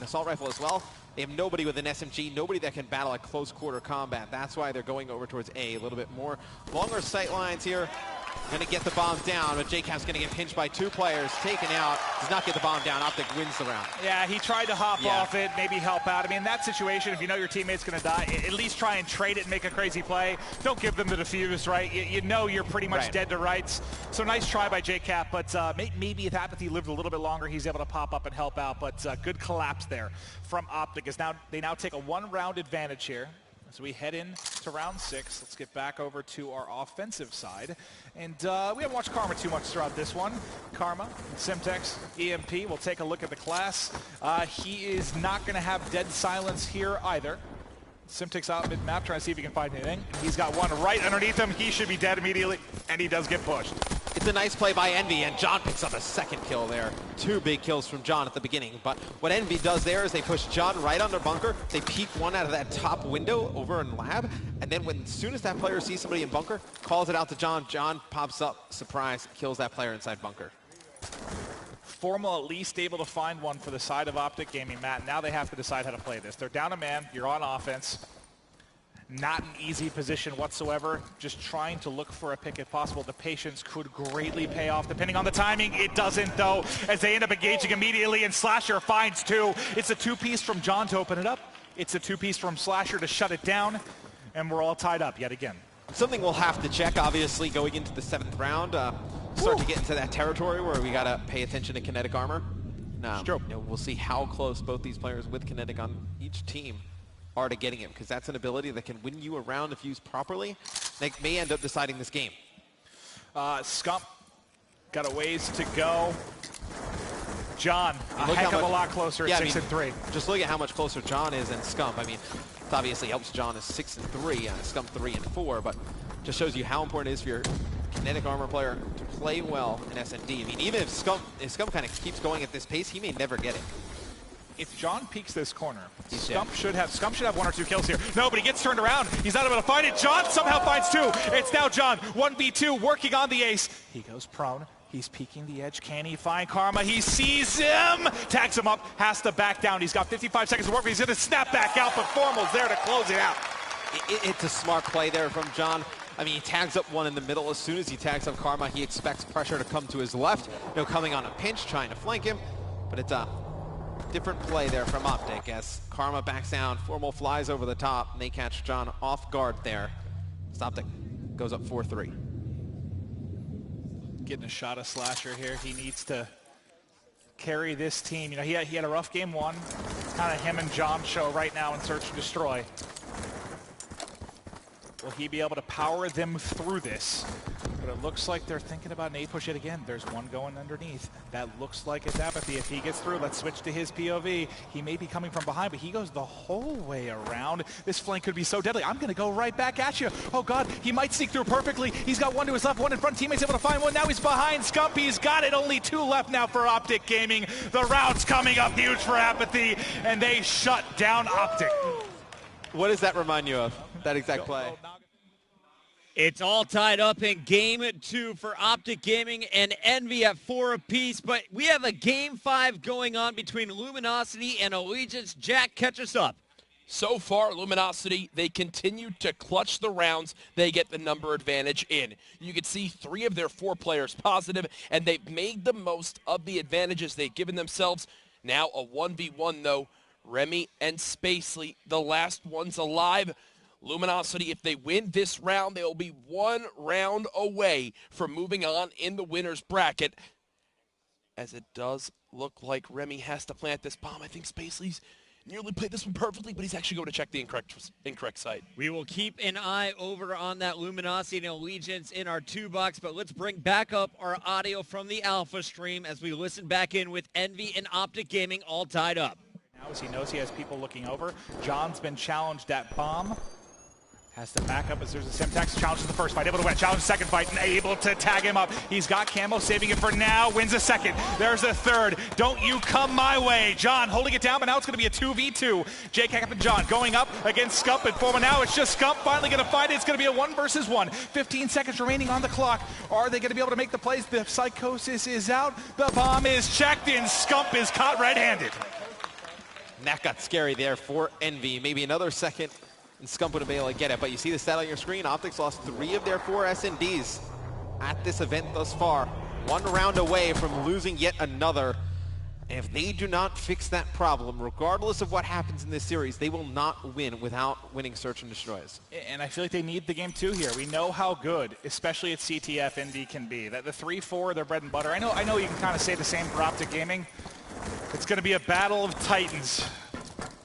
assault rifle as well. They have nobody with an SMG, nobody that can battle at close quarter combat. That's why they're going over towards A little bit more. Longer sight lines here. Going to get the bomb down, but JCap's going to get pinched by 2 players, taken out, does not get the bomb down. Optic wins the round. Yeah, he tried to hop off it, maybe help out. I mean, in that situation, if you know your teammate's going to die, at least try and trade it and make a crazy play. Don't give them the defuse, right? You know you're pretty much dead to rights. So nice try by JCap, but maybe if Apathy lived a little bit longer, he's able to pop up and help out. But good collapse there from Optic. They now take a 1-round advantage here. As we head in to round 6, let's get back over to our offensive side. And we haven't watched Karma too much throughout this one. Karma, Semtex, EMP, we'll take a look at the class. He is not going to have dead silence here either. Semtex out mid-map, trying to see if he can find anything. He's got one right underneath him. He should be dead immediately, and he does get pushed. It's a nice play by Envy, and John picks up a 2nd kill there. 2 big kills from John at the beginning. But what Envy does there is they push John right under bunker. They peek one out of that top window over in lab. And then as soon as that player sees somebody in bunker, calls it out to John. John pops up, surprise, kills that player inside bunker. Formal at least able to find one for the side of Optic Gaming, Matt. Now they have to decide how to play this. They're down a man. You're on offense. Not an easy position whatsoever. Just trying to look for a pick if possible. The patience could greatly pay off depending on the timing. It doesn't, though, as they end up engaging immediately, and Slasher finds 2. It's a 2-piece from John to open it up. It's a 2-piece from Slasher to shut it down. And we're all tied up yet again. Something we'll have to check, obviously, going into the 7th round. start to get into that territory where we got to pay attention to kinetic armor. Now, true. We'll see how close both these players with kinetic on each team are to getting it, because that's an ability that can win you a round if used properly. They may end up deciding this game. Scump got a ways to go. John, a heck of a lot closer at 6 and 3. Just look at how much closer John is than Scump. I mean, it obviously helps John as 6 and 3 and Scump 3 and 4, but just shows you how important it is for your kinetic armor player to play well in SND. I mean, even if Scump kind of keeps going at this pace, he may never get it. If John peeks this corner, Scump should have 1 or 2 kills here. No, but he gets turned around. He's not able to find it. John somehow finds 2. It's now John, 1v2, working on the ace. He goes prone. He's peeking the edge. Can he find Karma? He sees him. Tags him up. Has to back down. He's got 55 seconds to work. He's going to snap back out, but Formal's there to close it out. It's a smart play there from John. I mean, he tags up one in the middle. As soon as he tags up Karma, he expects pressure to come to his left. Coming on a pinch, trying to flank him. But it's a different play there from Optic as Karma backs down. Formal flies over the top, and they catch John off guard there. Optic goes up 4-3. Getting a shot of Slasher here. He needs to carry this team. He had a rough game 1. Kind of him and John show right now in Search and Destroy. Will he be able to power them through this? But it looks like they're thinking about an A push yet again. There's one going underneath. That looks like it's Apathy. If he gets through, let's switch to his POV. He may be coming from behind, but he goes the whole way around. This flank could be so deadly. I'm going to go right back at you. Oh, God, he might sneak through perfectly. He's got 1 to his left, 1 in front. Teammates able to find 1. Now he's behind Scump. He's got it. Only 2 left now for Optic Gaming. The round's coming up huge for Apathy, and they shut down Optic. What does that remind you of, that exact play? It's all tied up in Game 2 for Optic Gaming and Envy at 4 apiece, but we have a Game 5 going on between Luminosity and Allegiance. Jack, catch us up. So far, Luminosity, they continue to clutch the rounds. They get the number advantage in. You can see 3 of their 4 players positive, and they've made the most of the advantages they've given themselves. Now a 1v1, though. Remy and Spacely, the last ones alive. Luminosity, if they win this round, they'll be 1 round away from moving on in the winner's bracket. As it does look like Remy has to plant this bomb. I think Spacely's nearly played this one perfectly, but he's actually going to check the incorrect site. We will keep an eye over on that Luminosity and Allegiance in our 2 box, but let's bring back up our audio from the Alpha stream as we listen back in with Envy and Optic Gaming all tied up. Now as he knows he has people looking over, John's been challenged at bomb. Has to back up as there's a Simtax. Challenges the first fight, able to win. Challenge the second fight, and able to tag him up. He's got camo, saving it for now. Wins a second. There's a third. Don't you come my way. John holding it down, but now it's going to be a 2v2. Jake Hackett and John going up against Scump and Forma. Now it's just Scump finally going to fight it. It's going to be a 1 versus 1. 15 seconds remaining on the clock. Are they going to be able to make the plays? The Psychosis is out. The bomb is checked in. Scump is caught red-handed. And that got scary there for Envy. Maybe another second and Scump would have been able to get it. But you see the stat on your screen. Optics lost 3 of their 4 SNDs at this event thus far. 1 round away from losing yet another. And if they do not fix that problem, regardless of what happens in this series, they will not win without winning Search and Destroys. And I feel like they need the game 2 here. We know how good, especially at CTF, Envy can be. That the 3-4, their bread and butter. I know you can kind of say the same for Optic Gaming. It's going to be a battle of titans.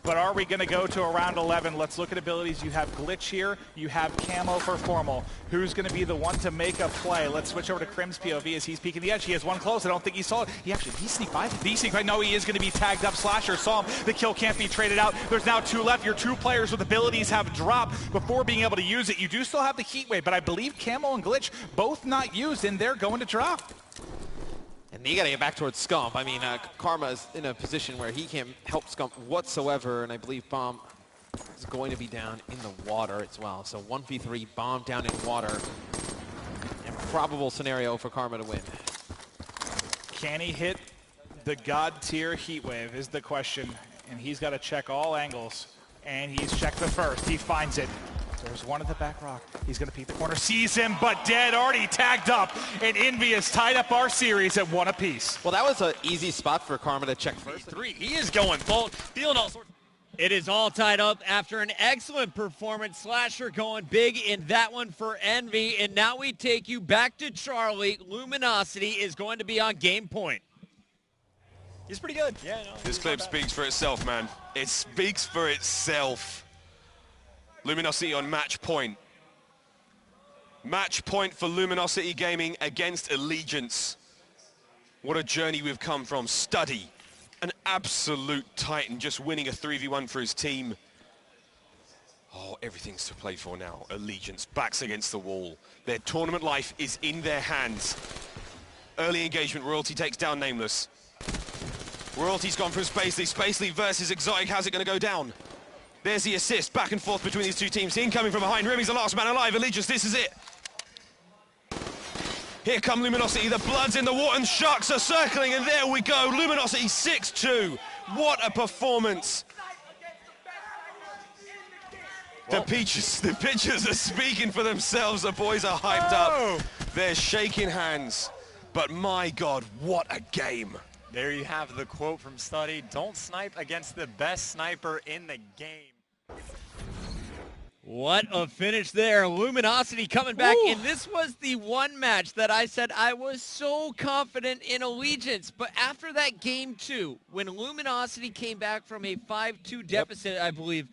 But are we going to go to a round 11? Let's look at abilities. You have Glitch here. You have Camo for Formal. Who's going to be the one to make a play? Let's switch over to Crim's POV as he's peeking the edge. He has 1 close. I don't think he saw it. He sneaked by. He sneaked by. No, he is going to be tagged up. Slasher saw him. The kill can't be traded out. There's now 2 left. Your 2 players with abilities have dropped before being able to use it. You do still have the Heat Wave, but I believe Camo and Glitch both not used, and they're going to drop. And you got to get back towards Scump. I mean, Karma is in a position where he can't help Scump whatsoever, and I believe Bomb is going to be down in the water as well. So 1v3, Bomb down in water. Improbable scenario for Karma to win. Can he hit the God tier Heat Wave is the question, and he's got to check all angles, and he's checked the first. He finds it. There's one at the back rock. He's going to peek the corner. Sees him, but dead. Already tagged up. And Envy has tied up our series at 1 apiece. Well, that was an easy spot for Karma to check first. 3. He is going bold. Feeling all sorts. It is all tied up after an excellent performance. Slasher going big in that one for Envy. And now we take you back to Charlie. Luminosity is going to be on game point. He's pretty good. Yeah, no, this clip speaks for itself, man. It speaks for itself. Luminosity on match point. Match point for Luminosity Gaming against Allegiance. What a journey we've come from. Study, an absolute titan, just winning a 3v1 for his team. Oh, everything's to play for now. Allegiance, backs against the wall. Their tournament life is in their hands. Early engagement, Royalty takes down Nameless. Royalty's gone from Spacely. Spacely versus Exotic. How's it going to go down? There's the assist, back and forth between these two teams. Incoming from behind, Remy's the last man alive. Allegiance, this is it. Here come Luminosity, the blood's in the water and sharks are circling, and there we go. Luminosity 6-2. What a performance. The pictures are speaking for themselves. The boys are hyped up. They're shaking hands. But my God, what a game. There you have the quote from Study. Don't snipe against the best sniper in the game. What a finish there. Luminosity coming back. Ooh. And this was the one match that I said I was so confident in Allegiance. But after that game 2, when Luminosity came back from a 5-2 deficit, I believe,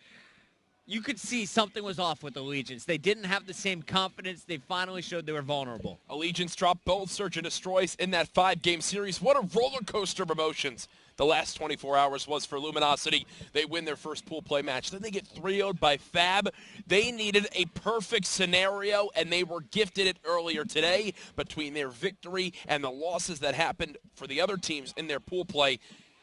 you could see something was off with Allegiance. They didn't have the same confidence. They finally showed they were vulnerable. Allegiance dropped both Search and Destroys in that 5-game series. What a roller coaster of emotions the last 24 hours was for Luminosity. They win their first pool play match. Then they get 3-0'd by Fab. They needed a perfect scenario, and they were gifted it earlier today. Between their victory and the losses that happened for the other teams in their pool play,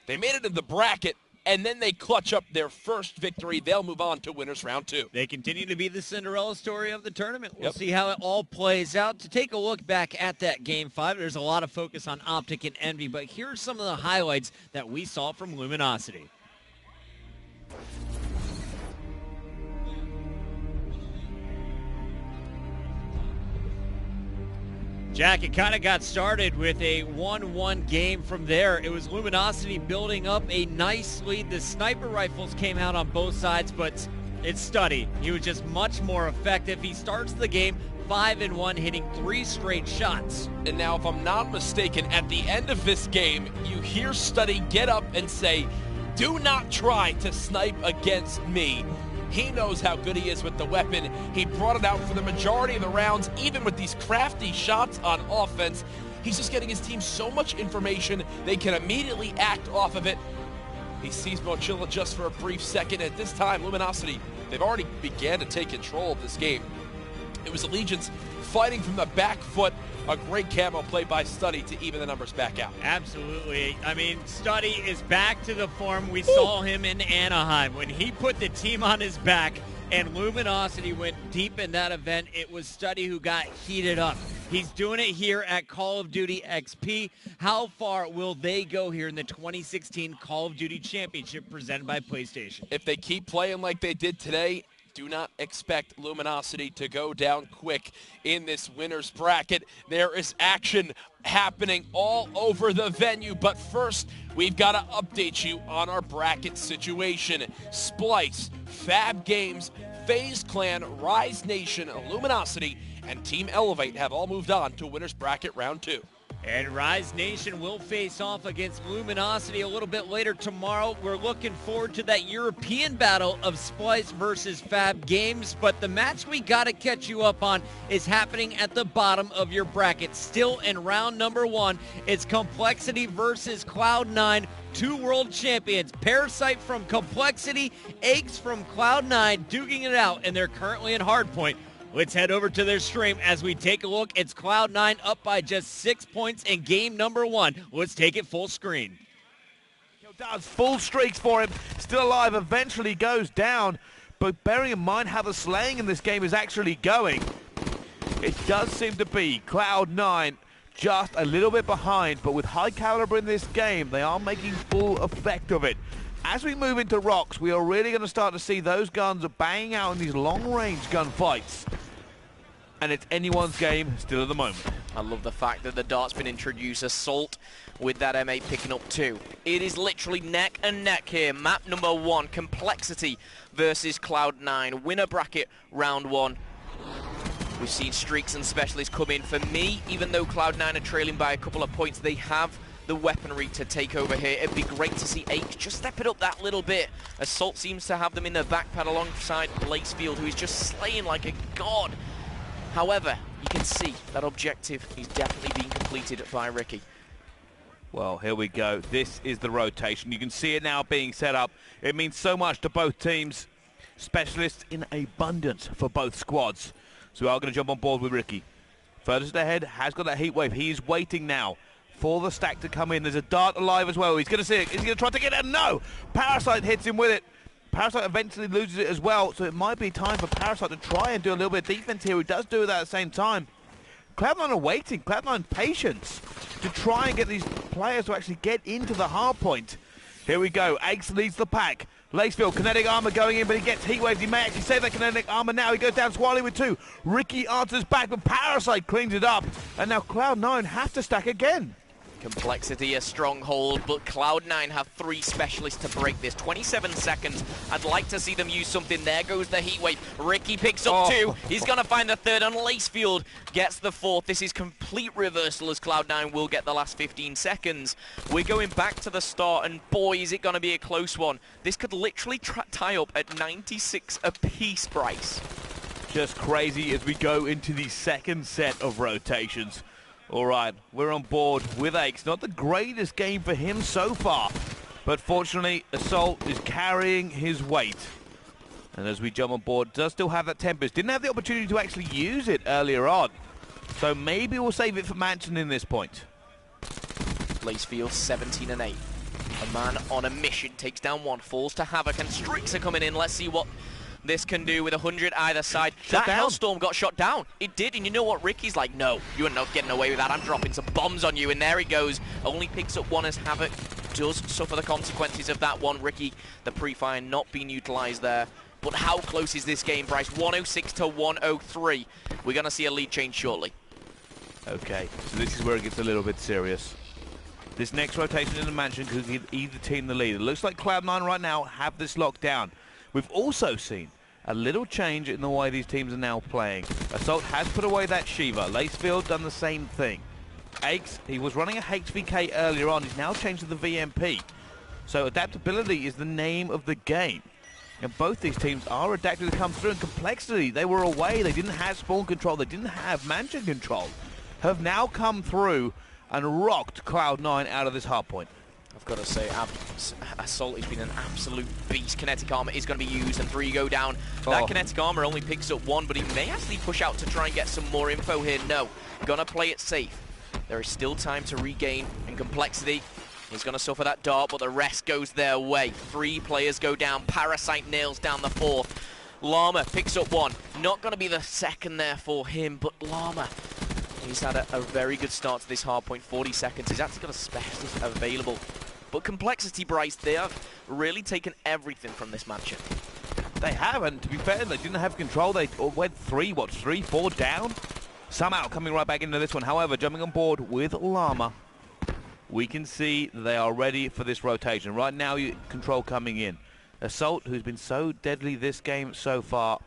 they made it in the bracket, and then they clutch up their first victory. They'll move on to winners round 2. They continue to be the Cinderella story of the tournament. We'll see how it all plays out. To take a look back at that Game 5, there's a lot of focus on Optic and Envy, but here's some of the highlights that we saw from Luminosity. Jack, it kind of got started with a 1-1 game from there. It was Luminosity building up a nice lead. The sniper rifles came out on both sides, but it's Study. He was just much more effective. He starts the game 5-1, hitting 3 straight shots. And now, if I'm not mistaken, at the end of this game, you hear Study get up and say, "Do not try to snipe against me." He knows how good he is with the weapon. He brought it out for the majority of the rounds, even with these crafty shots on offense. He's just getting his team so much information, they can immediately act off of it. He sees Mochilla just for a brief second. At this time, Luminosity, they've already began to take control of this game. It was Allegiance fighting from the back foot. A great camo play by Study to even the numbers back out. Absolutely. I mean, Study is back to the form we saw him in Anaheim. When he put the team on his back and Luminosity went deep in that event, it was Study who got heated up. He's doing it here at Call of Duty XP. How far will they go here in the 2016 Call of Duty Championship presented by PlayStation? If they keep playing like they did today, do not expect Luminosity to go down quick in this winner's bracket. There is action happening all over the venue, but first, we've got to update you on our bracket situation. Splice, Fab Games, FaZe Clan, Rise Nation, Luminosity, and Team Elevate have all moved on to winner's bracket round 2. And Rise Nation will face off against Luminosity a little bit later tomorrow. We're looking forward to that European battle of Splice versus Fab Games. But the match we got to catch you up on is happening at the bottom of your bracket. Still in round number 1, it's Complexity versus Cloud9. 2 world champions, Parasite from Complexity, Eggs from Cloud9, duking it out, and they're currently in Hardpoint. Let's head over to their stream as we take a look. It's Cloud9 up by just 6 points in game number 1. Let's take it full screen. Does full streaks for him. Still alive, eventually goes down. But bearing in mind how the slaying in this game is actually going, it does seem to be Cloud9 just a little bit behind. But with high caliber in this game, they are making full effect of it. As we move into Rocks, we are really going to start to see those guns banging out in these long-range gunfights. And it's anyone's game still at the moment. I love the fact that the dart's been introduced. Assault with that M8 picking up 2. It is literally neck and neck here. Map number 1, Complexity versus Cloud9. Winner bracket round 1. We've seen Streaks and Specialists come in. For me, even though Cloud9 are trailing by a couple of points, they have the weaponry to take over here. It'd be great to see Ache just step it up that little bit. Assault seems to have them in their backpad alongside Blazefield, who is just slaying like a god. However, you can see that objective is definitely being completed by Ricky. Well, here we go. This is the rotation. You can see it now being set up. It means so much to both teams. Specialists in abundance for both squads. So we are going to jump on board with Ricky. Furthest ahead has got that heat wave. He is waiting now for the stack to come in. There's a dart alive as well. He's going to see it. He's going to try to get it. No! Parasite hits him with it. Parasite eventually loses it as well, so it might be time for Parasite to try and do a little bit of defense here. He does do that at the same time. Cloud9 are waiting. Cloud9 patience to try and get these players to actually get into the hard point. Here we go. Ace leads the pack. Blazefield, kinetic armor going in, but he gets heat waves. He may actually save that kinetic armor now. He goes down Squally with 2. Ricky answers back, but Parasite cleans it up. And now Cloud9 have to stack again. Complexity a stronghold, but Cloud9 have 3 specialists to break this. 27 seconds. I'd like to see them use something. There goes the heat wave. Ricky picks up 2. He's going to find the 3rd, and Lacefield gets the 4th. This is complete reversal as Cloud9 will get the last 15 seconds. We're going back to the start, and boy, is it going to be a close one. This could literally tie up at 96 apiece, Bryce. Just crazy as we go into the second set of rotations. All right, we're on board with Aches. Not the greatest game for him so far, but fortunately, Assault is carrying his weight. And as we jump on board, does still have that Tempest. Didn't have the opportunity to actually use it earlier on. So maybe we'll save it for Mansion in this point. Blazefield 17 and 8. A man on a mission takes down 1, falls to Havoc, and Streaks are coming in. Let's see what this can do with 100 either side. That Hellstorm got shot down. It did, and you know what? Ricky's like, no, you're not getting away with that. I'm dropping some bombs on you, and there he goes. Only picks up 1 as Havoc does suffer the consequences of that one. Ricky, the pre-fire not being utilized there. But how close is this game, Bryce? 106 to 103. We're going to see a lead change shortly. Okay, so this is where it gets a little bit serious. This next rotation in the Mansion could give either team the lead. It looks like Cloud9 right now have this locked down. We've also seen a little change in the way these teams are now playing. Assault has put away that Shiva. Lacefield done the same thing. Aches, he was running a HVK earlier on. He's now changed to the VMP. So adaptability is the name of the game. And both these teams are adapted to come through. And Complexity, they were away. They didn't have spawn control. They didn't have mansion control. Have now come through and rocked Cloud9 out of this hard point. I've got to say, Assault has been an absolute beast. Kinetic armor is going to be used, and 3 go down. That kinetic armor only picks up 1, but he may actually push out to try and get some more info here. No, gonna play it safe. There is still time to regain, and Complexity is going to suffer that dart, but the rest goes their way. 3 players go down. Parasite nails down the 4th. Llama picks up 1. Not going to be the 2nd there for him, but Llama, he's had a very good start to this hard point. 40 seconds. He's actually got a specialist available. But Complexity, Bryce, they have really taken everything from this matchup. They haven't. To be fair, they didn't have control. They went 3, 4 down? Somehow coming right back into this one. However, jumping on board with Llama, we can see they are ready for this rotation. Right now, control coming in. Assault, who's been so deadly this game so far,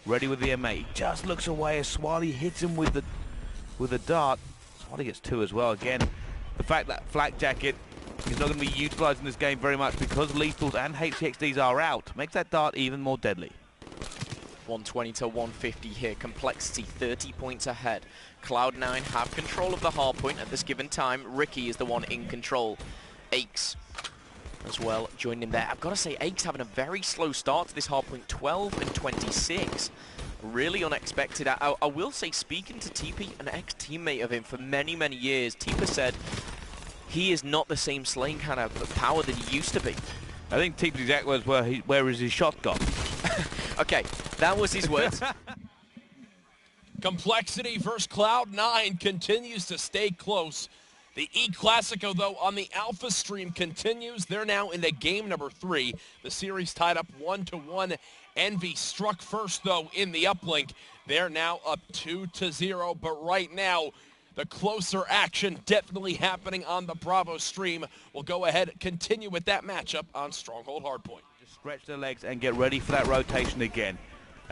ready with the M8. He just looks away as Swally hits him with the dart. Swally gets 2 as well. Again, the fact that Flak Jacket is not going to be utilised in this game very much because lethals and HCXDs are out makes that dart even more deadly. 120 to 150 here. Complexity 30 points ahead. Cloud9 have control of the hard point at this given time. Ricky is the one in control. Aches as well joined in there. I've got to say, Aches having a very slow start to this hard point. 12 and 26. Really unexpected. I will say, speaking to TP, an ex-teammate of him for many, many years, TP said he is not the same slaying kind of power that he used to be. I think TP's exact words were, where is his shot gone? Okay, that was his words. Complexity versus Cloud9 continues to stay close. The E-Classico, though, on the Alpha stream continues. They're now in the game number 3. The series tied up 1-1. Envy struck first, though, in the uplink. They're now up 2-0, but right now, the closer action definitely happening on the Bravo stream. We'll go ahead and continue with that matchup on Stronghold Hardpoint. Just stretch their legs and get ready for that rotation again.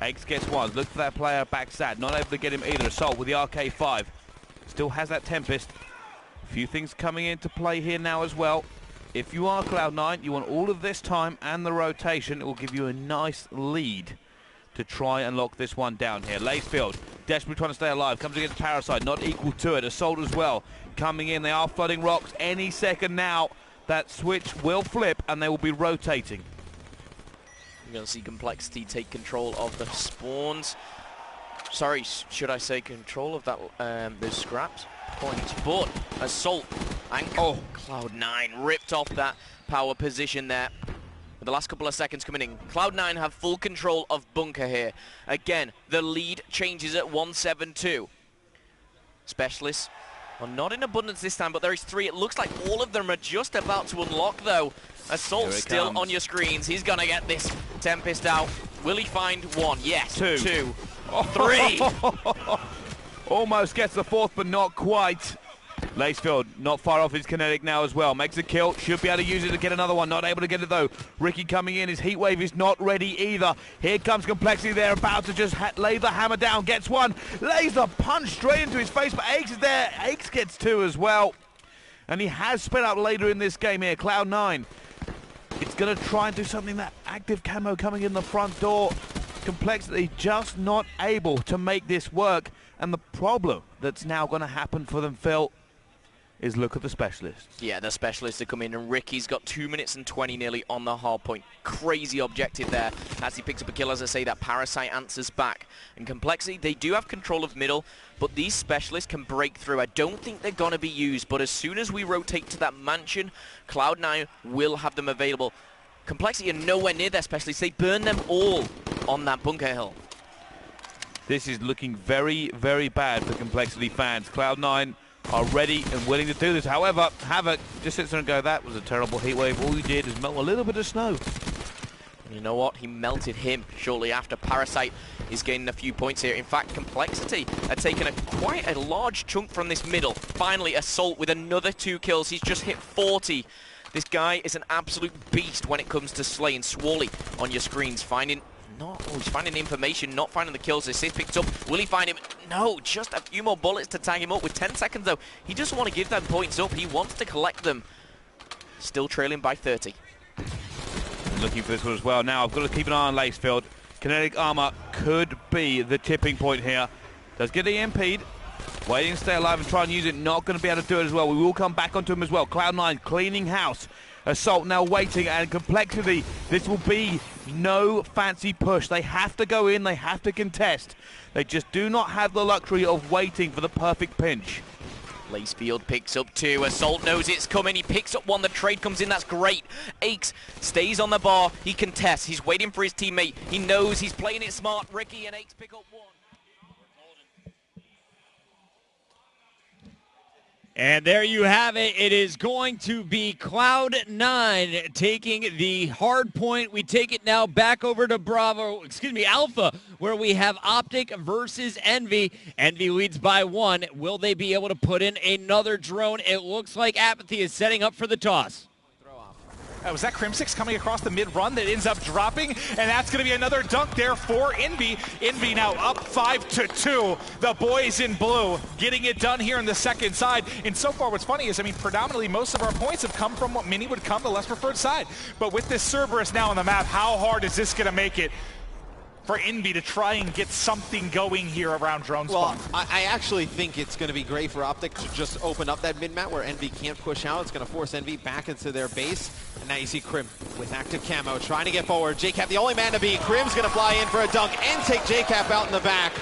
Eggs gets one. Look for that player backside. Not able to get him either. Assault with the RK5. Still has that Tempest. A few things coming into play here now as well. If you are Cloud9, you want all of this time and the rotation. It will give you a nice lead to try and lock this one down here. Lacefield, desperately trying to stay alive. Comes against Parasite, not equal to it. Assault as well. Coming in, they are flooding rocks. Any second now, that switch will flip and they will be rotating. You're going to see Complexity take control of the spawns. Sorry, should I say control of that those scraps points? But Assault and Cloud9 ripped off that power position there. With the last couple of seconds coming in, Cloud9 have full control of Bunker here. Again, the lead changes at 1-7-2. Specialists are not in abundance this time, but there is 3. It looks like all of them are just about to unlock, though. Assault still on your screens. He's going to get this Tempest out. Will he find 1? Yes. 2. 3. Almost gets the 4th, but not quite. Lacefield not far off his kinetic now as well. Makes a kill. Should be able to use it to get another one. Not able to get it, though. Ricky coming in. His heat wave is not ready either. Here comes Complexity. They're about to just lay the hammer down. Gets one. Lays the punch straight into his face, but Aches is there. Aches gets 2 as well. And he has sped out later in this game here. Cloud9. It's going to try and do something. That active camo coming in the front door. Complexity just not able to make this work. And the problem that's now going to happen for them, Phil, is look at the specialists. Yeah, the specialists are coming in, and Ricky's got 2 minutes and 20 nearly on the hard point. Crazy objective there as he picks up a kill. As I say, that Parasite answers back. And Complexity, they do have control of middle, but these specialists can break through. I don't think they're going to be used, but as soon as we rotate to that mansion, Cloud9 will have them available. Complexity are nowhere near their specialists. They burn them all on that Bunker Hill. This is looking very, very bad for Complexity fans. Cloud9 are ready and willing to do this. However, Havoc just sits there and go, that was a terrible heat wave. All he did is melt a little bit of snow. And you know what? He melted him shortly after. Parasite is gaining a few points here. In fact, Complexity are taking quite a large chunk from this middle. Finally, Assault with another 2 kills. He's just hit 40. This guy is an absolute beast when it comes to slaying. Swally on your screens, he's finding information, not finding the kills. Assist picked up. Will he find him? No, just a few more bullets to tag him up. With 10 seconds, though, he doesn't want to give them points up. He wants to collect them. Still trailing by 30. Looking for this one as well. Now, I've got to keep an eye on Lacefield. Kinetic armor could be the tipping point here. Does get EMP'd. Waiting to stay alive and try and use it. Not going to be able to do it as well. We will come back onto him as well. Cloud9 cleaning house. Assault now waiting, and Complexity. This will be no fancy push. They have to go in. They have to contest. They just do not have the luxury of waiting for the perfect pinch. Lacefield picks up 2. Assault knows it's coming. He picks up 1. The trade comes in. That's great. Aches stays on the bar. He contests. He's waiting for his teammate. He knows he's playing it smart. Ricky and Aches pick up 1. And there you have it. It is going to be Cloud9 taking the hard point. We take it now back over to Alpha, where we have Optic versus Envy. Envy leads by 1. Will they be able to put in another drone? It looks like Apathy is setting up for the toss. Was that Crimsix coming across the mid-run that ends up dropping? And that's going to be another dunk there for Envy. Envy now up 5-2. The boys in blue getting it done here in the second side. And so far what's funny is, I mean, predominantly most of our points have come from what many would come the less preferred side. But with this Cerberus now on the map, how hard is this going to make it for Envy to try and get something going here around drone spawn? Well, I actually think it's going to be great for Optic to just open up that mid-map where Envy can't push out. It's going to force Envy back into their base. And now you see Crim with active camo trying to get forward. JCap, the only man to beat. Crim's going to fly in for a dunk and take JCap out in the back.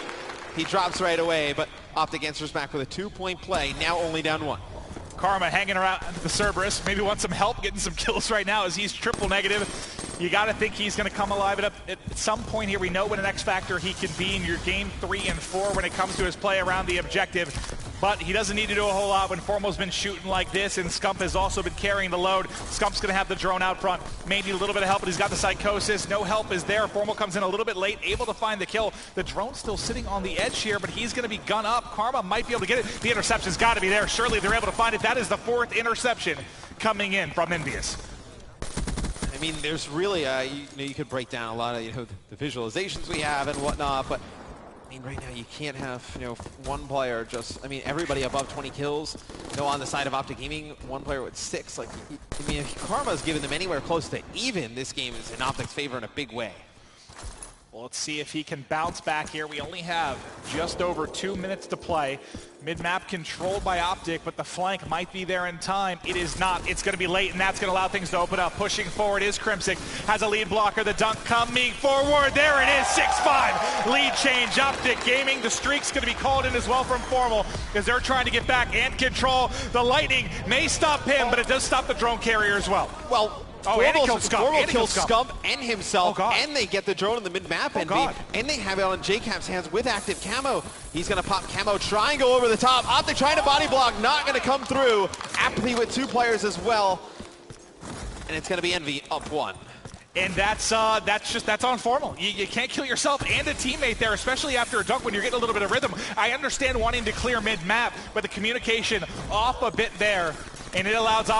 He drops right away, but Optic answers back with a 2-point play, now only down 1. Karma hanging around the Cerberus. Maybe wants some help getting some kills right now as he's triple negative. You got to think he's going to come alive at some point here. We know what an X factor he can be in your game 3 and 4 when it comes to his play around the objective. But he doesn't need to do a whole lot when Formal's been shooting like this, and Scump has also been carrying the load. Scump's going to have the drone out front. May need a little bit of help, but he's got the psychosis. No help is there. Formal comes in a little bit late, able to find the kill. The drone's still sitting on the edge here, but he's going to be gun up. Karma might be able to get it. The interception's got to be there. Surely they're able to find it. That is the 4th interception coming in from Envious. I mean, there's really, you could break down a lot of, the visualizations we have and whatnot, but I mean, right now you can't have, one player just, everybody above 20 kills, on the side of Optic Gaming, one player with 6. Like, if Karma's given them anywhere close to even, this game is in Optic's favor in a big way. Well, let's see if he can bounce back here. We only have just over 2 minutes to play. Mid-map controlled by Optic, but the flank might be there in time. It is not. It's going to be late, and that's going to allow things to open up. Pushing forward is Crimsic. Has a lead blocker. The dunk coming forward. There it is, 6-5. Lead change, Optic Gaming. The streak's going to be called in as well from Formal as they're trying to get back and control. The Lightning may stop him, but it does stop the drone carrier as well. Well, and he kills Scump. Formal kills Scump and himself, and they get the drone in the mid-map, and they have it on JCap's hands with active camo. He's going to pop camo, try and go over the top. Optic trying to body block, not going to come through. Apathy with 2 players as well, and it's going to be Envy up 1. And that's on Formal. You can't kill yourself and a teammate there, especially after a dunk when you're getting a little bit of rhythm. I understand wanting to clear mid-map, but the communication off a bit there, and it allows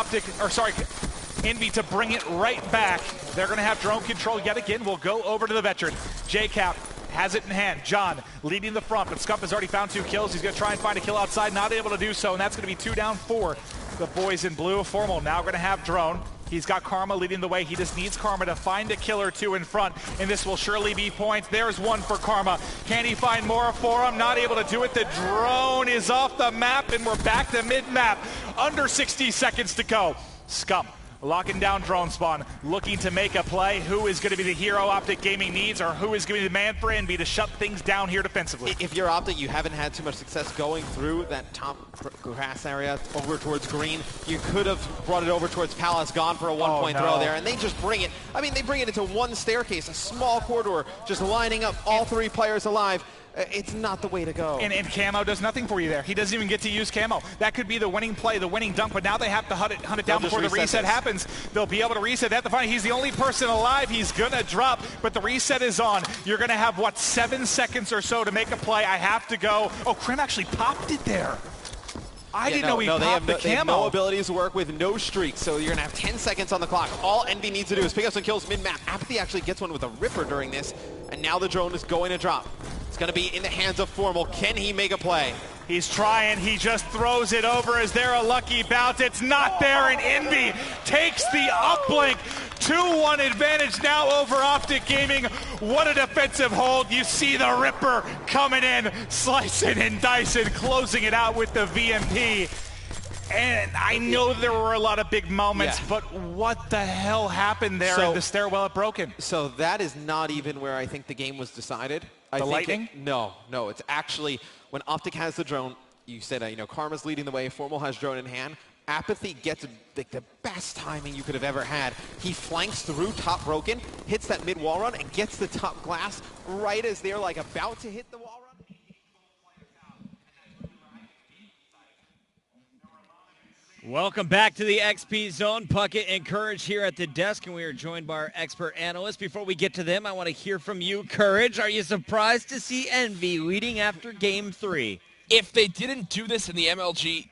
Envy to bring it right back. They're going to have drone control yet again. We'll go over to the veteran. JCap has it in hand. John leading the front, but Scump has already found 2 kills. He's going to try and find a kill outside, not able to do so, and that's going to be 2 down for the boys in blue. Formal now going to have drone. He's got Karma leading the way. He just needs Karma to find a kill or 2 in front, and this will surely be points. There's 1 for Karma. Can he find more for him? Not able to do it. The drone is off the map, and we're back to mid-map. Under 60 seconds to go. Scump locking down drone spawn, looking to make a play. Who is going to be the hero Optic Gaming needs, or who is going to be the man for Envy to shut things down here defensively? If you're Optic, you haven't had too much success going through that top grass area over towards green. You could have brought it over towards Palace, gone for a one-point throw there, and they just bring it. They bring it into one staircase, a small corridor, just lining up all 3 players alive. It's not the way to go. And Camo does nothing for you there. He doesn't even get to use Camo. That could be the winning play, the winning dunk, but now they have to hunt it down before the reset happens. They'll be able to reset that. He's the only person alive. He's going to drop, but the reset is on. You're going to have, 7 seconds or so to make a play. I have to go. Oh, Krim actually popped it there. I didn't know he popped the Camo. They have no abilities to work with, no streaks, so you're going to have 10 seconds on the clock. All Envy needs to do is pick up some kills mid-map. Apathy actually gets one with a Ripper during this, and now the drone is going to drop. It's going to be in the hands of Formal. Can he make a play? He's trying. He just throws it over. Is there a lucky bounce? It's not there, and Envy takes the uplink. 2-1 advantage now over Optic Gaming. What a defensive hold. You see the Ripper coming in, slicing and dicing, closing it out with the VMP. And I know there were a lot of big moments, but what the hell happened there in the stairwell at Broken? So that is not even where I think the game was decided. The Lightning? No. It's actually when Optic has the drone. You said, Karma's leading the way. Formal has drone in hand. Apathy gets the best timing you could have ever had. He flanks through top Broken, hits that mid wall run, and gets the top glass right as they're about to hit the wall run. Welcome back to the XP Zone. Puckett and Courage here at the desk, and we are joined by our expert analysts. Before we get to them, I want to hear from you, Courage. Are you surprised to see Envy leading after Game 3? If they didn't do this in the MLG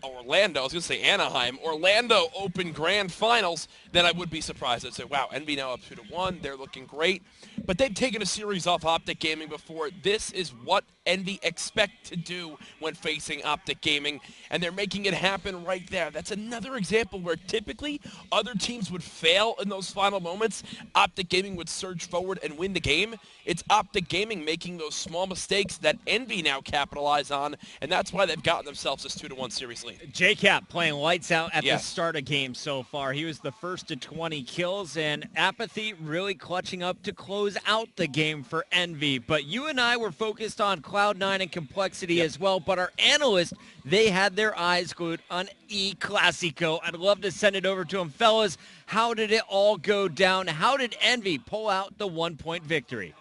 Orlando, I was going to say Anaheim, Orlando Open Grand Finals, then I would be surprised. I'd say, wow, Envy now up 2-1. They're looking great. But they've taken a series off Optic Gaming before. This is what Envy expect to do when facing Optic Gaming, and they're making it happen right there. That's another example where typically other teams would fail in those final moments. Optic Gaming would surge forward and win the game. It's Optic Gaming making those small mistakes that Envy now capitalize on, and that's why they've gotten themselves this 2-1 series lead. nicely. JCap playing lights out at the Yes. start of games so far. He was the first to 20 kills, and Apathy really clutching up to close out the game for Envy. But you and I were focused on Cloud9 and Complexity as well, but our analysts, they had their eyes glued on E Clasico. I'd love to send it over to them. Fellas, how did it all go down? How did Envy pull out the 1-point victory?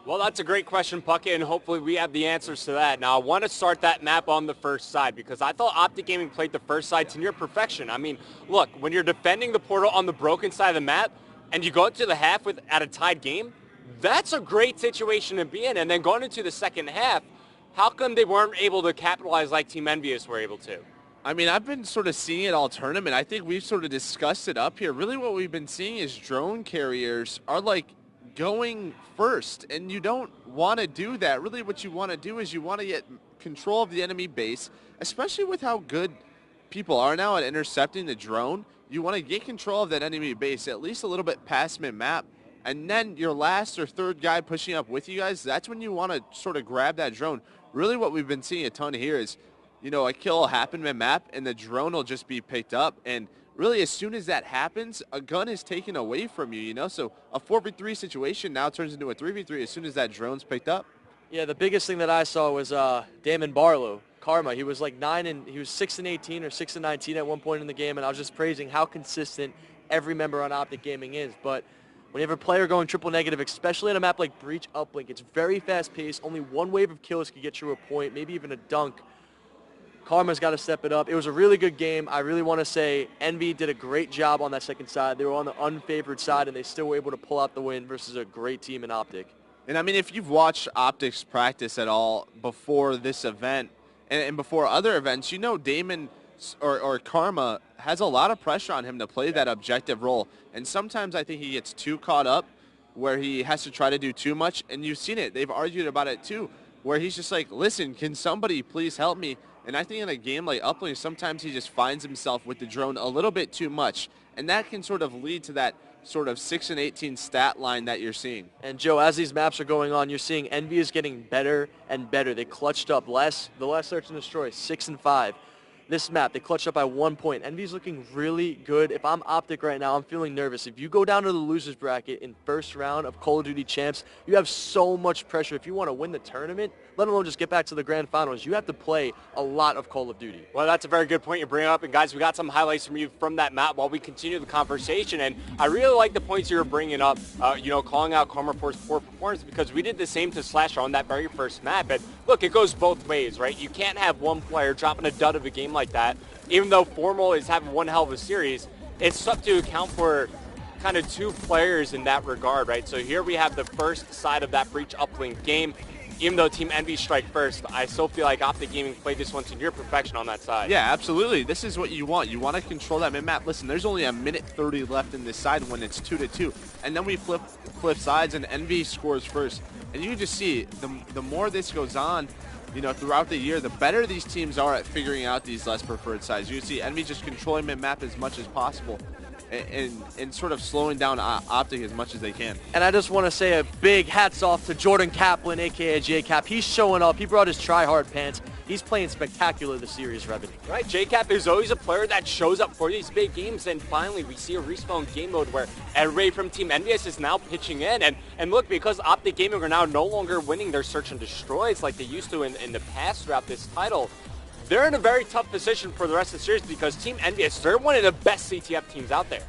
Well, that's a great question, Puckett, and hopefully we have the answers to that. Now, I want to start that map on the first side because I thought Optic Gaming played the first side to near perfection. I mean, look, when you're defending the portal on the broken side of the map and you go to the half at a tied game, that's a great situation to be in. And then going into the second half, how come they weren't able to capitalize like Team Envious were able to? I mean, I've been sort of seeing it all tournament. I think we've sort of discussed it up here. Really what we've been seeing is drone carriers are like going first, and you don't want to do that. Really what you want to do is you want to get control of the enemy base, especially with how good people are now at intercepting the drone. You want to get control of that enemy base, at least a little bit past mid-map, and then your last or third guy pushing up with you guys, that's when you want to sort of grab that drone. Really what we've been seeing a ton here is, you know, a kill will happen mid-map, and the drone will just be picked up, and really, as soon as that happens, a gun is taken away from you, you know? So a 4v3 situation now turns into a 3v3 as soon as that drone's picked up. Yeah, the biggest thing that I saw was Damon Barlow, Karma. He was like 6 and 18 or 6 and 19 at one point in the game, and I was just praising how consistent every member on Optic Gaming is. But when you have a player going triple negative, especially on a map like Breach Uplink, it's very fast-paced. Only one wave of kills could get you a point, maybe even a dunk. Karma's got to step it up. It was a really good game. I really want to say Envy did a great job on that second side. They were on the unfavored side, and they still were able to pull out the win versus a great team in Optic. And I mean, if you've watched Optic's practice at all before this event and before other events, you know Damon or Karma has a lot of pressure on him to play that objective role. And sometimes I think he gets too caught up where he has to try to do too much. And you've seen it. They've argued about it too, where he's just like, listen, can somebody please help me? And I think in a game like Uplink, sometimes he just finds himself with the drone a little bit too much. And that can sort of lead to that sort of 6 and 18 stat line that you're seeing. And Joe, as these maps are going on, you're seeing Envy is getting better and better. They clutched up the last Search and Destroy, 6 and 5. This map, they clutched up by 1 point. Envy's looking really good. If I'm Optic right now, I'm feeling nervous. If you go down to the losers bracket in first round of Call of Duty Champs, you have so much pressure. If you want to win the tournament, let alone just get back to the grand finals, you have to play a lot of Call of Duty. Well, that's a very good point you bring up. And guys, we got some highlights from you from that map while we continue the conversation. And I really like the points you were bringing up, calling out Karma for his poor performance, because we did the same to Slasher on that very first map. And look, it goes both ways, right? You can't have one player dropping a dud of a game like that. Even though Formal is having one hell of a series, it's tough to account for kind of two players in that regard, right? So here we have the first side of that Breach Uplink game. Even though Team Envy strike first, I still feel like Optic Gaming played this one to near perfection on that side. Yeah, absolutely. This is what you want. You want to control that mid-map. Listen, there's only a minute 30 left in this side when it's 2-2. And then we flip sides and Envy scores first. And you can just see the more this goes on, throughout the year, the better these teams are at figuring out these less preferred sides. You can see Envy just controlling mid-map as much as possible and sort of slowing down Optic as much as they can. And I just want to say a big hats off to Jordan Kaplan, a.k.a. J-Cap. He's showing up. He brought his try-hard pants. He's playing spectacular this series, Revenue. Right, J-Cap is always a player that shows up for these big games, and finally we see a respawn game mode where everybody from Team Envious is now pitching in. And look, because Optic Gaming are now no longer winning their search and destroys like they used to in the past throughout this title, they're in a very tough position for the rest of the series because Team Envious, they're one of the best CTF teams out there.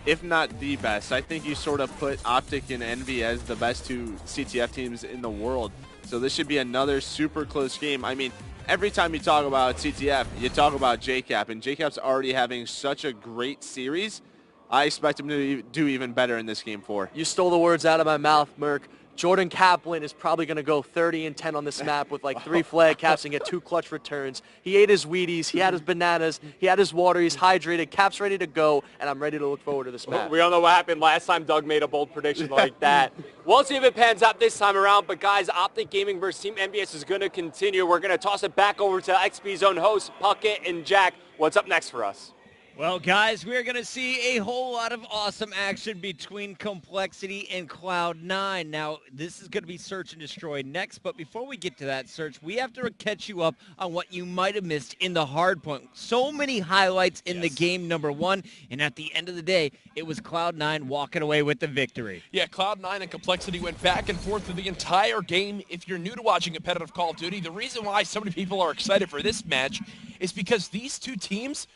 If not the best. I think you sort of put Optic and Envy as the best two CTF teams in the world. So this should be another super close game. I mean, every time you talk about CTF, you talk about JCap, and JCap's already having such a great series. I expect him to do even better in this game 4. You stole the words out of my mouth, Merc. Jordan Kaplan is probably going to go 30 and 10 on this map with like 3 flag caps and get 2 clutch returns. He ate his Wheaties, he had his bananas, he had his water, he's hydrated, Cap's ready to go, and I'm ready to look forward to this map. We all know what happened last time Doug made a bold prediction like that. We'll see if it pans out this time around, but guys, Optic Gaming versus Team Envious is going to continue. We're going to toss it back over to XP Zone hosts, Puckett and Jack. What's up next for us? Well, guys, we're going to see a whole lot of awesome action between Complexity and Cloud9. Now, this is going to be Search and Destroy next, but before we get to that, Search, we have to catch you up on what you might have missed in the hardpoint. So many highlights in the game, number one, and at the end of the day, it was Cloud9 walking away with the victory. Yeah, Cloud9 and Complexity went back and forth through the entire game. If you're new to watching competitive Call of Duty, the reason why so many people are excited for this match is because these two teams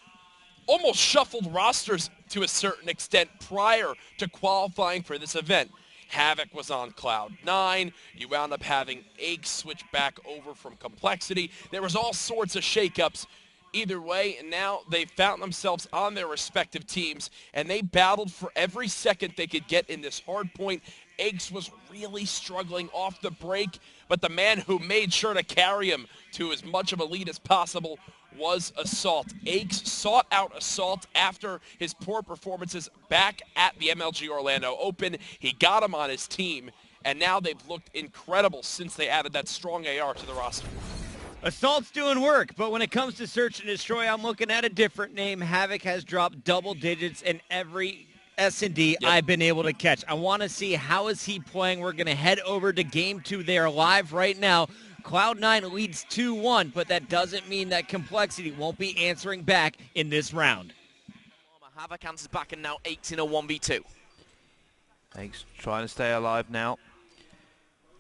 almost shuffled rosters to a certain extent prior to qualifying for this event. Havoc was on Cloud9. You wound up having Aches switch back over from Complexity. There was all sorts of shakeups either way, and now they found themselves on their respective teams, and they battled for every second they could get in this hard point. Aches was really struggling off the break, but the man who made sure to carry him to as much of a lead as possible was Assault. Aches sought out Assault after his poor performances back at the MLG Orlando Open. He got him on his team, and now they've looked incredible since they added that strong AR to the roster. Assault's doing work, but when it comes to Search and Destroy, I'm looking at a different name. Havoc has dropped double digits in every S&D I've been able to catch. I want to see how is he playing. We're going to head over to Game 2. They are live right now. Cloud9 leads 2-1, but that doesn't mean that Complexity won't be answering back in this round. Havoc answers back, and now Aches in a 1v2. Aches trying to stay alive now.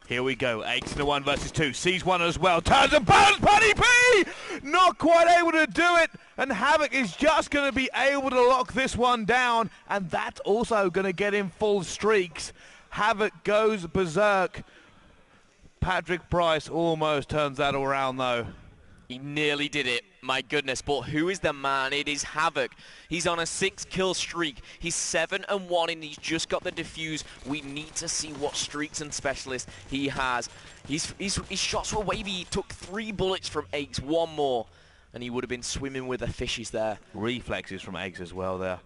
Here we go. Aches in a 1 versus 2. Sees one as well. Turns and burns. Paddy P! Not quite able to do it. And Havoc is just going to be able to lock this one down. And that's also going to get him full streaks. Havoc goes berserk. Patrick Price almost turns that around, though. He nearly did it. My goodness, but who is the man? It is Havoc. He's on a 6-kill streak. He's 7-1, and he's just got the defuse. We need to see what streaks and specialists he has. His shots were wavy. He took 3 bullets from Aches, 1 more, and he would have been swimming with the fishies there. Reflexes from Aches as well there.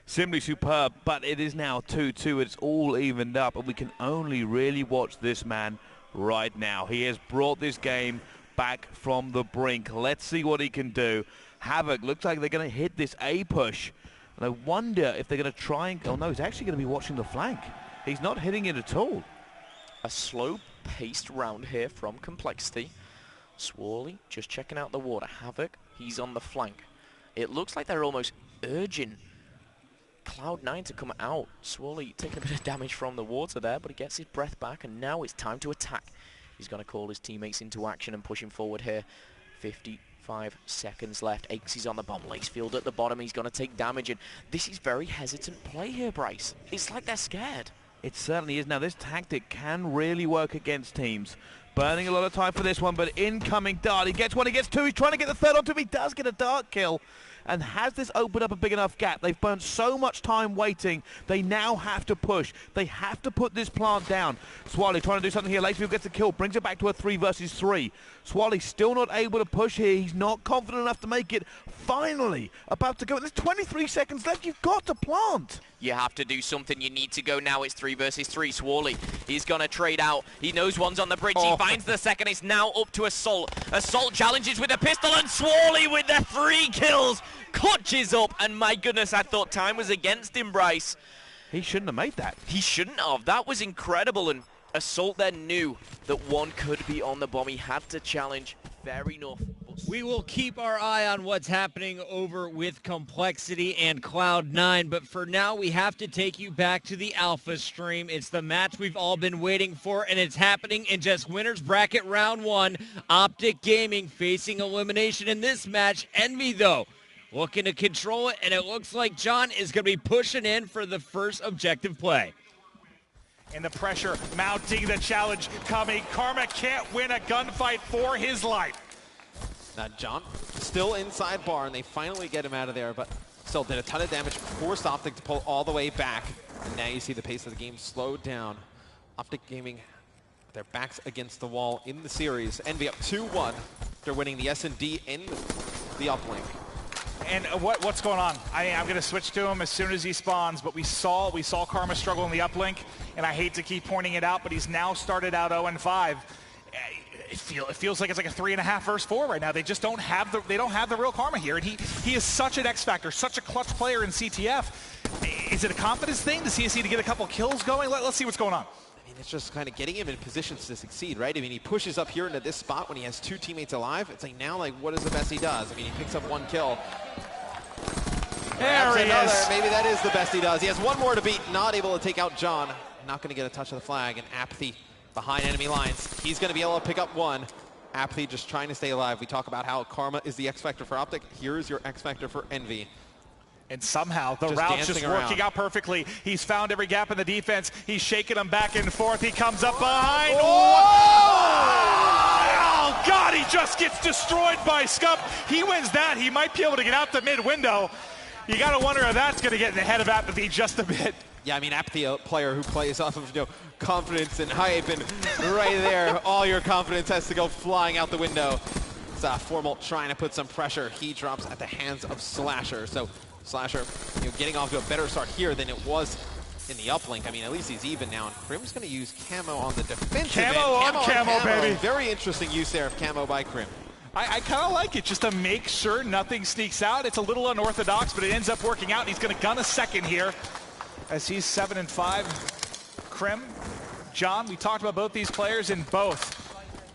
Simply superb, but it is now 2-2. It's all evened up, and we can only really watch this man right now. He has brought this game back from the brink. Let's see what he can do. Havoc looks like they're going to hit this A push. And I wonder if they're going to try and... Oh, no, he's actually going to be watching the flank. He's not hitting it at all. A slow-paced round here from Complexity. Swarley just checking out the water. Havoc, he's on the flank. It looks like they're almost urging Cloud9 to come out. Swarley taking a bit of damage from the water there, but he gets his breath back, and now it's time to attack. He's going to call his teammates into action and push him forward here. 55 seconds left. Aches is on the bomb. Lacefield at the bottom. He's going to take damage, and this is very hesitant play here, Bryce. It's like they're scared. It certainly is. Now, this tactic can really work against teams. Burning a lot of time for this one, but incoming dart. He gets one, he gets two. He's trying to get the third onto him. He does get a dart kill. And has this opened up a big enough gap? They've burned so much time waiting. They now have to push. They have to put this plant down. Swally trying to do something here. Lacefield gets the kill, brings it back to a 3 versus 3. Swally still not able to push here. He's not confident enough to make it. Finally, about to go. There's 23 seconds left. You've got to plant. You have to do something. You need to go now. It's 3 versus 3. Swally, he's going to trade out. He knows one's on the bridge. He finds the second. It's now up to Assault. Assault challenges with a pistol, and Swally with the 3 kills. Clutches up, and my goodness, I thought time was against him, Bryce. He shouldn't have made that. He shouldn't have. That was incredible, and Assault then knew that one could be on the bomb. He had to challenge. Fair enough. We will keep our eye on what's happening over with Complexity and Cloud9, but for now, we have to take you back to the Alpha stream. It's the match we've all been waiting for, and it's happening in just Winners Bracket Round 1. Optic Gaming facing elimination in this match. Envy, though, looking to control it, and it looks like John is going to be pushing in for the first objective play. And the pressure mounting, the challenge coming. Karma can't win a gunfight for his life. Now John still inside bar, and they finally get him out of there, but still did a ton of damage, forced Optic to pull all the way back. And now you see the pace of the game slowed down. Optic Gaming, their backs against the wall in the series. Envy up 2-1. They're winning the S&D in the uplink. And what's going on? I'm going to switch to him as soon as he spawns, but we saw Karma struggle in the uplink, and I hate to keep pointing it out, but he's now started out 0-5. It feels like it's like a 3.5 versus 4 right now. They just don't have the real karma here, and he is such an X factor, such a clutch player in CTF. Is it a confidence thing? Does he need to get a couple kills going? Let's see what's going on. I mean, it's just kind of getting him in positions to succeed, right? I mean, he pushes up here into this spot when he has 2 teammates alive. It's like now, like, what is the best he does? I mean, he picks up 1 kill. There he is. Maybe that is the best he does. He has 1 more to beat, not able to take out John. Not going to get a touch of the flag, and Apathy behind enemy lines. He's going to be able to pick up 1. Apathy just trying to stay alive. We talk about how karma is the X factor for Optic. Here is your X factor for Envy. And somehow the route's just working out perfectly. He's found every gap in the defense. He's shaking them back and forth. He comes up behind. Oh, God, he just gets destroyed by Scump. He wins that. He might be able to get out the mid window. You got to wonder if that's going to get in the head of Apathy just a bit. Yeah, I mean, Apathy, a player who plays off of, confidence and hype, and right there, all your confidence has to go flying out the window. It's Formal trying to put some pressure. He drops at the hands of Slasher. So Slasher, getting off to a better start here than it was in the uplink. I mean, at least he's even now, and Krim's going to use camo on the defensive end. Camo, baby. Very interesting use there of camo by Krim. I kind of like it, just to make sure nothing sneaks out. It's a little unorthodox, but it ends up working out, and he's going to gun a second here as he's 7-5. Krim, John, we talked about both these players, and both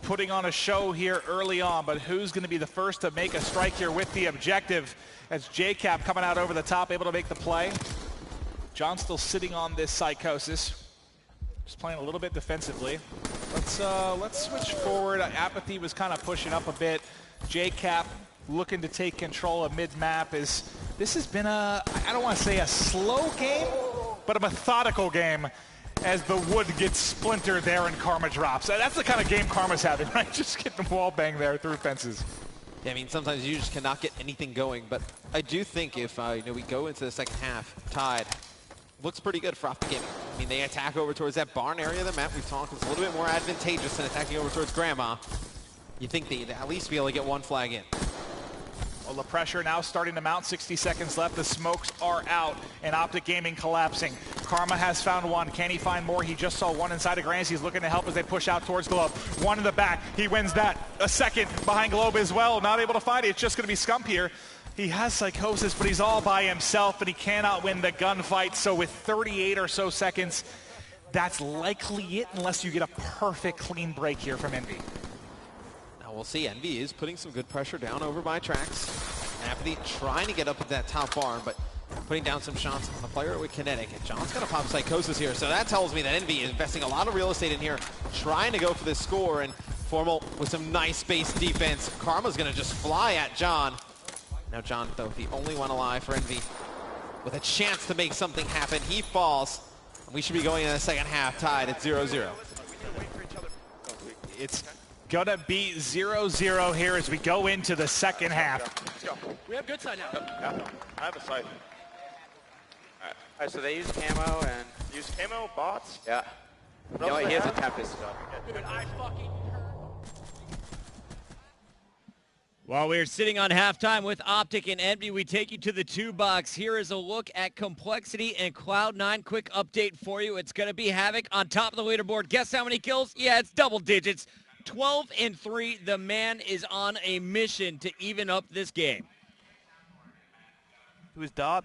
putting on a show here early on, but who's going to be the first to make a strike here with the objective? As JCap coming out over the top, able to make the play. John still sitting on this Psychosis, just playing a little bit defensively. Let's switch forward. Apathy was kind of pushing up a bit. JCap looking to take control of mid-map. This has been I don't want to say a slow game, but a methodical game as the wood gets splintered there and Karma drops. That's the kind of game Karma's having, right? Just getting the wall bang there through fences. Yeah, I mean, sometimes you just cannot get anything going, but I do think if we go into the second half tied, looks pretty good for Optic Gaming. I mean, they attack over towards that barn area of the map. We've talked, it's a little bit more advantageous than attacking over towards Grandma. You think they'd at least be able to get 1 flag in. Well, the pressure now starting to mount. 60 seconds left. The smokes are out, and Optic Gaming collapsing. Karma has found 1. Can he find more? He just saw 1 inside of Grands. He's looking to help as they push out towards Globe. 1 in the back. He wins that. A second behind Globe as well. Not able to find it. It's just going to be Scump here. He has Psychosis, but he's all by himself, and he cannot win the gunfight. So with 38 or so seconds, that's likely it unless you get a perfect clean break here from Envy. We'll see. Envy is putting some good pressure down over by Trax. Apathy trying to get up at that top barn, but putting down some shots on the player with Kinetic. And John's going to pop Psychosis here, so that tells me that Envy is investing a lot of real estate in here, trying to go for this score, and Formal with some nice base defense. Karma's going to just fly at John. Now John, though, the only one alive for Envy, with a chance to make something happen. He falls, and we should be going in the second half tied at 0-0. It's gonna be 0-0 here as we go into the second half. We have good side now. Yeah, I have a side. Alright, so they use camo and use camo bots? Yeah. No, he has a Tempest. Dude, I fucking While we're sitting on halftime with Optic and Envy, we take you to the 2 box. Here is a look at Complexity and Cloud9. Quick update for you. It's going to be Havoc on top of the leaderboard. Guess how many kills? Yeah, it's double digits. 12-3. The man is on a mission to even up this game. To his dart,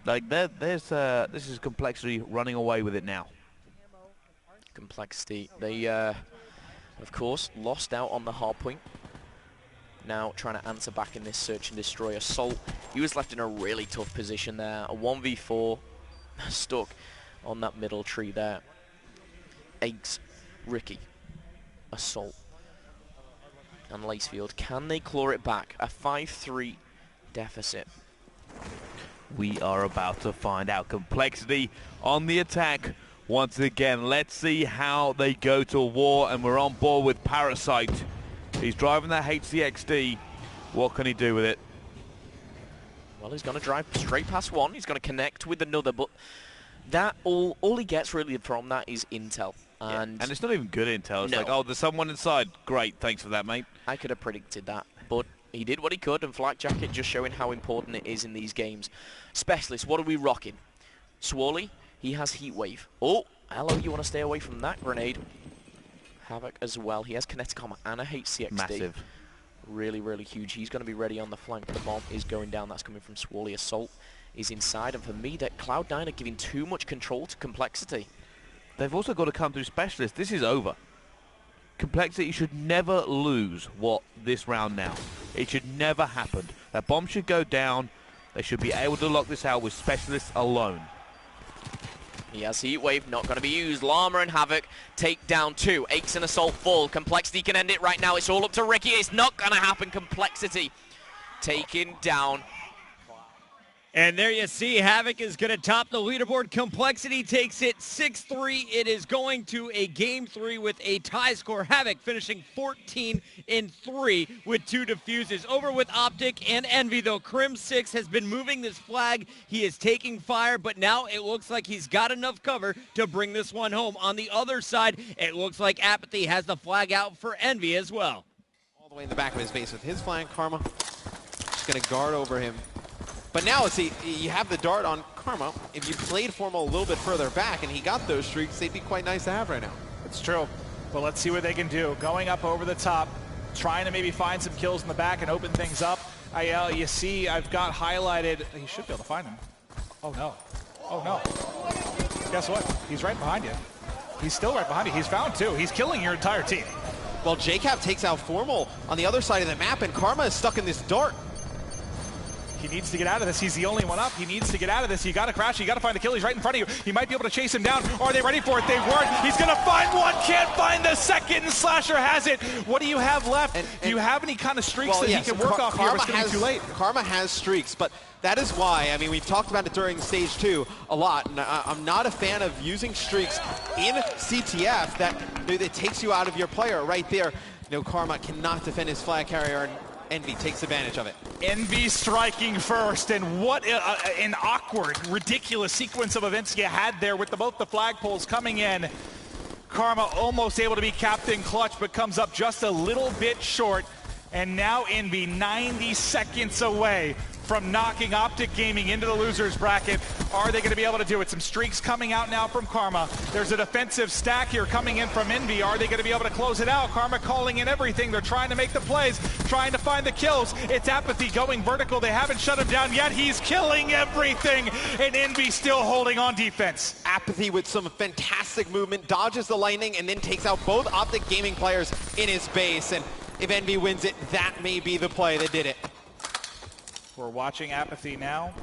like this is Complexity running away with it now. Complexity, they of course lost out on the hard point. Now trying to answer back in this search and destroy assault. He was left in a really tough position there. A 1v4 stuck on that middle tree there. Eggs, Ricky, assault, and Lacefield. Can they claw it back? A 5-3 deficit. We are about to find out. Complexity on the attack once again. Let's see how they go to war, and we're on board with Parasite. He's driving that HCXD. What can he do with it? Well, he's going to drive straight past 1. He's going to connect with another, but that all he gets really from that is intel. And it's not even good intel. It's no. like, oh, there's someone inside. Great, thanks for that, mate. I could have predicted that, but he did what he could, and Flak Jacket just showing how important it is in these games. Specialist, what are we rocking? Swally, he has Heat Wave. Oh, hello, you want to stay away from that grenade. Havoc as well. He has kinetic armor and a HCXD. Massive. Really, really huge. He's going to be ready on the flank. The bomb is going down. That's coming from Swally. Assault is inside. And for me, that Cloud9 are giving too much control to Complexity. They've also got to come through Specialist. This is over. Complexity should never lose this round now. It should never happen. That bomb should go down. They should be able to lock this out with Specialists alone. He has Heat Wave, not going to be used. Llama and Havoc take down 2. Aches and Assault full. Complexity can end it right now. It's all up to Ricky. It's not going to happen. Complexity taken down. And there you see, Havoc is going to top the leaderboard. Complexity takes it 6-3. It is going to a Game 3 with a tie score. Havoc finishing 14-3 with 2 defuses. Over with Optic and Envy, though. Crim6 has been moving this flag. He is taking fire, but now it looks like he's got enough cover to bring this one home. On the other side, it looks like Apathy has the flag out for Envy as well. All the way in the back of his base with his flank. Karma just going to guard over him. But now, see, you have the dart on Karma. If you played Formal a little bit further back and he got those streaks, they'd be quite nice to have right now. It's true. But let's see what they can do. Going up over the top, trying to maybe find some kills in the back and open things up. You see, I've got highlighted. You should be able to find him. Oh, no. Oh, no. Guess what? He's right behind you. He's still right behind you. He's found 2. He's killing your entire team. Well, JCap takes out Formal on the other side of the map, and Karma is stuck in this dart. He needs to get out of this. He's the only one up. He needs to get out of this. You got to crash. You got to find the kill. He's right in front of you. He might be able to chase him down. Are they ready for it? They weren't. He's going to find one. Can't find the second. And Slasher has it. What do you have left? Do you have any kind of streaks that he can work off here? It's going to be too late. Karma has streaks, but that is why, I mean, we've talked about it during Stage 2 a lot, and I'm not a fan of using streaks in CTF that takes you out of your player right there. You know, Karma cannot defend his flag carrier, and Envy takes advantage of it. Envy striking first, and what an awkward, ridiculous sequence of events you had there with both the flagpoles coming in. Karma almost able to be Captain Clutch, but comes up just a little bit short. And now Envy 90 seconds away from knocking Optic Gaming into the losers bracket. Are they going to be able to do it? Some streaks coming out now from Karma. There's a defensive stack here coming in from Envy. Are they going to be able to close it out? Karma calling in everything. They're trying to make the plays, trying to find the kills. It's Apathy going vertical. They haven't shut him down yet. He's killing everything, and Envy still holding on defense. Apathy with some fantastic movement, dodges the lightning, and then takes out both Optic Gaming players in his base. And if Envy wins it, that may be the play that did it. We're watching Apathy now,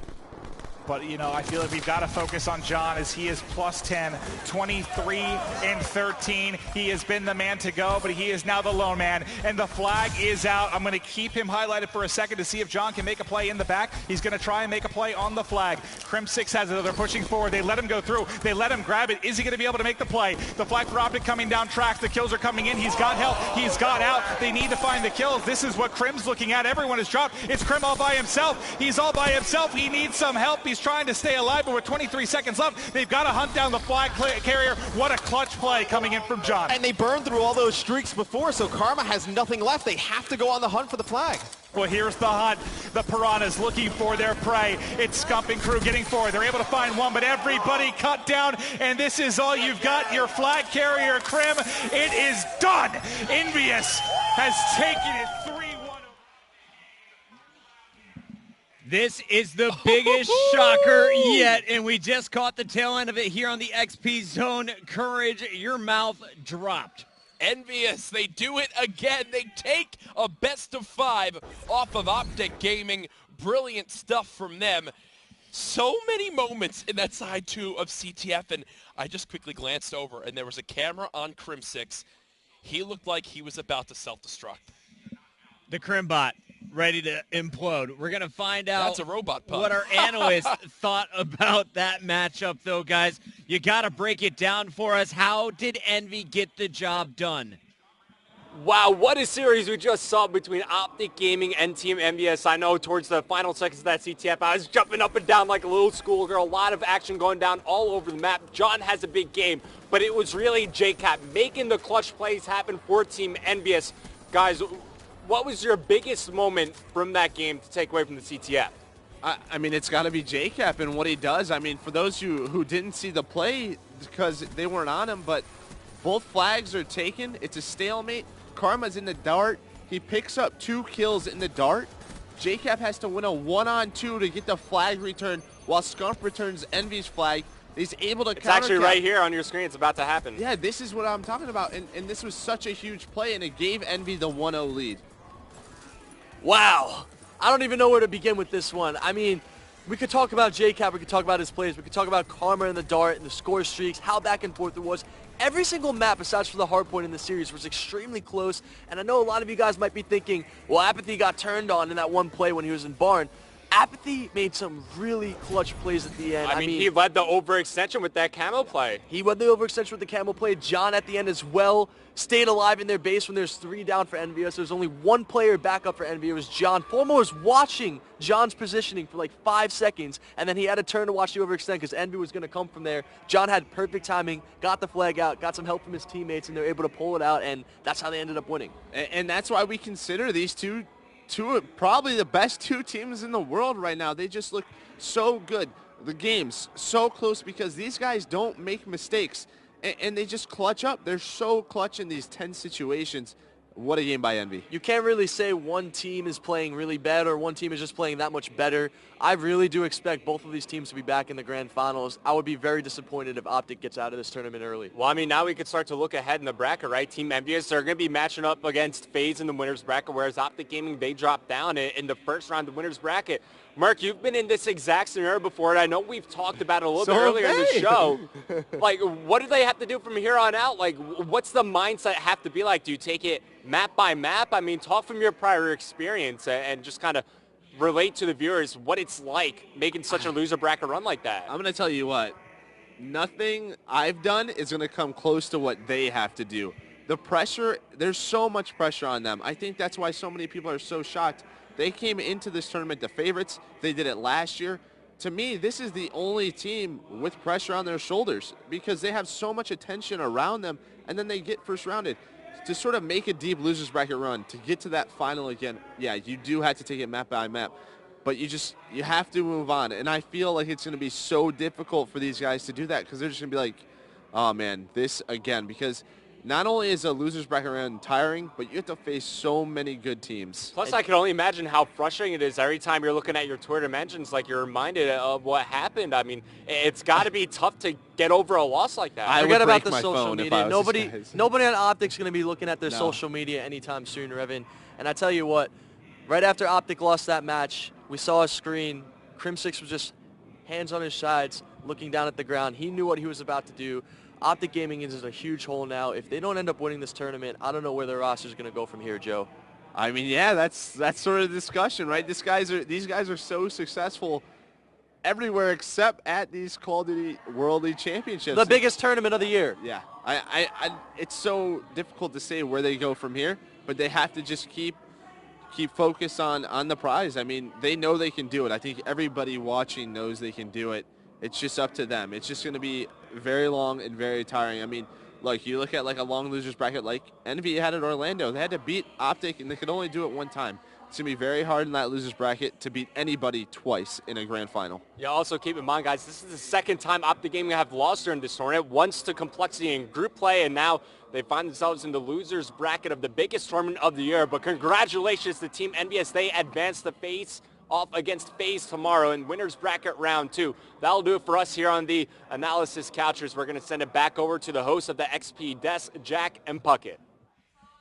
but you know, I feel like we've got to focus on John as he is plus 10, 23 and 13. He has been the man to go, but he is now the lone man, and the flag is out. I'm going to keep him highlighted for a second to see if John can make a play in the back. He's going to try and make a play on the flag. Crim6 has it. They're pushing forward. They let him go through. They let him grab it. Is he going to be able to make the play? The flag for Optic coming down tracks. The kills are coming in. He's got help. He's got out. They need to find the kills. This is what Crim's looking at. Everyone is dropped. It's Crim all by himself. He's all by himself. He needs some help. He's trying to stay alive, but with 23 seconds left, they've got to hunt down the flag carrier. What a clutch play coming in from John. And they burned through all those streaks before, so Karma has nothing left. They have to go on the hunt for the flag. Well, here's the hunt. The Piranhas looking for their prey. It's Scump and crew getting forward. They're able to find one, but everybody cut down, and this is all you've got. Your flag carrier, Crim. It is done. Envious has taken it 3-1. This is the biggest shocker yet, and we just caught the tail end of it here on the XP Zone. Courage, your mouth dropped. Envious, they do it again. They take a best of 5 off of Optic Gaming. Brilliant stuff from them. So many moments in that side 2 of CTF, and I just quickly glanced over, and there was a camera on Crim6. He looked like he was about to self-destruct. The Crimbot ready to implode. We're going to find out That's a robot pun. what our analysts thought about that matchup, though, guys. You got to break it down for us. How did Envy get the job done? Wow, what a series we just saw between Optic Gaming and Team Envious. I know towards the final seconds of that CTF, I was jumping up and down like a little schoolgirl. A lot of action going down all over the map. John has a big game, but it was really JCap making the clutch plays happen for Team Envious. Guys, what was your biggest moment from that game to take away from the CTF? I mean, it's got to be JCap and what he does. I mean, for those who didn't see the play because they weren't on him, but Both flags are taken. It's a stalemate. Karma's in the dart. He picks up 2 kills in the dart. JCap has to win a 1-on-2 to get the flag return, while Scump returns Envy's flag. He's able to It's actually right here on your screen. It's about to happen. Yeah, this is what I'm talking about. And this was such a huge play, and it gave Envy the 1-0 lead. Wow. I don't even know where to begin with this one. I mean, we could talk about JCap, we could talk about his plays, we could talk about Karma and the dart and the score streaks, how back and forth it was. Every single map, besides for the hard point in the series, was extremely close. And I know a lot of you guys might be thinking, well, Apathy got turned on in that one play when he was in Barn. Apathy made some really clutch plays at the end. I mean, he led the overextension with that camo play. He led the overextension with the camo play. John at the end as well stayed alive in their base when there's 3 down for NVS. There's only 1 player back up for NVS. It was John. Formo was watching John's positioning for like 5 seconds, and then he had to turn to watch the overextend because Envy was going to come from there. John had perfect timing, got the flag out, got some help from his teammates, and they were able to pull it out, and that's how they ended up winning. And that's why we consider these two probably the best 2 teams in the world right now. They just look so good. The game's so close because these guys don't make mistakes, and they just clutch up. They're so clutch in these tense situations. What a game by Envy. You can't really say one team is playing really bad or one team is just playing that much better. I really do expect both of these teams to be back in the grand finals. I would be very disappointed if Optic gets out of this tournament early. Well, I mean, now we could start to look ahead in the bracket, right? Team Envious are going to be matching up against FaZe in the winner's bracket, whereas Optic Gaming, they dropped down in the first round of the winner's bracket. Mark, you've been in this exact scenario before, and I know we've talked about it a little bit earlier in the show. Like, what do they have to do from here on out? Like, what's the mindset have to be like? Do you take it map by map? I mean, talk from your prior experience and just kind of relate to the viewers what it's like making such a loser bracket run like that. I'm going to tell you what. Nothing I've done is going to come close to what they have to do. The pressure, there's so much pressure on them. I think that's why so many people are so shocked. They came into this tournament the favorites. They did it last year. To me, this is the only team with pressure on their shoulders because they have so much attention around them, and then they get first rounded. To sort of make a deep losers bracket run, to get to that final again, yeah, you do have to take it map by map. But you have to move on. And I feel like it's going to be so difficult for these guys to do that because they're just going to be like, oh, man, this again. Because not only is a loser's bracket round tiring, but you have to face so many good teams. Plus, I can only imagine how frustrating it is every time you're looking at your Twitter mentions, like you're reminded of what happened. I mean, it's got to be tough to get over a loss like that. Forget about the social media. Nobody on Optic's going to be looking at their social media anytime soon, Revin. And I tell you what, right after Optic lost that match, we saw a screen. Crim6 was just hands on his sides, looking down at the ground. He knew what he was about to do. Optic Gaming is a huge hole now. If they don't end up winning this tournament, I don't know where their roster is going to go from here, Joe. I mean, yeah, that's sort of the discussion, right? These guys are so successful everywhere except at these Call of Duty World League Championships. The biggest tournament of the year. Yeah, it's so difficult to say where they go from here, but they have to just keep focused on the prize. I mean, they know they can do it. I think everybody watching knows they can do it. It's just up to them. It's just going to be very long and very tiring. I mean, like you look at like a long losers bracket like Envy had at Orlando. They had to beat Optic, and they could only do it one time. It's going to be very hard in that losers bracket to beat anybody twice in a grand final. Yeah, also keep in mind, guys, this is the second time Optic Gaming have lost during this tournament. Once to complexity in group play, and now they find themselves in the losers bracket of the biggest tournament of the year. But congratulations to Team NBS. They advanced the FaZe off against FaZe tomorrow in winners bracket round 2. That'll do it for us here on the Analysis Couchers. We're going to send it back over to the host of the XP desk, Jack and Puckett.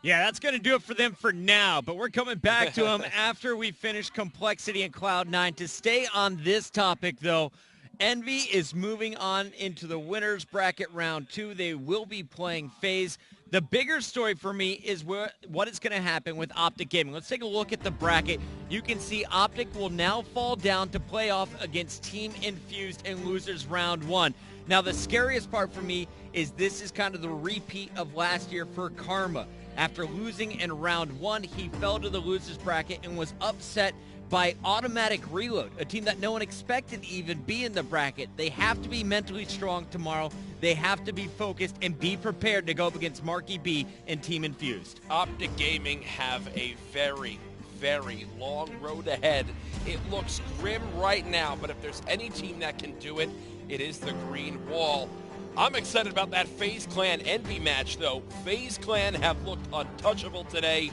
Yeah, that's going to do it for them for now, but we're coming back to them after we finish Complexity and Cloud9. To stay on this topic, though, Envy is moving on into the winners bracket round 2. They will be playing FaZe. The bigger story for me is what is going to happen with Optic Gaming. Let's take a look at the bracket. You can see Optic will now fall down to play off against Team Infused in losers round 1. Now, the scariest part for me is this is kind of the repeat of last year for Karma. After losing in round 1, he fell to the losers bracket and was upset by Automatic Reload, a team that no one expected to even be in the bracket. They have to be mentally strong tomorrow. They have to be focused and be prepared to go up against Marky B and Team Infused. Optic Gaming have a very, very long road ahead. It looks grim right now, but if there's any team that can do it, it is the green wall. I'm excited about that FaZe Clan Envy match, though. FaZe Clan have looked untouchable today.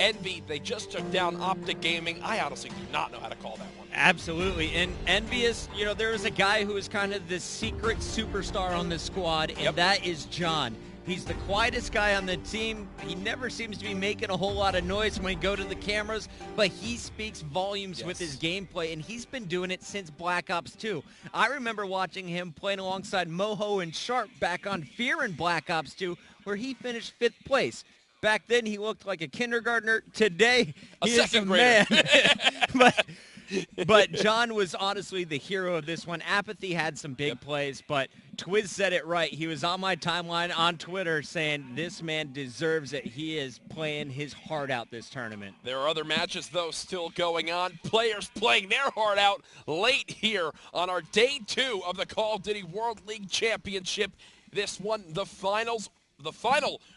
Envy, they just took down Optic Gaming. I honestly do not know how to call that one. Absolutely. And Envious, you know, there was a guy who was kind of the secret superstar on this squad, and that is John. He's the quietest guy on the team. He never seems to be making a whole lot of noise when we go to the cameras, but he speaks volumes with his gameplay, and he's been doing it since Black Ops 2. I remember watching him playing alongside Moho and Sharp back on Fear in Black Ops 2, where he finished 5th place. Back then, he looked like a kindergartner. Today, he is a man. But John was honestly the hero of this one. Apathy had some big plays, but Twiz said it right. He was on my timeline on Twitter saying this man deserves it. He is playing his heart out this tournament. There are other matches, though, still going on. Players playing their heart out late here on our day 2 of the Call of Duty World League Championship. This one, the final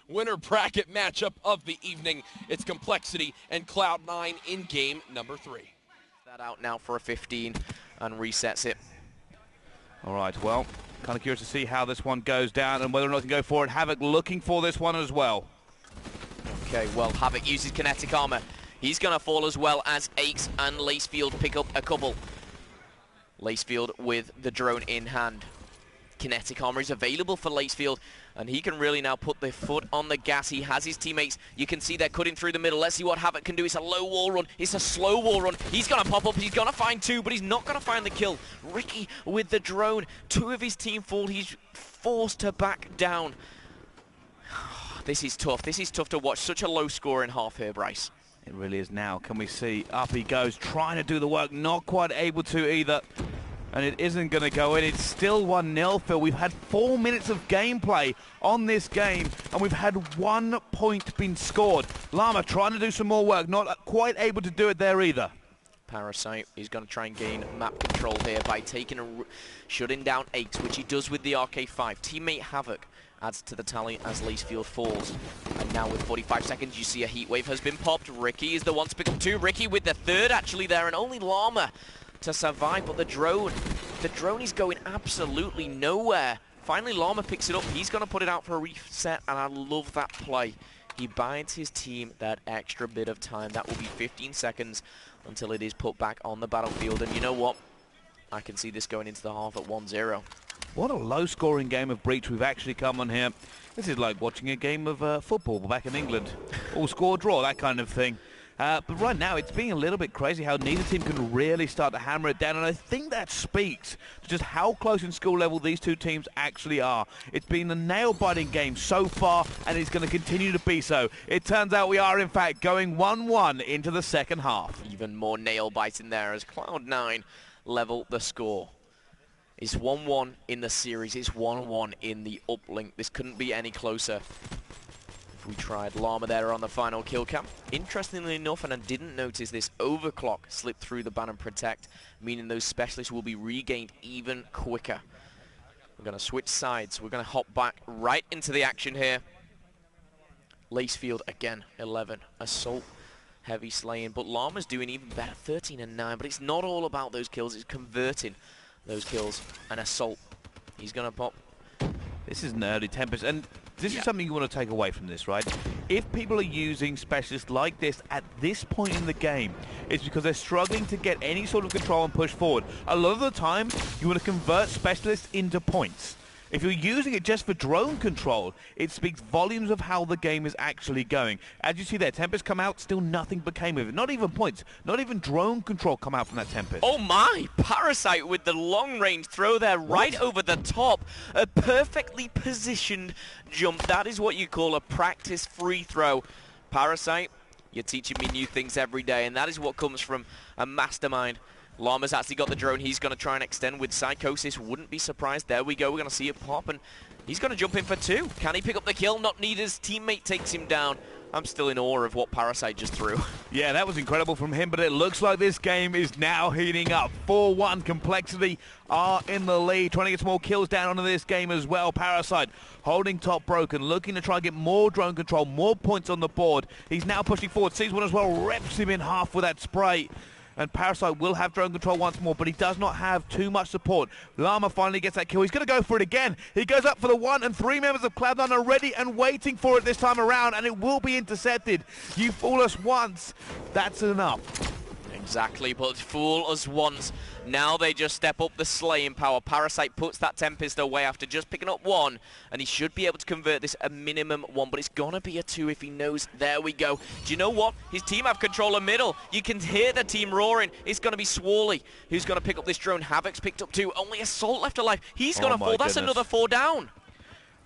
winner bracket matchup of the evening. It's Complexity and Cloud9 in game number 3. That out now for a 15 and resets it. All right, well, kind of curious to see how this one goes down and whether or not he can go for it. Havoc looking for this one as well. Okay, well, Havoc uses kinetic armor. He's going to fall as well as Aches and Lacefield pick up a couple. Lacefield with the drone in hand. Kinetic armor is available for Lacefield, and he can really now put the foot on the gas. He has his teammates. You can see they're cutting through the middle. Let's see what Havoc can do. It's a low wall run. It's a slow wall run. He's going to pop up. He's going to find 2, but he's not going to find the kill. Ricky with the drone. 2 of his team fall. He's forced to back down. This is tough. This is tough to watch. Such a low score in half here, Bryce. It really is now. Can we see? Up he goes, trying to do the work. Not quite able to either. And it isn't going to go in. It's still 1-0, Phil. We've had 4 minutes of gameplay on this game, and we've had 1 point been scored. Llama trying to do some more work, not quite able to do it there either. Parasite is going to try and gain map control here by shutting down Aches, which he does with the RK5. Teammate Havoc adds to the tally as Lacefield falls. And now with 45 seconds, you see a heat wave has been popped. Ricky is the one to pick up 2. Ricky with the 3rd actually there, and only Llama to survive, but the drone is going absolutely nowhere. Finally, Llama picks it up. He's going to put it out for a reset, and I love that play. He buys his team that extra bit of time. That will be 15 seconds until it is put back on the battlefield, and you know what? I can see this going into the half at 1-0. What a low-scoring game of Breach we've actually come on here. This is like watching a game of football back in England. All score, draw, that kind of thing. But right now, it's being a little bit crazy how neither team can really start to hammer it down, and I think that speaks to just how close in skill level these 2 teams actually are. It's been a nail-biting game so far, and it's going to continue to be so. It turns out we are, in fact, going 1-1 into the second half. Even more nail-biting there as Cloud9 level the score. It's 1-1 in the series. It's 1-1 in the uplink. This couldn't be any closer. We tried Llama there on the final kill cam. Interestingly enough, and I didn't notice this, overclock slipped through the ban and protect, meaning those specialists will be regained even quicker. We're going to switch sides. We're going to hop back right into the action here. Lacefield again, 11. Assault, heavy slaying, but Llama's doing even better, 13 and 9. But it's not all about those kills. It's converting those kills. And Assault, he's going to pop. This is an early Tempest, and this is something you want to take away from this, right? If people are using specialists like this at this point in the game, it's because they're struggling to get any sort of control and push forward. A lot of the time, you want to convert specialists into points. If you're using it just for drone control, it speaks volumes of how the game is actually going. As you see there, Tempest come out, still nothing became of it. Not even points, not even drone control come out from that Tempest. Oh my! Parasite with the long-range throw there right over the top. A perfectly positioned jump. That is what you call a practice free throw. Parasite, you're teaching me new things every day, and that is what comes from a mastermind. Llama's actually got the drone. He's going to try and extend with Psychosis. Wouldn't be surprised. There we go. We're going to see it pop, and he's going to jump in for 2. Can he pick up the kill? Not needed. His teammate takes him down. I'm still in awe of what Parasite just threw. Yeah, that was incredible from him, but it looks like this game is now heating up. 4-1 Complexity are in the lead, trying to get some more kills down onto this game as well. Parasite holding top broken, looking to try and get more drone control, more points on the board. He's now pushing forward, sees one as well, reps him in half with that spray. and Parasite will have drone control once more, but he does not have too much support. Llama finally gets that kill. He's going to go for it again. He goes up for the 1, and 3 members of Cloud9 are ready and waiting for it this time around, and it will be intercepted. You fool us once, that's enough. Exactly, but fool us once. Now they just step up the slaying power. Parasite puts that Tempest away after just picking up 1, and he should be able to convert this a minimum 1, but it's gonna be a 2 if he knows. There we go. Do you know what? His team have control of middle. You can hear the team roaring. It's gonna be Swally who's gonna pick up this drone. Havoc's picked up 2. Only Assault left alive. He's gonna fall. That's another 4 down.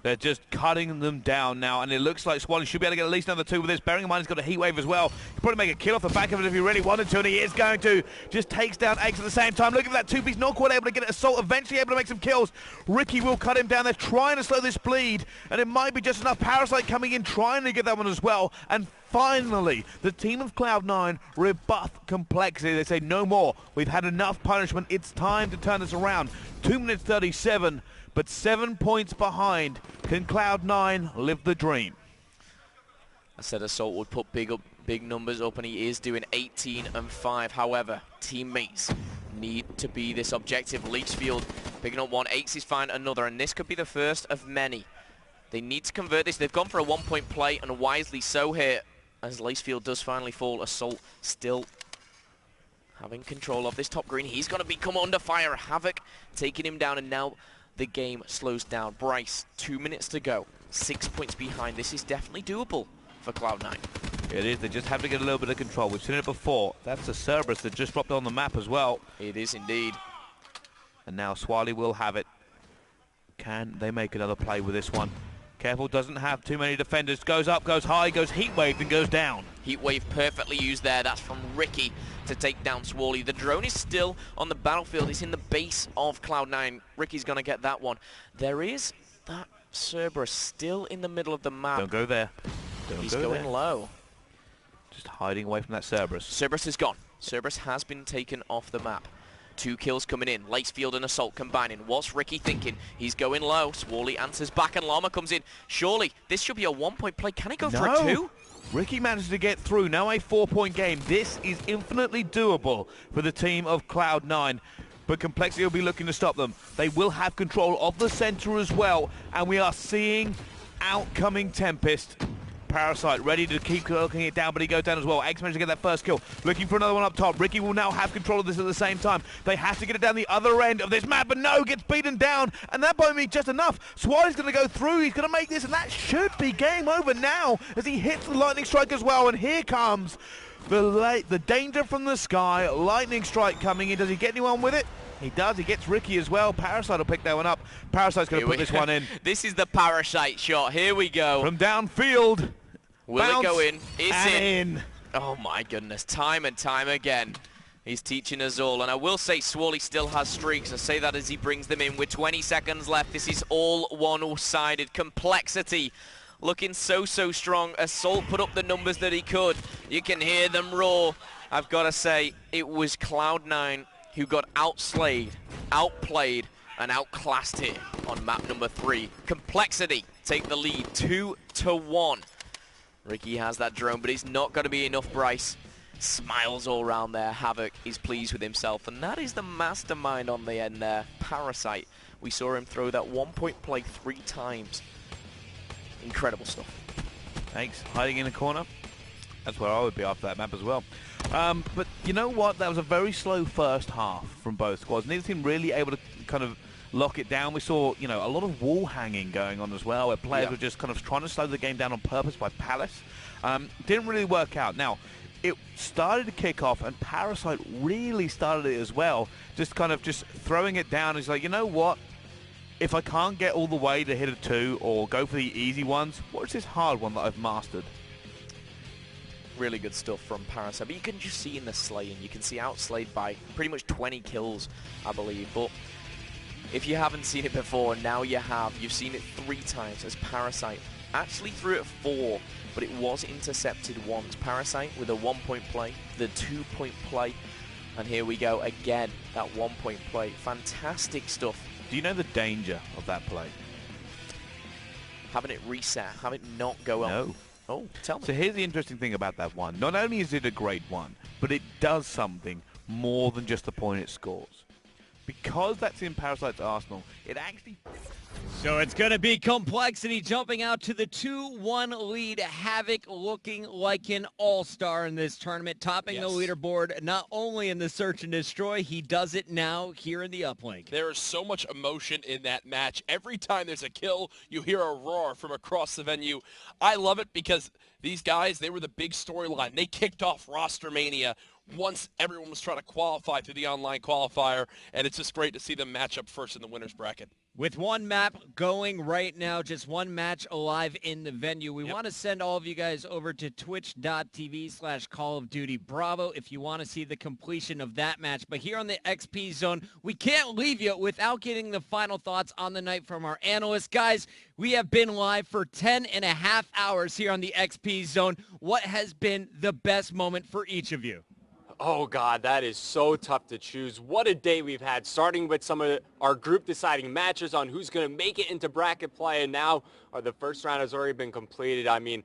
They're just cutting them down now, and it looks like Swally should be able to get at least another 2 with this. Bearing in mind he's got a heat wave as well. He could probably make a kill off the back of it if he really wanted to, and he is going to. Just takes down Eggs at the same time. Look at that 2-piece, not quite able to get it. Assault eventually able to make some kills. Ricky will cut him down. They're trying to slow this bleed, and it might be just enough. Parasite coming in, trying to get that one as well. And finally, the team of Cloud9 rebuff complexity. They say, no more. We've had enough punishment. It's time to turn this around. 2 minutes 37. But 7 points behind. Can Cloud9 live the dream? I said Assault would put big numbers up, and he is doing 18 and 5. However, teammates need to be this objective. Leachfield picking up 1, Ace is fine another, and this could be the first of many. They need to convert this. They've gone for a 1-point play, and wisely so here, as Leachfield does finally fall. Assault still having control of this top green. He's going to become under fire. Havoc taking him down, and now the game slows down. Bryce, 2 minutes to go. 6 points behind. This is definitely doable for Cloud9. It is. They just have to get a little bit of control. We've seen it before. That's the Cerberus that just dropped on the map as well. It is indeed. And now Swally will have it. Can they make another play with this one? Careful, doesn't have too many defenders. Goes up, goes high, goes heat wave, and goes down. Heat wave perfectly used there. That's from Ricky to take down Swally. The drone is still on the battlefield. It's in the base of Cloud9. Ricky's going to get that one. There is that Cerberus still in the middle of the map. Don't go there. He's going low. Just hiding away from that Cerberus. Cerberus is gone. Cerberus has been taken off the map. 2 kills coming in. Lacefield and Assault combining. What's Ricky thinking? He's going low. Swally answers back, and Llama comes in. Surely, this should be a 1-point play. Can he go for a 2? Ricky managed to get through. Now a 4-point game. This is infinitely doable for the team of Cloud9. But Complexity will be looking to stop them. They will have control of the center as well. And we are seeing outcoming Tempest. Parasite ready to keep looking it down, but he goes down as well. Eggs managed to get that first kill. Looking for another one up top. Ricky will now have control of this at the same time. They have to get it down the other end of this map, but no, gets beaten down, and that might be just enough. Swally's going to go through. He's going to make this, and that should be game over now as he hits the lightning strike as well, and here comes the danger from the sky. Lightning strike coming in. Does he get anyone with it? He does. He gets Ricky as well. Parasite will pick that one up. Parasite's going to put this one in. This is the Parasite shot. Here we go. From downfield. Will it go in? It's in. Oh my goodness, time and time again. He's teaching us all, and I will say Swally still has streaks. I say that as he brings them in with 20 seconds left. This is all one-sided. Complexity looking so strong. Assault put up the numbers that he could. You can hear them roar. I've got to say, it was Cloud9 who got outslayed, outplayed, and outclassed here on map number 3. Complexity take the lead 2-1. Ricky has that drone, but it's not going to be enough. Bryce smiles all around there. Havoc is pleased with himself, and that is the mastermind on the end there. Parasite. We saw him throw that 1-point play 3 times. Incredible stuff. Thanks. Hiding in the corner. That's where I would be after that map as well. But you know what? That was a very slow first half from both squads. Neither team really able to kind of lock it down. We saw, you know, a lot of wall hanging going on as well, where players were just kind of trying to slow the game down on purpose by Palace. Didn't really work out. Now, it started to kick off, and Parasite really started it as well. Just kind of just throwing it down. He's like, you know what? If I can't get all the way to hit a 2 or go for the easy ones, what's this hard one that I've mastered? Really good stuff from Parasite, but you can just see in the slaying, you can see outslayed by pretty much 20 kills, I believe. But if you haven't seen it before, now you have. You've seen it 3 times as Parasite actually threw it 4, but it was intercepted once. Parasite with a 1-point play, the 2-point play, and here we go again, that 1-point play. Fantastic stuff. Do you know the danger of that play? Having it reset, have it not go up. No. Oh, tell me. So here's the interesting thing about that one. Not only is it a great one, but it does something more than just the point it scores. Because that's in Parasite's arsenal, it actually... So it's going to be Complexity jumping out to the 2-1 lead. Havoc looking like an all-star in this tournament, topping the leaderboard not only in the Search and Destroy, he does it now here in the Uplink. There is so much emotion in that match. Every time there's a kill, you hear a roar from across the venue. I love it because these guys, they were the big storyline. They kicked off Roster Mania once everyone was trying to qualify through the online qualifier, and it's just great to see them match up first in the winner's bracket. With one map going right now, just one match alive in the venue, we want to send all of you guys over to twitch.tv/Call of Duty Bravo if you want to see the completion of that match. But here on the XP Zone, we can't leave you without getting the final thoughts on the night from our analysts. Guys, we have been live for 10.5 hours here on the XP Zone. What has been the best moment for each of you? Oh, God, that is so tough to choose. What a day we've had, starting with some of our group deciding matches on who's going to make it into bracket play, and now the first round has already been completed. I mean,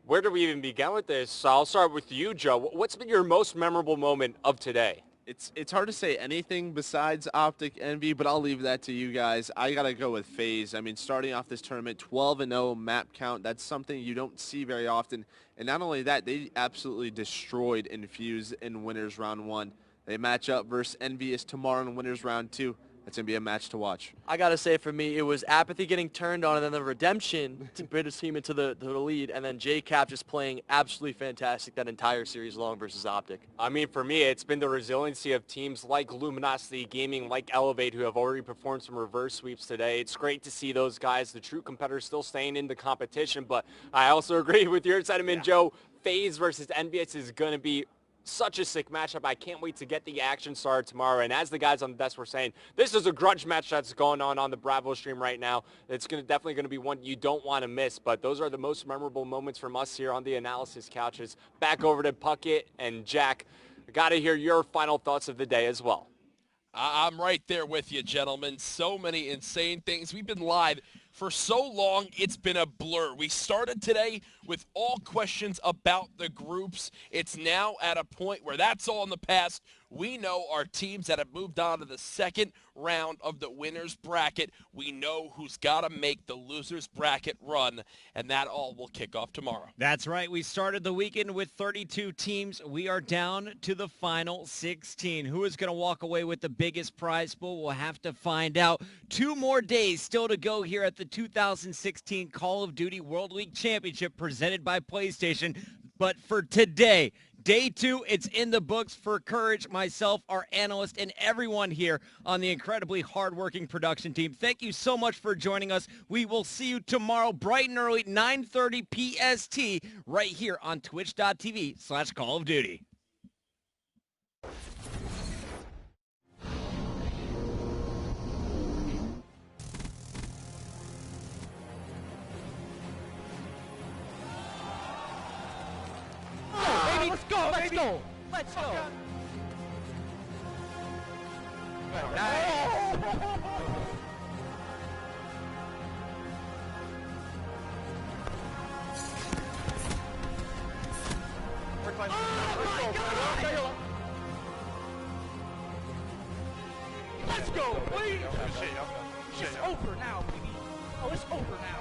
where do we even begin with this? So I'll start with you, Joe. What's been your most memorable moment of today? It's hard to say anything besides Optic Envy, but I'll leave that to you guys. I got to go with FaZe. I mean, starting off this tournament, 12-0 map count. That's something you don't see very often. And not only that, they absolutely destroyed Infuse in Winners Round 1. They match up versus Envious tomorrow in Winners Round 2. That's going to be a match to watch. I got to say, for me, it was Apathy getting turned on and then the redemption to put his team into the lead, and then JCap just playing absolutely fantastic that entire series long versus Optic. I mean, for me, it's been the resiliency of teams like Luminosity Gaming, like Elevate, who have already performed some reverse sweeps today. It's great to see those guys, the true competitors, still staying in the competition, but I also agree with your sentiment, Joe. FaZe versus Envious is going to be such a sick matchup. I can't wait to get the action started tomorrow. And as the guys on the desk were saying, this is a grudge match that's going on the Bravo stream right now. It's definitely going to be one you don't want to miss. But those are the most memorable moments from us here on the analysis couches. Back over to Puckett and Jack. I got to hear your final thoughts of the day as well. I'm right there with you, gentlemen. So many insane things. We've been live for so long, it's been a blur. We started today with all questions about the groups. It's now at a point where that's all in the past. We know our teams that have moved on to the second round of the winner's bracket. We know who's got to make the loser's bracket run, and that all will kick off tomorrow. That's right. We started the weekend with 32 teams. We are down to the final 16. Who is going to walk away with the biggest prize pool? We'll have to find out. 2 more days still to go here at the 2016 Call of Duty World League Championship presented by PlayStation. But for today, Day 2, it's in the books for Courage, myself, our analyst, and everyone here on the incredibly hardworking production team. Thank you so much for joining us. We will see you tomorrow bright and early, 9:30 PST, right here on twitch.tv/Call of Duty. Let's go, baby. Let's go. Let's go, please! It's over now, baby. Oh, it's over now.